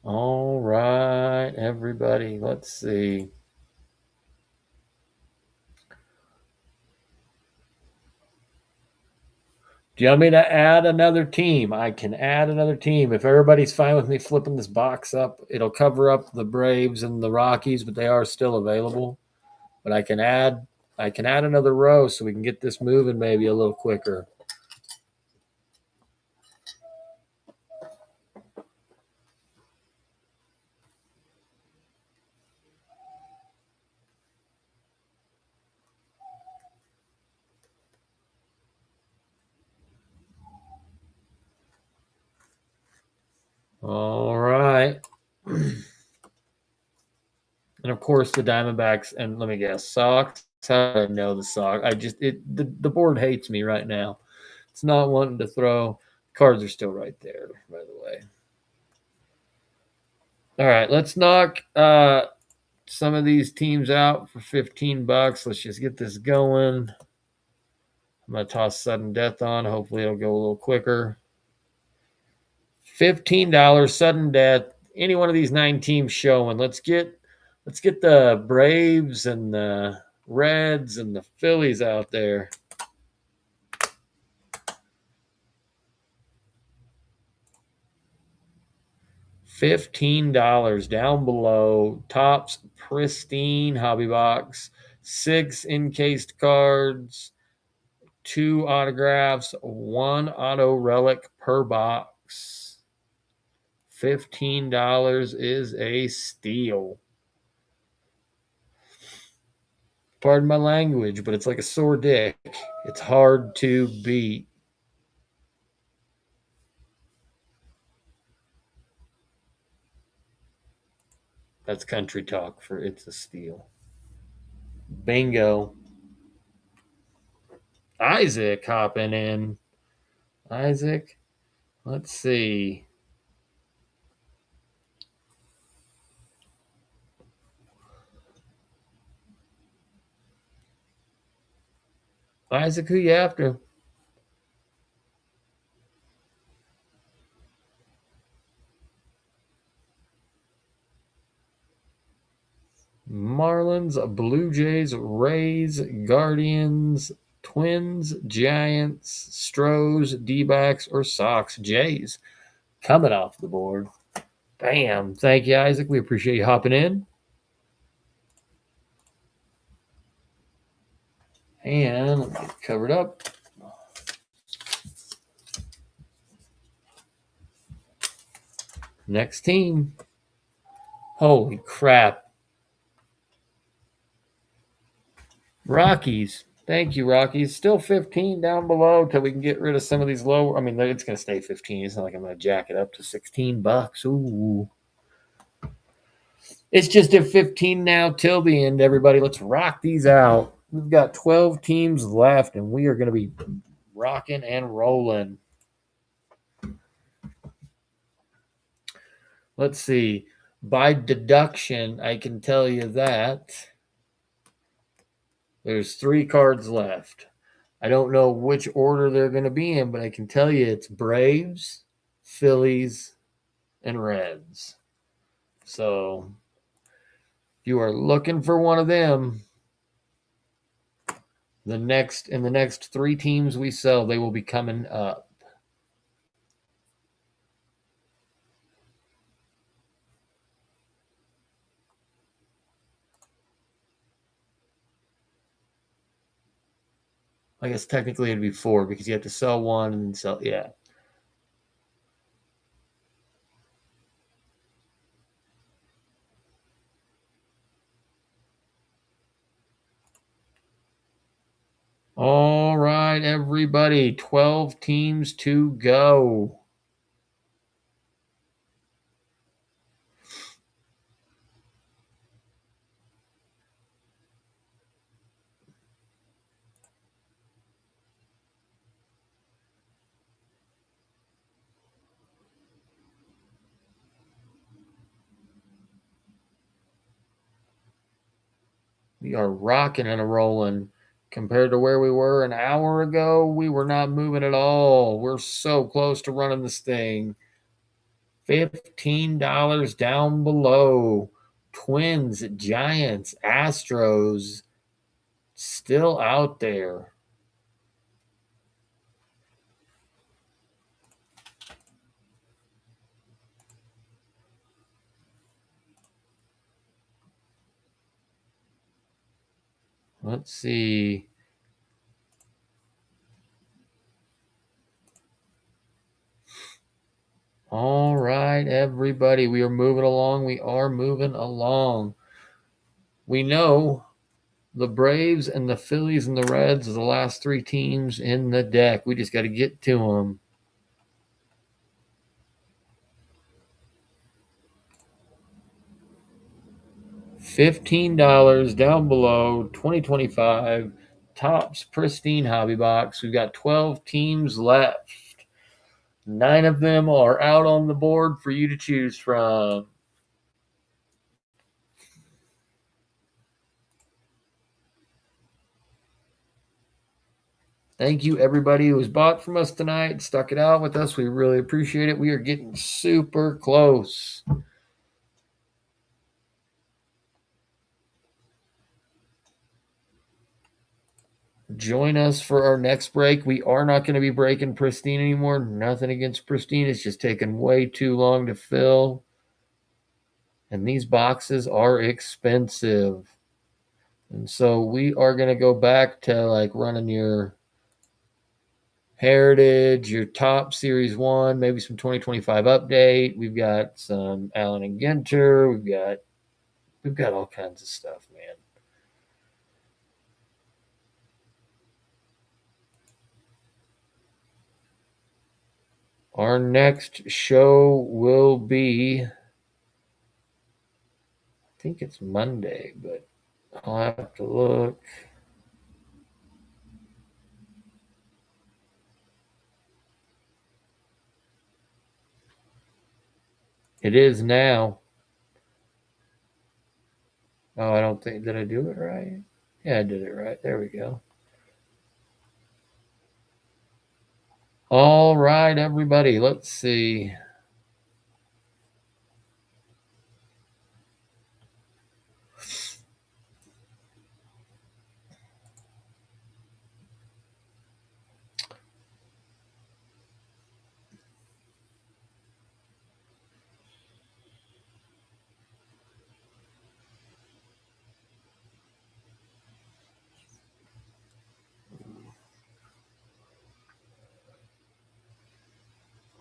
All right, everybody, let's see. Do you want me to add another team? I can add another team. If everybody's fine with me flipping this box up, it'll cover up the Braves and the Rockies, but they are still available. But I can add another row so we can get this moving maybe a little quicker. All right. And of course the Diamondbacks, and let me guess, Sox. How do I know the Sox? The board hates me right now. It's not wanting to throw. Cards are still right there, by the way. All right, let's knock some of these teams out for $15. Let's just get this going. I'm gonna toss sudden death on. Hopefully it'll go a little quicker. $15 sudden death. Any one of these 9 teams showing. Let's get the Braves and the Reds and the Phillies out there. $15 down below. Topps pristine hobby box. 6 encased cards. 2 autographs. 1 auto relic per box. $15 is a steal. Pardon my language, but it's like a sore dick. It's hard to beat. That's country talk for it's a steal. Bingo. Isaac hopping in. Isaac, let's see. Isaac, who you after? Marlins, Blue Jays, Rays, Guardians, Twins, Giants, Stros, D-backs, or Sox. Jays coming off the board. Bam. Thank you, Isaac. We appreciate you hopping in. And let me get covered up. Next team. Holy crap. Rockies. Thank you, Rockies. Still 15 down below till we can get rid of some of these lower. I mean, it's going to stay 15. It's not like I'm going to jack it up to $16. Ooh. It's just at 15 now till the end, everybody. Let's rock these out. We've got 12 teams left, and we are going to be rocking and rolling. Let's see. By deduction, I can tell you that there's 3 cards left. I don't know which order they're going to be in, but I can tell you it's Braves, Phillies, and Reds. So if you are looking for one of them, In the next 3 teams we sell, they will be coming up. I guess technically it'd be 4 because you have to sell one and then sell. Yeah. All right, everybody. 12 teams to go. We are rocking and a rolling. Compared to where we were an hour ago, we were not moving at all. We're so close to running this thing. $15 down below. Twins, Giants, Astros still out there. Let's see. All right, everybody. We are moving along. We are moving along. We know the Braves and the Phillies and the Reds are the last 3 teams in the deck. We just got to get to them. $15 down below, 2025 Topps Pristine Hobby Box. We've got 12 teams left. 9 of them are out on the board for you to choose from. Thank you, everybody who has bought from us tonight, stuck it out with us. We really appreciate it. We are getting super close. Join us for our next break. We are not going to be breaking Pristine anymore. Nothing against Pristine. It's just taken way too long to fill. And these boxes are expensive. And so we are going to go back to like running your Heritage, your top Series 1, maybe some 2025 update. We've got some Allen and Ginter. We've got all kinds of stuff, man. Our next show will be, I think it's Monday, but I'll have to look. It is now. Oh, I don't think, did I do it right? Yeah, I did it right. There we go. All right, everybody. Let's see.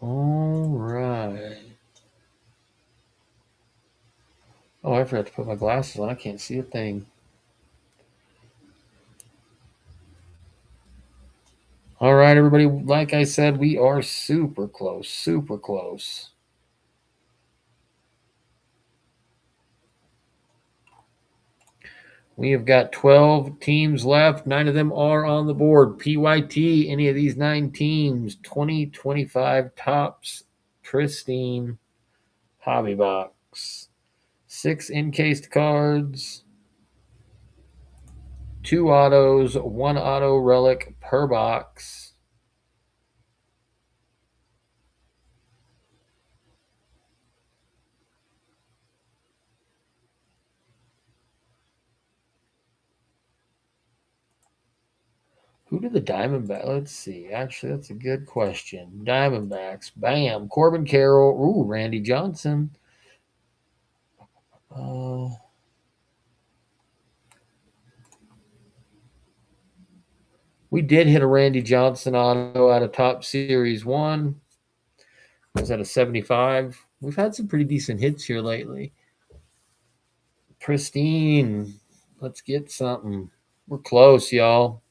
All right. Oh, I forgot to put my glasses on. I can't see a thing. All right, everybody. Like I said, we are super close, super close. We have got 12 teams left. 9 of them are on the board. PYT, any of these 9 teams, 2025 Topps Pristine Hobby Box. 6 encased cards, 2 autos, 1 auto relic per box. Who did the Diamondbacks? Let's see. Actually, that's a good question. Diamondbacks. Bam. Corbin Carroll. Ooh, Randy Johnson. Uh, we did hit a Randy Johnson auto out of Top Series 1. Was that a 75? We've had some pretty decent hits here lately. Pristine. Let's get something. We're close, y'all.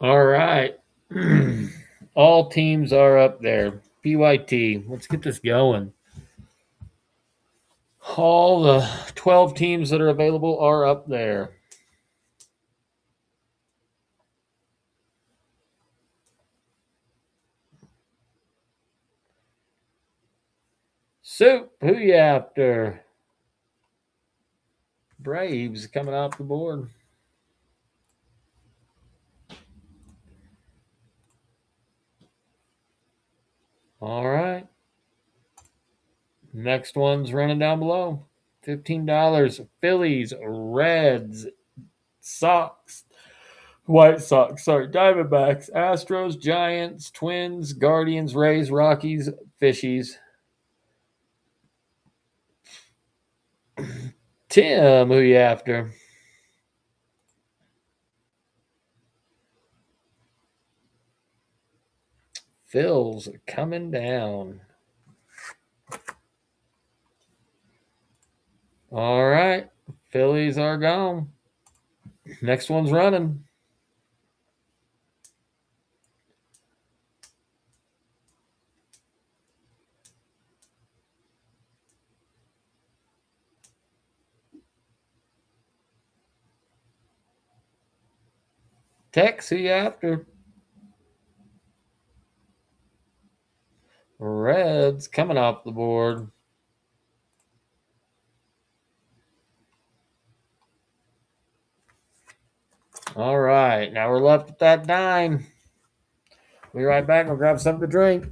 All right. All teams are up there. PYT. Let's get this going. All the 12 teams that are available are up there. Soup, who you after? Braves coming off the board. All right. Next one's running down below. $15. Phillies, Reds, Sox, White Sox, sorry, Diamondbacks, Astros, Giants, Twins, Guardians, Rays, Rockies, Fishies. Tim, who you after? Phil's coming down. All right. Phillies are gone. Next one's running. Tex, who you after? Reds coming off the board. All right. Now we're left at that 9. We'll be right back. We'll grab something to drink.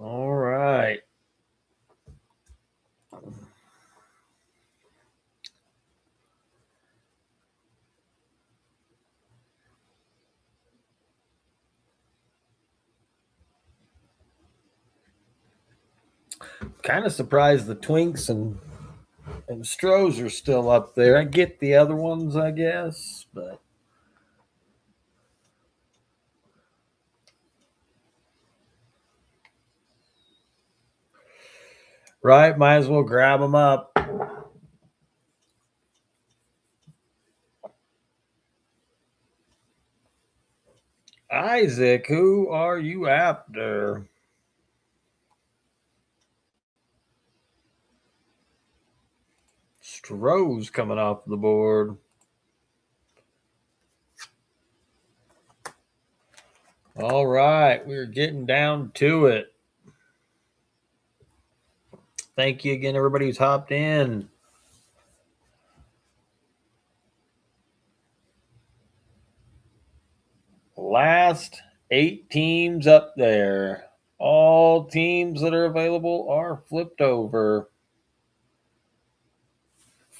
All right. Kind of surprised the Twinks and Stros are still up there. I get the other ones, I guess, but right, might as well grab them up. Isaac, who are you after? Stros coming off the board. All right, we're getting down to it. Thank you again, everybody who's hopped in. Last 8 teams up there. All teams that are available are flipped over.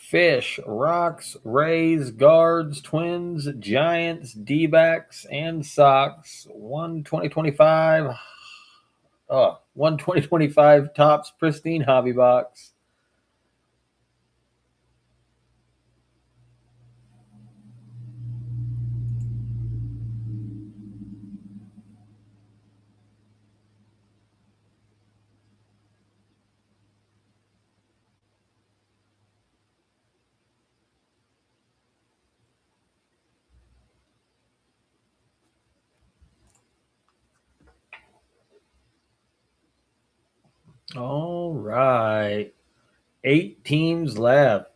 Fish, Rocks, Rays, Guards, Twins, Giants, D-backs, and Sox. 1 2025. 1 2025 Topps Pristine Hobby Box. All right. 8 teams left.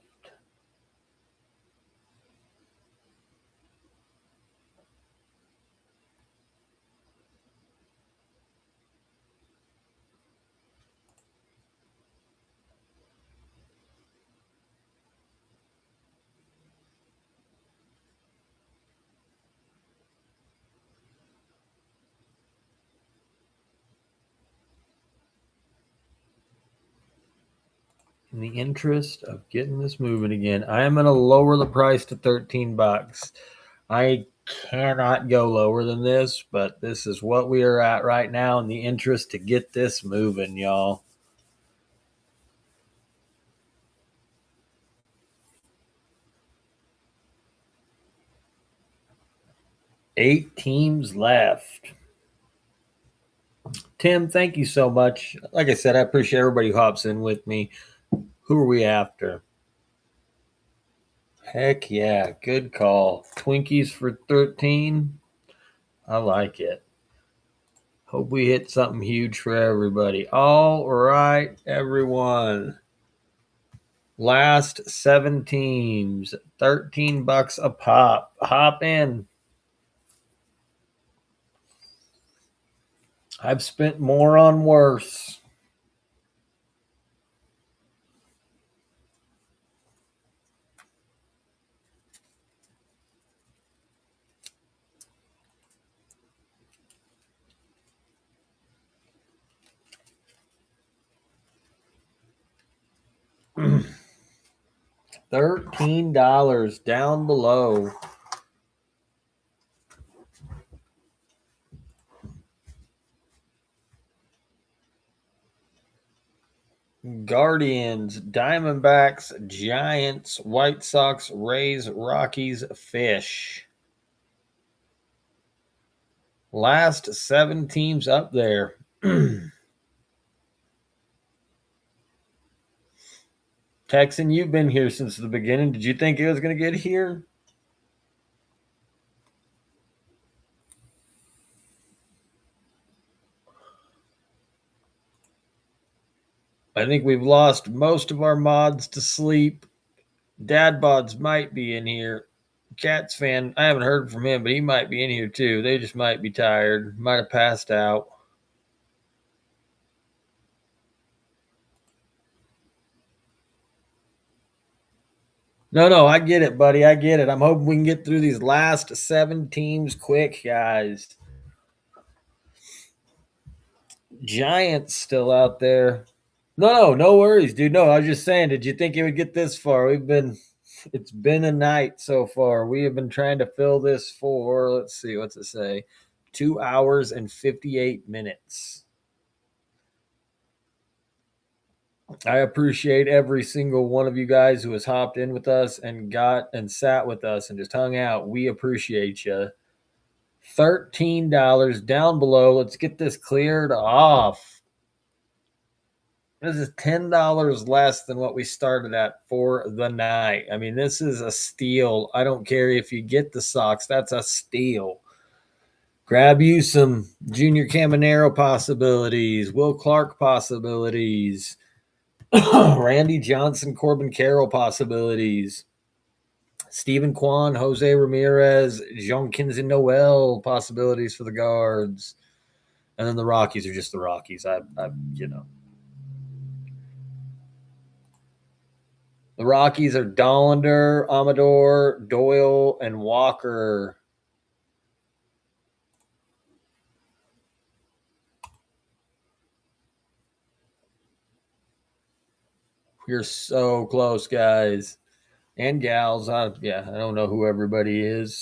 In the interest of getting this moving again, I am going to lower the price to $13. I cannot go lower than this, but this is what we are at right now in the interest to get this moving, y'all. Eight teams left. Tim, thank you so much. Like I said, I appreciate everybody who hops in with me. Who are we after? Heck yeah, good call. Twinkies for 13. I like it. Hope we hit something huge for everybody. All right, everyone. Last 7 teams, $13 a pop. Hop in. I've spent more on worse. $13 down below. Guardians, Diamondbacks, Giants, White Sox, Rays, Rockies, Fish. Last 7 teams up there. Texan, you've been here since the beginning. Did you think it was going to get here? I think we've lost most of our mods to sleep. Dad Bods might be in here. Cats fan, I haven't heard from him, but he might be in here too. They just might be tired, might have passed out. No, I get it, buddy. I get it. I'm hoping we can get through these last 7 teams quick, guys. Giants still out there. No worries, dude. No, I was just saying, did you think it would get this far? It's been a night so far. We have been trying to fill this for, let's see, what's it say? 2 hours and 58 minutes. I appreciate every single one of you guys who has hopped in with us and sat with us and just hung out. We appreciate you. $13 down below. Let's get this cleared off. This is $10 less than what we started at for the night. I mean, this is a steal. I don't care if you get the Sox, that's a steal. Grab you some Junior Caminero possibilities, Will Clark possibilities, Randy Johnson, Corbin Carroll possibilities, Stephen Kwan, Jose Ramirez, Jenkins and Noel possibilities for the Guards. And then the Rockies are just the Rockies. The Rockies are Dollander, Amador, Doyle, and Walker. We're so close, guys. and gals. Yeah, I don't know who everybody is.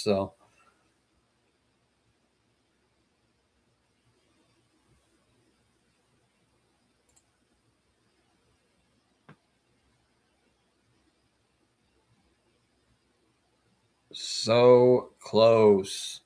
So close.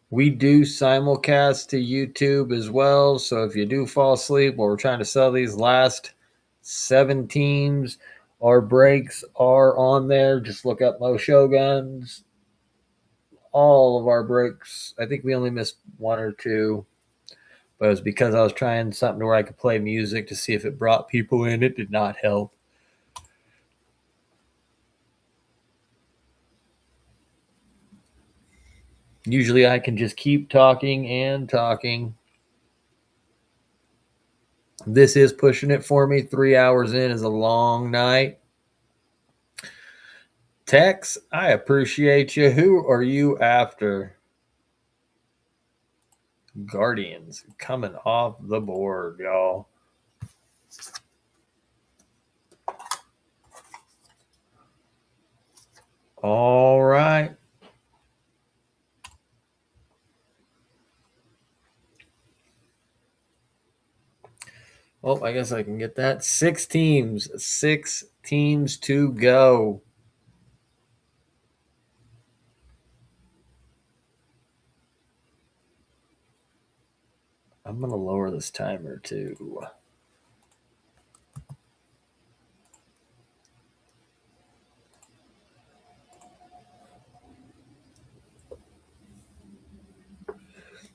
We do simulcast to YouTube as well. So if you do fall asleep while we're trying to sell these last 7 teams, our breaks are on there. Just look up Mo Shoguns. All of our breaks. I think we only missed one or two, but it was because I was trying something where I could play music to see if it brought people in. It did not help. Usually I can just keep talking and talking. This is pushing it for me. 3 hours in is a long night. Tex, I appreciate you. Who are you after? Guardians coming off the board, y'all. All right. Oh, I guess I can get that. 6 teams. 6 teams to go. I'm going to lower this timer too.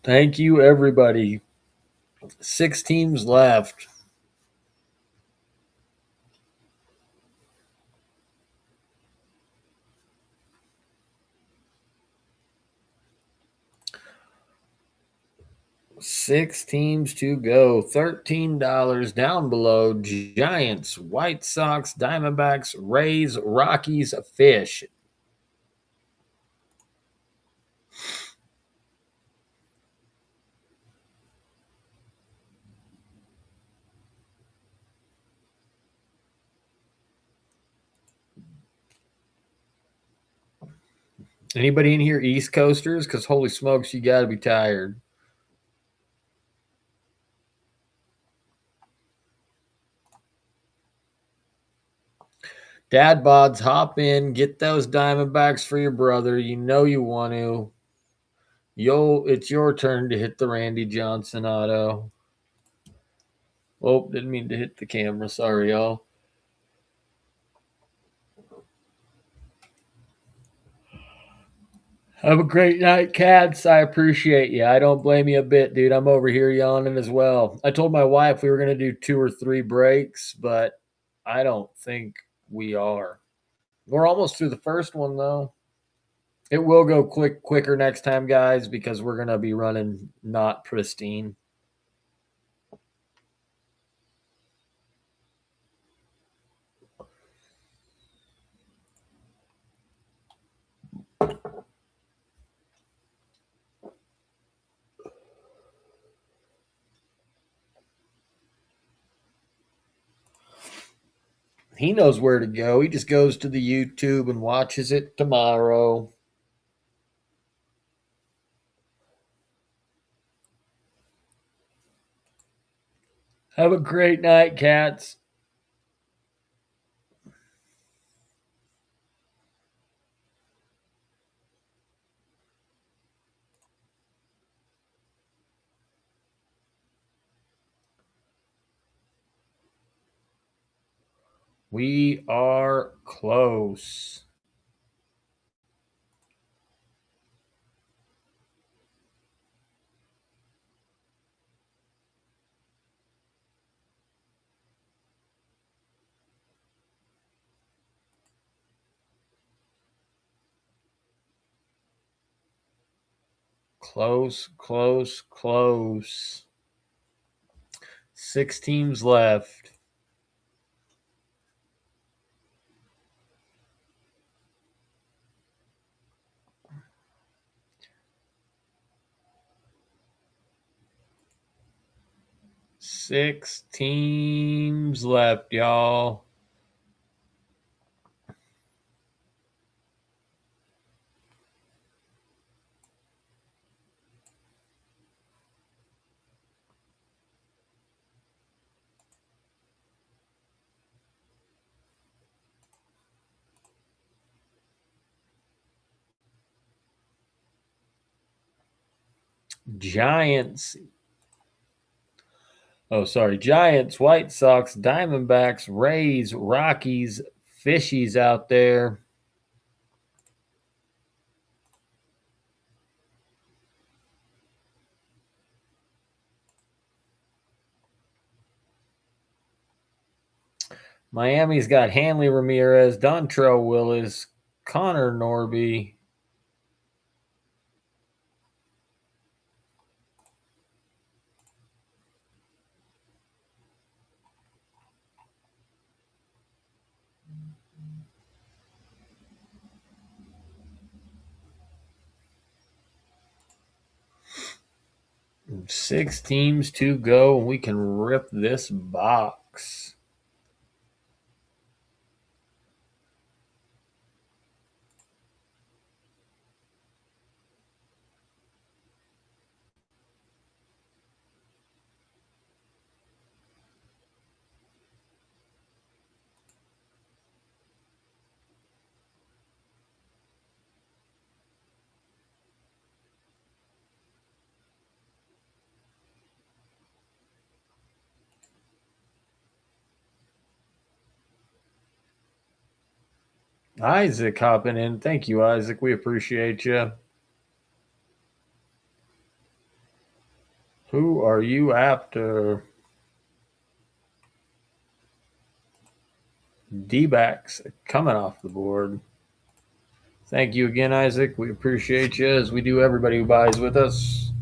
Thank you, everybody. 6 teams left. Six teams to go. $13 down below. Giants, White Sox, Diamondbacks, Rays, Rockies, Fish. Anybody in here East Coasters? Because holy smokes, you got to be tired. Dad bods, hop in, get those Diamondbacks for your brother. You know you want to. It's your turn to hit the Randy Johnson auto. Oh, didn't mean to hit the camera. Sorry, y'all. Have a great night, cats. I appreciate you. I don't blame you a bit, dude. I'm over here yawning as well. I told my wife we were going to do 2 or 3 breaks, but I don't think we are. We're almost through the first one, though. It will go quicker next time, guys, because we're going to be running not pristine. He knows where to go. He just goes to the YouTube and watches it tomorrow. Have a great night, cats. We are close. Close, close, close. 6 teams left. Six teams left, y'all. Giants. Oh, sorry. Giants, White Sox, Diamondbacks, Rays, Rockies, Fishies out there. Miami's got Hanley Ramirez, Dontrell Willis, Connor Norby. Six teams to go, and we can rip this box. Isaac hopping in. Thank you, Isaac. We appreciate you. Who are you after? D-backs coming off the board. Thank you again, Isaac. We appreciate you as we do everybody who buys with us.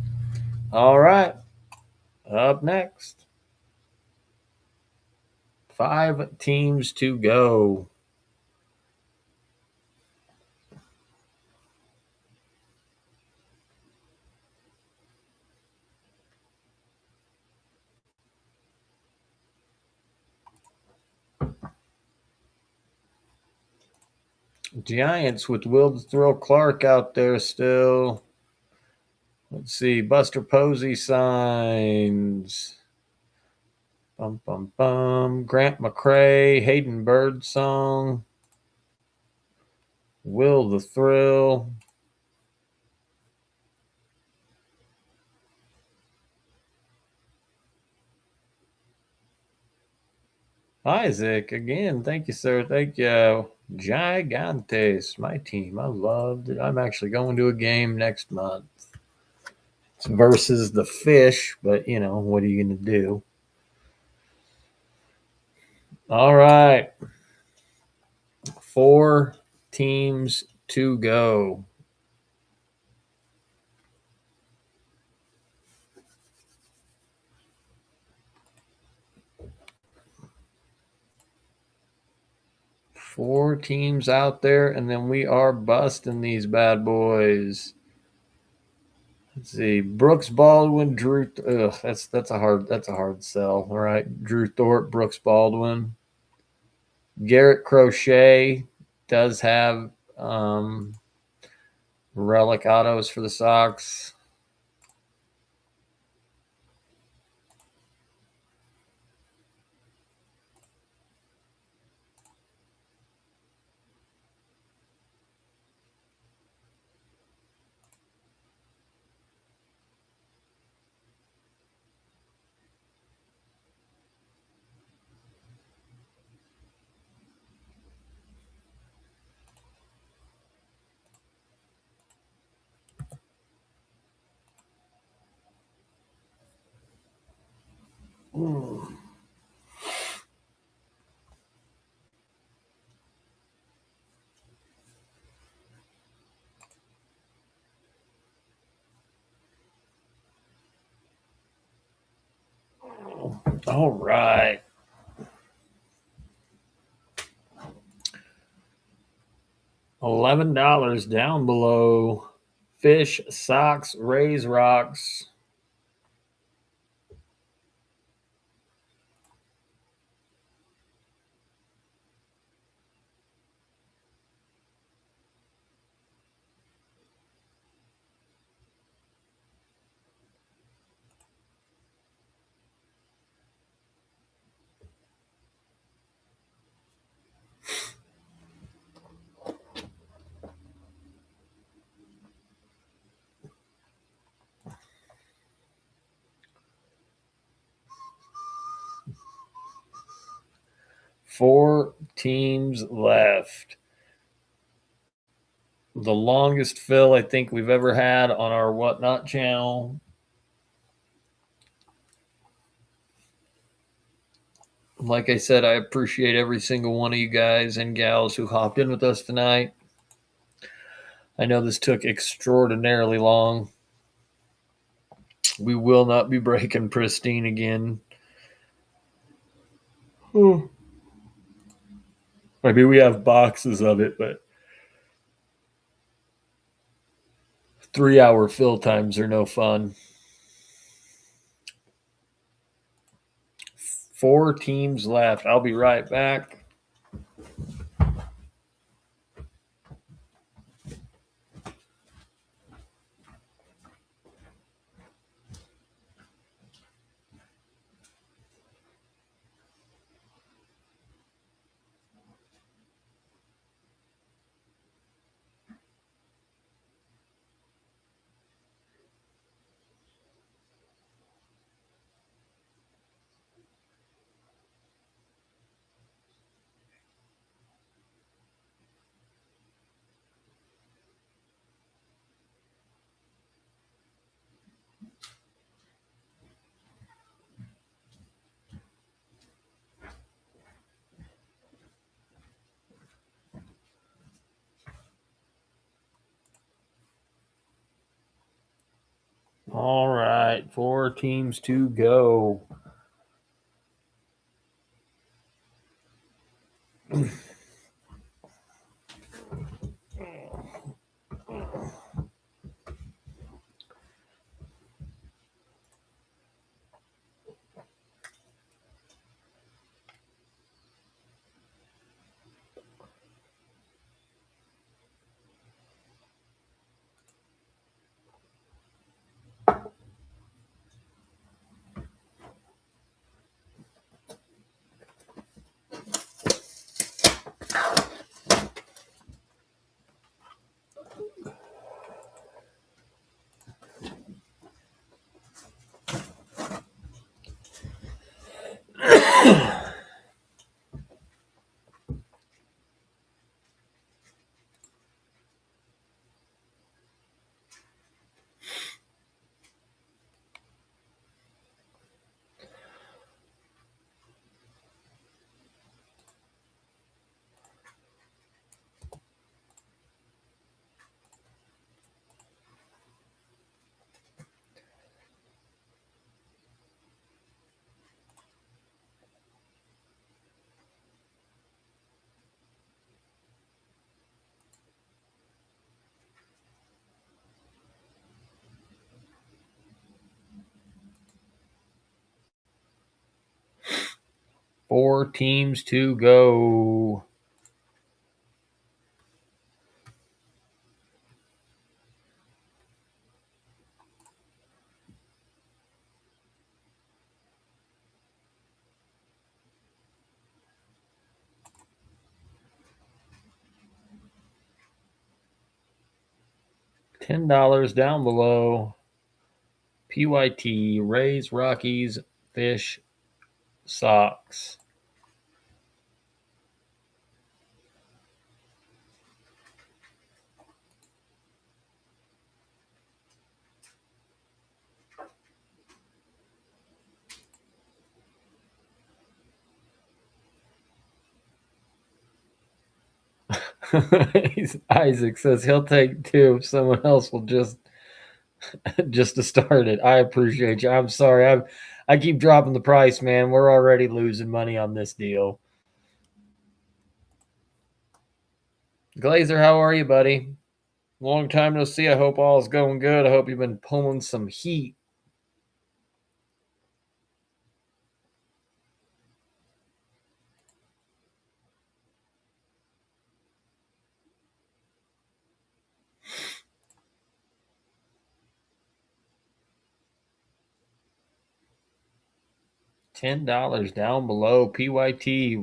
All right. Up next. 5 teams to go. Giants with Will Thrill Clark out there still. Let's see. Buster Posey signs. Bum, bum, bum. Grant McCrae, Hayden Birdsong, Will the Thrill. Isaac, again, thank you, sir. Thank you. Gigantes, my team. I loved it. I'm actually going to a game next month. It's versus the Fish, but you know, what are you going to do? All right. 4 teams to go. Four teams out there, and then we are busting these bad boys. Let's see. Brooks Baldwin, Drew. Ugh, that's a hard sell. All right, Drew Thorpe, Brooks Baldwin, Garrett Crochet does have relic autos for the Sox. Ooh. All right. $11 down below. Fish, socks, raise rocks. Four teams left. The longest fill I think we've ever had on our Whatnot channel. Like I said, I appreciate every single one of you guys and gals who hopped in with us tonight. I know this took extraordinarily long. We will not be breaking pristine again. Maybe we have boxes of it, but 3 hour fill times are no fun. Four teams left. I'll be right back. All right, four teams to go. Four teams to go. $10 down below. PYT, Rays, Rockies, Fish, Sox. Isaac says he'll take two if someone else will just to start it. I appreciate you. I'm sorry. I keep dropping the price, man. We're already losing money on this deal. Glazer, how are you, buddy? Long time no see. I hope all is going good. I hope you've been pulling some heat. $10 down below. PYT,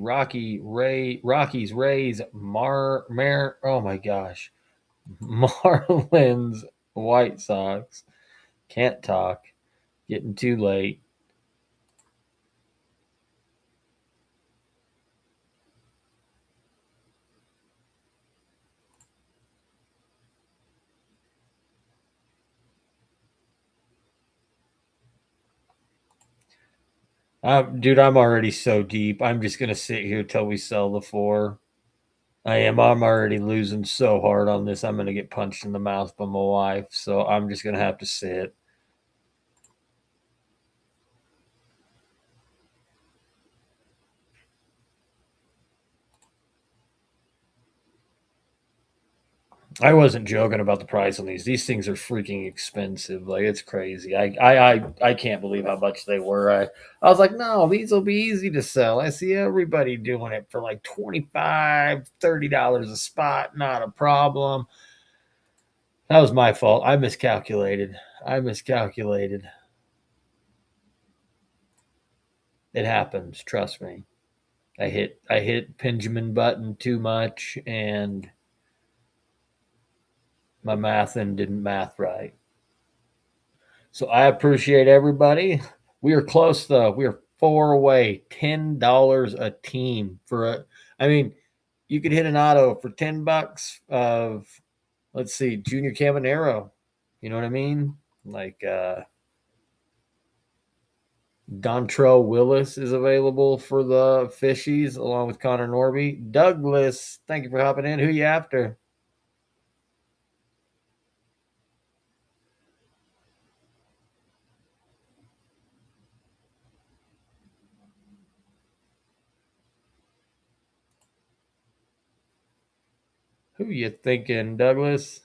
Rockies, Rays, oh my gosh. Marlins, White Sox. Can't talk. Getting too late. Dude, I'm already so deep. I'm just gonna sit here till we sell the four. I am. I'm already losing so hard on this. I'm gonna get punched in the mouth by my wife, so I'm just gonna have to sit. I wasn't joking about the price on these. These things are freaking expensive. Like it's crazy. I can't believe how much they were. I was like, no, these will be easy to sell. I see everybody doing it for like $25, $30 a spot. Not a problem. That was my fault. I miscalculated. I miscalculated. It happens. Trust me. I hit Benjamin button too much, and my math and didn't math right. So I appreciate everybody. We are close though. We are four away. $10 a team for a. I mean, you could hit an auto for $10 of, let's see, Junior Cabanero. You know what I mean? Like Dontrell Willis is available for the Fishies along with Connor Norby. Douglas, thank you for hopping in. Who you after? Who you thinking, Douglas?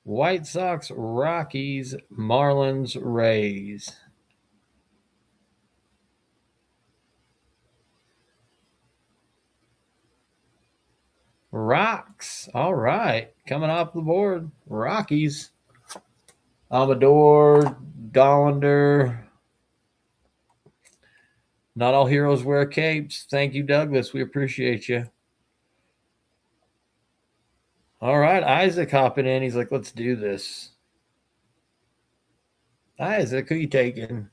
White Sox, Rockies, Marlins, Rays. Rocks. All right. Coming off the board. Rockies. Amador, Dollander. Not all heroes wear capes. Thank you, Douglas. We appreciate you. All right. Isaac hopping in. He's like, let's do this. Isaac, who you taking?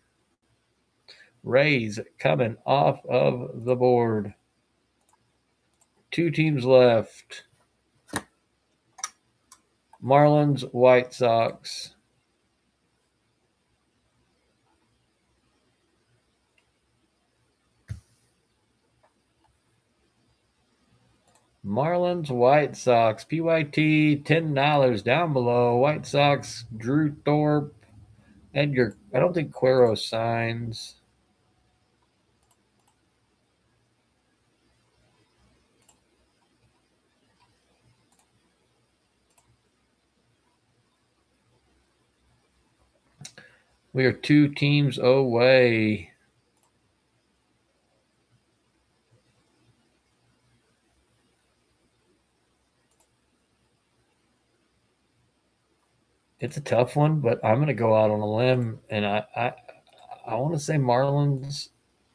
Rays coming off of the board. Two teams left. Marlins, White Sox. Marlins, White Sox, PYT, $10 down below. White Sox, Drew Thorpe, Edgar. I don't think Cuero signs. We are two teams away. It's a tough one, but I'm going to go out on a limb, and I want to say Marlins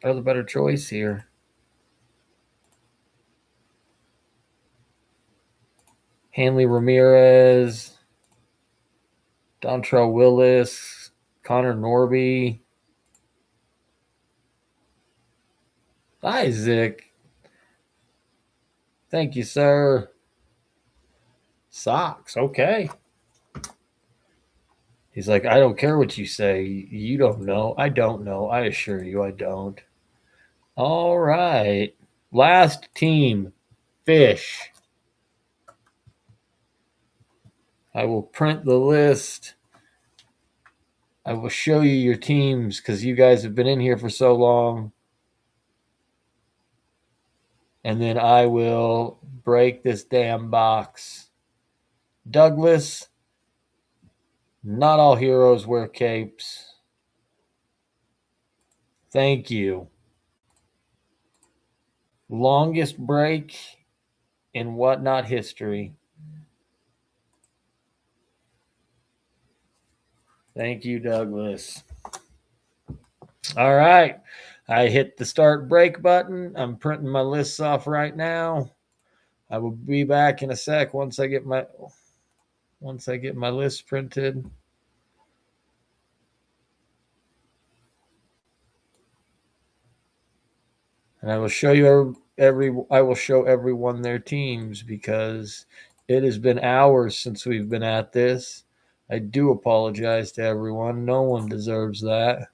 are the better choice here. Hanley Ramirez, Dontrell Willis, Connor Norby, Isaac. Thank you, sir. Sox. Okay. He's like, I don't care what you say. You don't know. I don't know. I assure you, I don't. All right. Last team, Fish. I will print the list. I will show you your teams because you guys have been in here for so long. And then I will break this damn box. Douglas, not all heroes wear capes. Thank you. Longest break in Whatnot history. Thank you, Douglas. All right. I hit the start break button. I'm printing my lists off right now. I will be back in a sec once I get my list printed. And I will show you I will show everyone their teams because it has been hours since we've been at this. I do apologize to everyone. No one deserves that.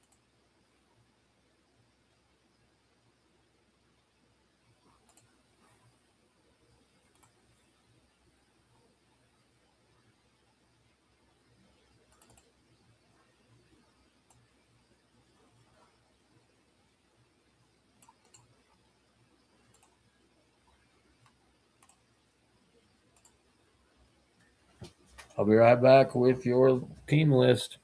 I'll be right back with your team list.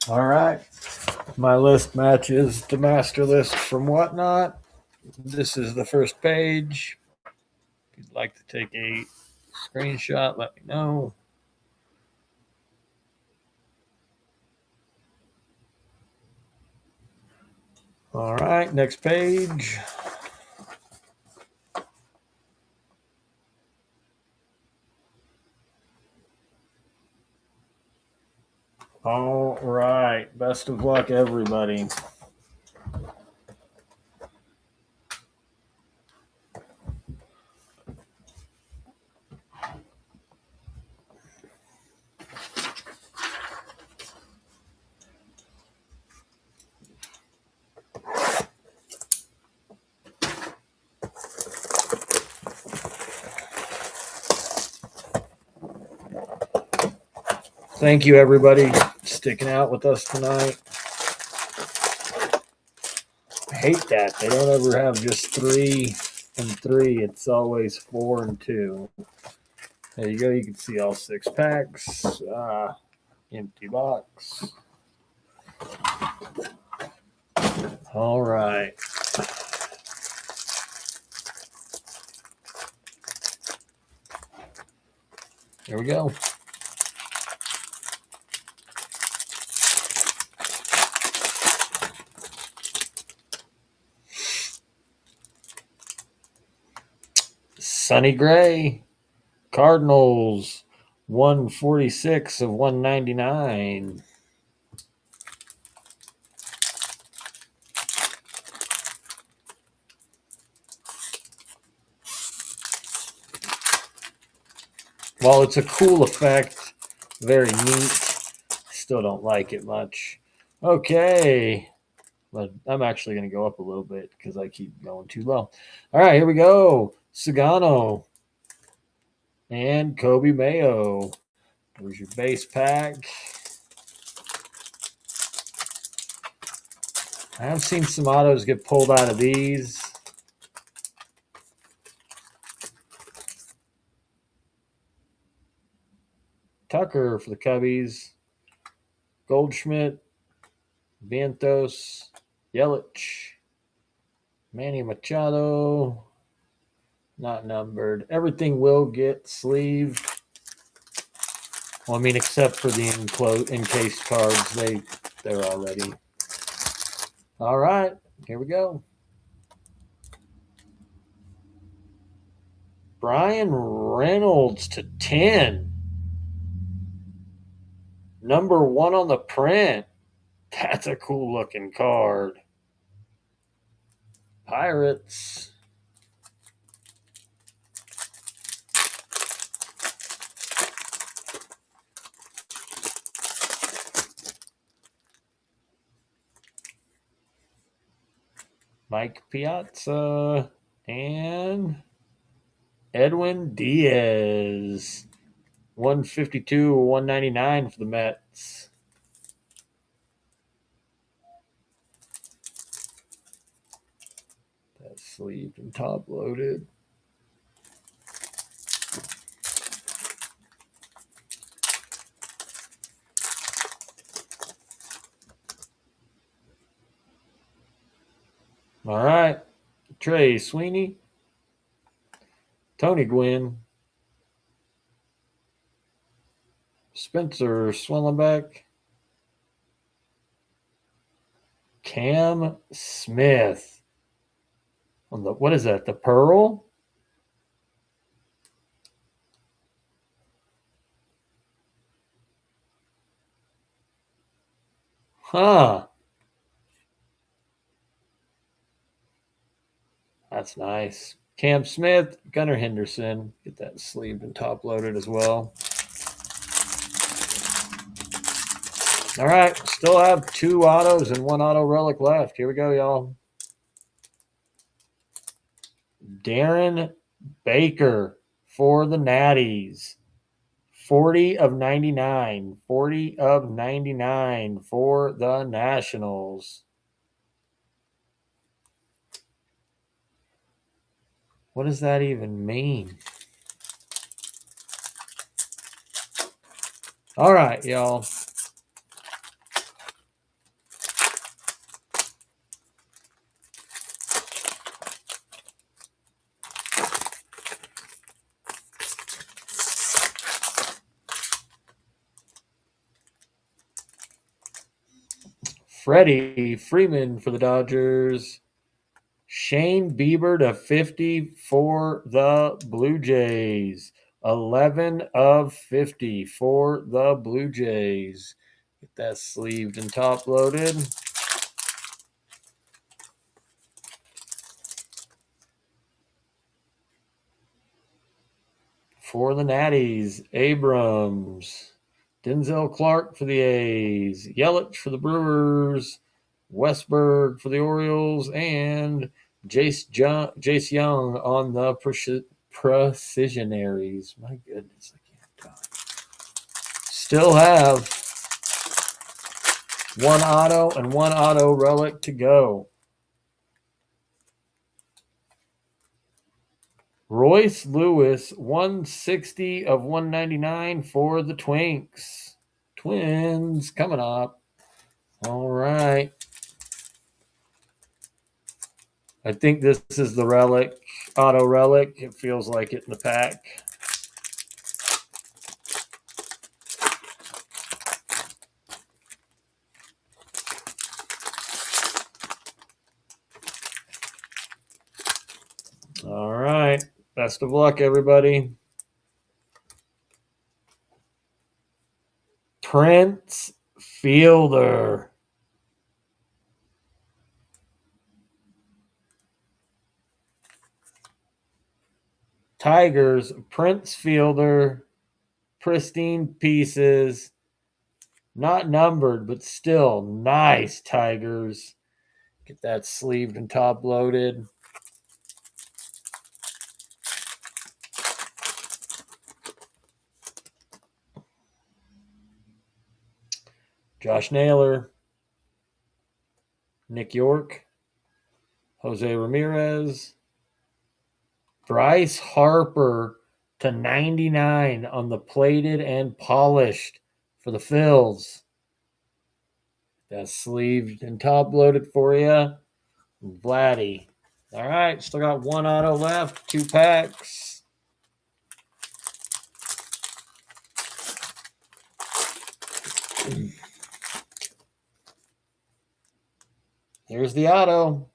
All right. My list matches the master list from Whatnot. This is the first page. If you'd like to take a screenshot, let me know. All right, next page. All right, best of luck, everybody. Thank you, everybody, sticking out with us tonight. I hate that. They don't ever have just 3 and 3. It's always 4 and 2. There you go. You can see all 6 packs. Empty box. All right. Here we go. Sonny Gray, Cardinals, 146 of 199. While it's a cool effect, very neat, still don't like it much. Okay, but I'm actually going to go up a little bit because I keep going too low. All right, here we go. Sagano and Kobe Mayo. There's your base pack. I have seen some autos get pulled out of these. Tucker for the Cubbies. Goldschmidt, Vientos, Yelich, Manny Machado, Not numbered. Everything will get sleeved. Well, I mean, except for the encased cards, they're already. All right, here we go. Brian Reynolds to 10. Number 1 on the print. That's a cool looking card. Pirates. Mike Piazza and Edwin Diaz. 152 or 199 for the Mets. That's sleeved and top loaded. All right. Trey Sweeney. Tony Gwynn. Spencer Swellenbeck. Cam Smith. On the, what is that? The Pearl? Huh. That's nice. Cam Smith, Gunnar Henderson. Get that sleeved and top loaded as well. All right. Still have 2 autos and 1 auto relic left. Here we go, y'all. Darren Baker for the Natties. 40 of 99. 40 of 99 for the Nationals. What does that even mean? All right, y'all. Freddie Freeman for the Dodgers. Shane Bieber to 50 for the Blue Jays. 11 of 50 for the Blue Jays. Get that sleeved and top loaded. For the Natties, Abrams. Denzel Clark for the A's. Yelich for the Brewers. Westberg for the Orioles. And Jace Young on the Precisionaries. My goodness, I can't talk. Still have 1 auto and 1 auto relic to go. Royce Lewis, 160 of 199 for the Twinks. Twins coming up. All right. I think this is the relic, auto relic. It feels like it in the pack. All right. Best of luck, everybody. Prince Fielder. Tigers, Prince Fielder, pristine pieces. Not numbered, but still nice Tigers. Get that sleeved and top loaded. Josh Naylor, Nick York, Jose Ramirez, Bryce Harper to 99 on the plated and polished for the Phils. That's sleeved and top loaded for you. Vladdy. All right, still got one auto left, 2 packs. Here's the auto.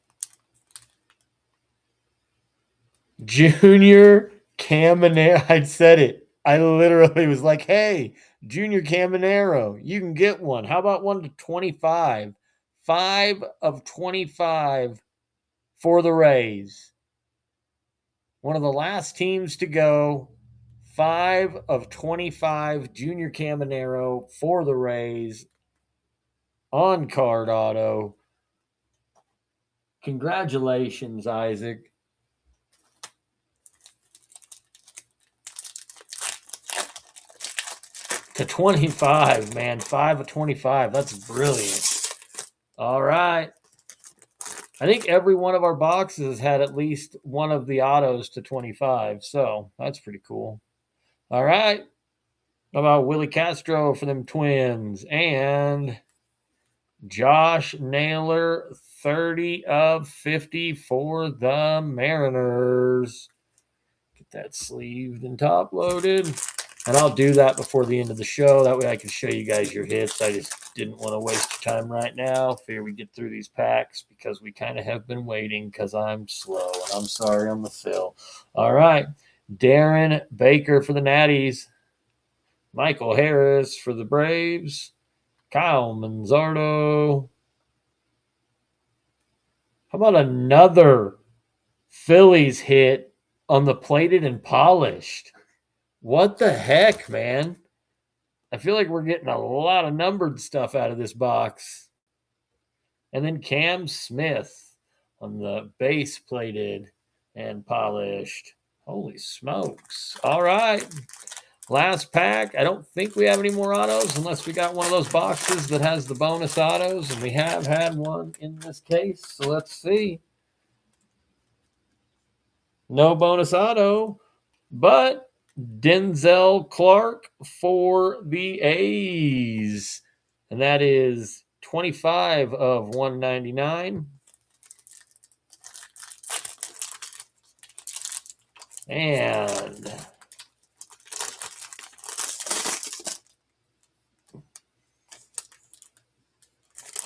Junior Caminero. I said it. I literally was like, hey, Junior Caminero, you can get one. How about 1 to 25? 5 of 25 for the Rays. One of the last teams to go. 5 of 25 Junior Caminero for the Rays on card auto. Congratulations, Isaac. To 25, man. 5 of 25. That's brilliant. All right. I think every one of our boxes had at least one of the autos to 25. So that's pretty cool. All right. How about Willie Castro for them Twins? And Josh Naylor, 30 of 50 for the Mariners. Get that sleeved and top loaded. And I'll do that before the end of the show. That way I can show you guys your hits. I just didn't want to waste your time right now. Figure we get through these packs because we kind of have been waiting because I'm slow. And I'm sorry I'm the fill. All right. Darren Baker for the Natties. Michael Harris for the Braves. Kyle Manzardo. How about another Phillies hit on the plated and polished? What the heck, man? I feel like we're getting a lot of numbered stuff out of this box. And then Cam Smith on the base plated and polished. Holy smokes. All right. Last pack. I don't think we have any more autos unless we got one of those boxes that has the bonus autos. And we have had one in this case. So let's see. No bonus auto, but Denzel Clark for the A's. And that is 25 of 199. And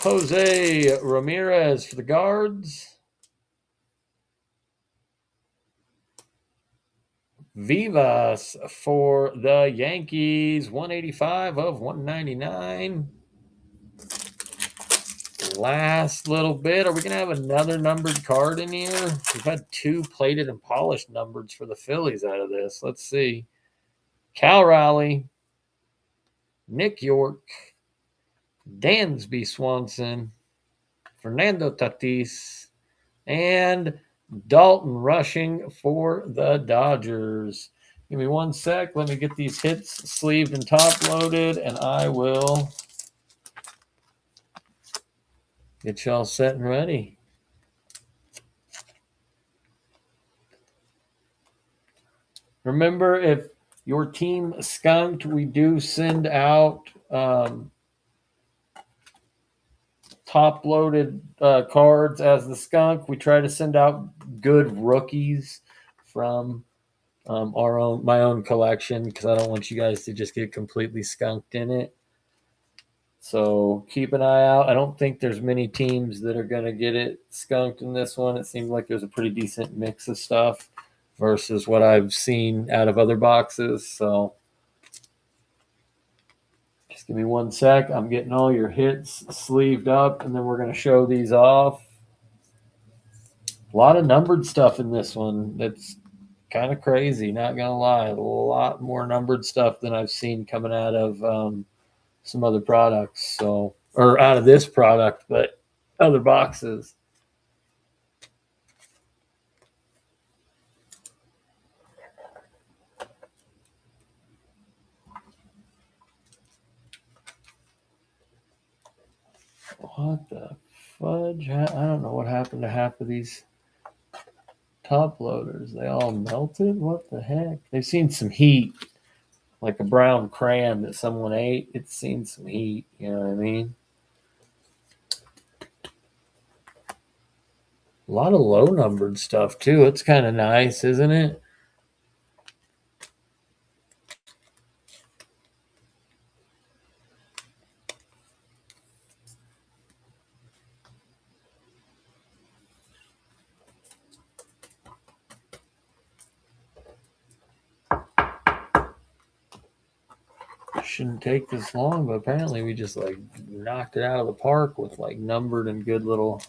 Jose Ramirez for the Guards. Vivas for the Yankees, 185 of 199. Last little bit. Are we going to have another numbered card in here? We've had 2 plated and polished numbers for the Phillies out of this. Let's see. Cal Raleigh, Nick York, Dansby Swanson, Fernando Tatis, and Dalton Rushing for the Dodgers. Give me 1 sec. Let me get these hits sleeved and top loaded, and I will get y'all set and ready. Remember, if your team skunked, we do send out top loaded cards as the skunk. We try to send out good rookies from my own collection because I don't want you guys to just get completely skunked in it. So keep an eye out. I don't think there's many teams that are going to get it skunked in this one. It seems like there's a pretty decent mix of stuff versus what I've seen out of other boxes. So just give me 1 sec. I'm getting all your hits sleeved up, and then we're going to show these off. A lot of numbered stuff in this one. That's kind of crazy, not going to lie. A lot more numbered stuff than I've seen coming out of some other products. So, or out of this product, but other boxes. What the fudge? I don't know what happened to half of these top loaders. They all melted? What the heck? They've seen some heat, like a brown crayon that someone ate. It's seen some heat, you know what I mean? A lot of low numbered stuff too. It's kind of nice, isn't it? Shouldn't take this long, but apparently we just like knocked it out of the park with like numbered and good little.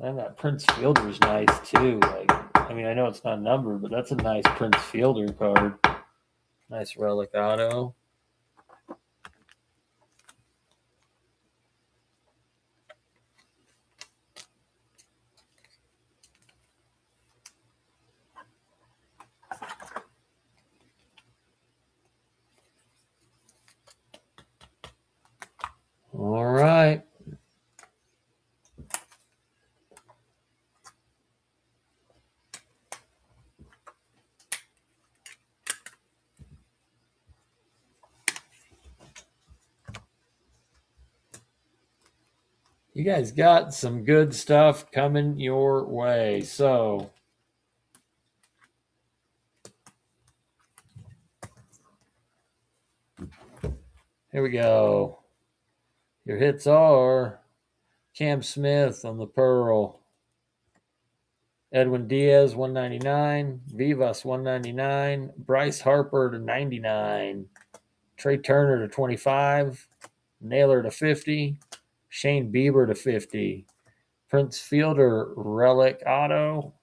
And that Prince Fielder is nice too. Like, I mean, I know it's not numbered, but that's a nice Prince Fielder card. Nice relic auto. All right. You guys got some good stuff coming your way. So, here we go. Your hits are Cam Smith on the Pearl, Edwin Diaz 199, Vivas 199, Bryce Harper to 99, Trey Turner to 25, Naylor to 50, Shane Bieber to 50, Prince Fielder relic auto,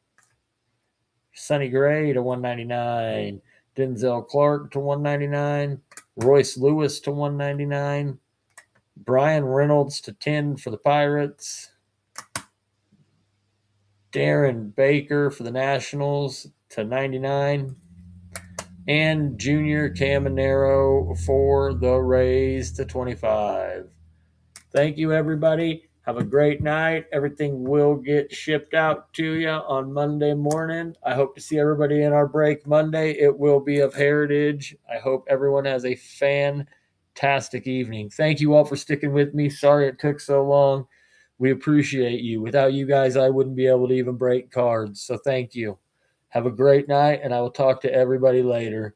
Sonny Gray to 199, Denzel Clark to 199, Royce Lewis to 199, Brian Reynolds to 10 for the Pirates, Darren Baker for the Nationals to 99, and Junior Caminero for the Rays to 25. Thank you, everybody. Have a great night. Everything will get shipped out to you on Monday morning. I hope to see everybody in our break Monday. It will be of Heritage. I hope everyone has a fantastic evening. Thank you all for sticking with me. Sorry it took so long. We appreciate you. Without you guys, I wouldn't be able to even break cards. So thank you. Have a great night, and I will talk to everybody later.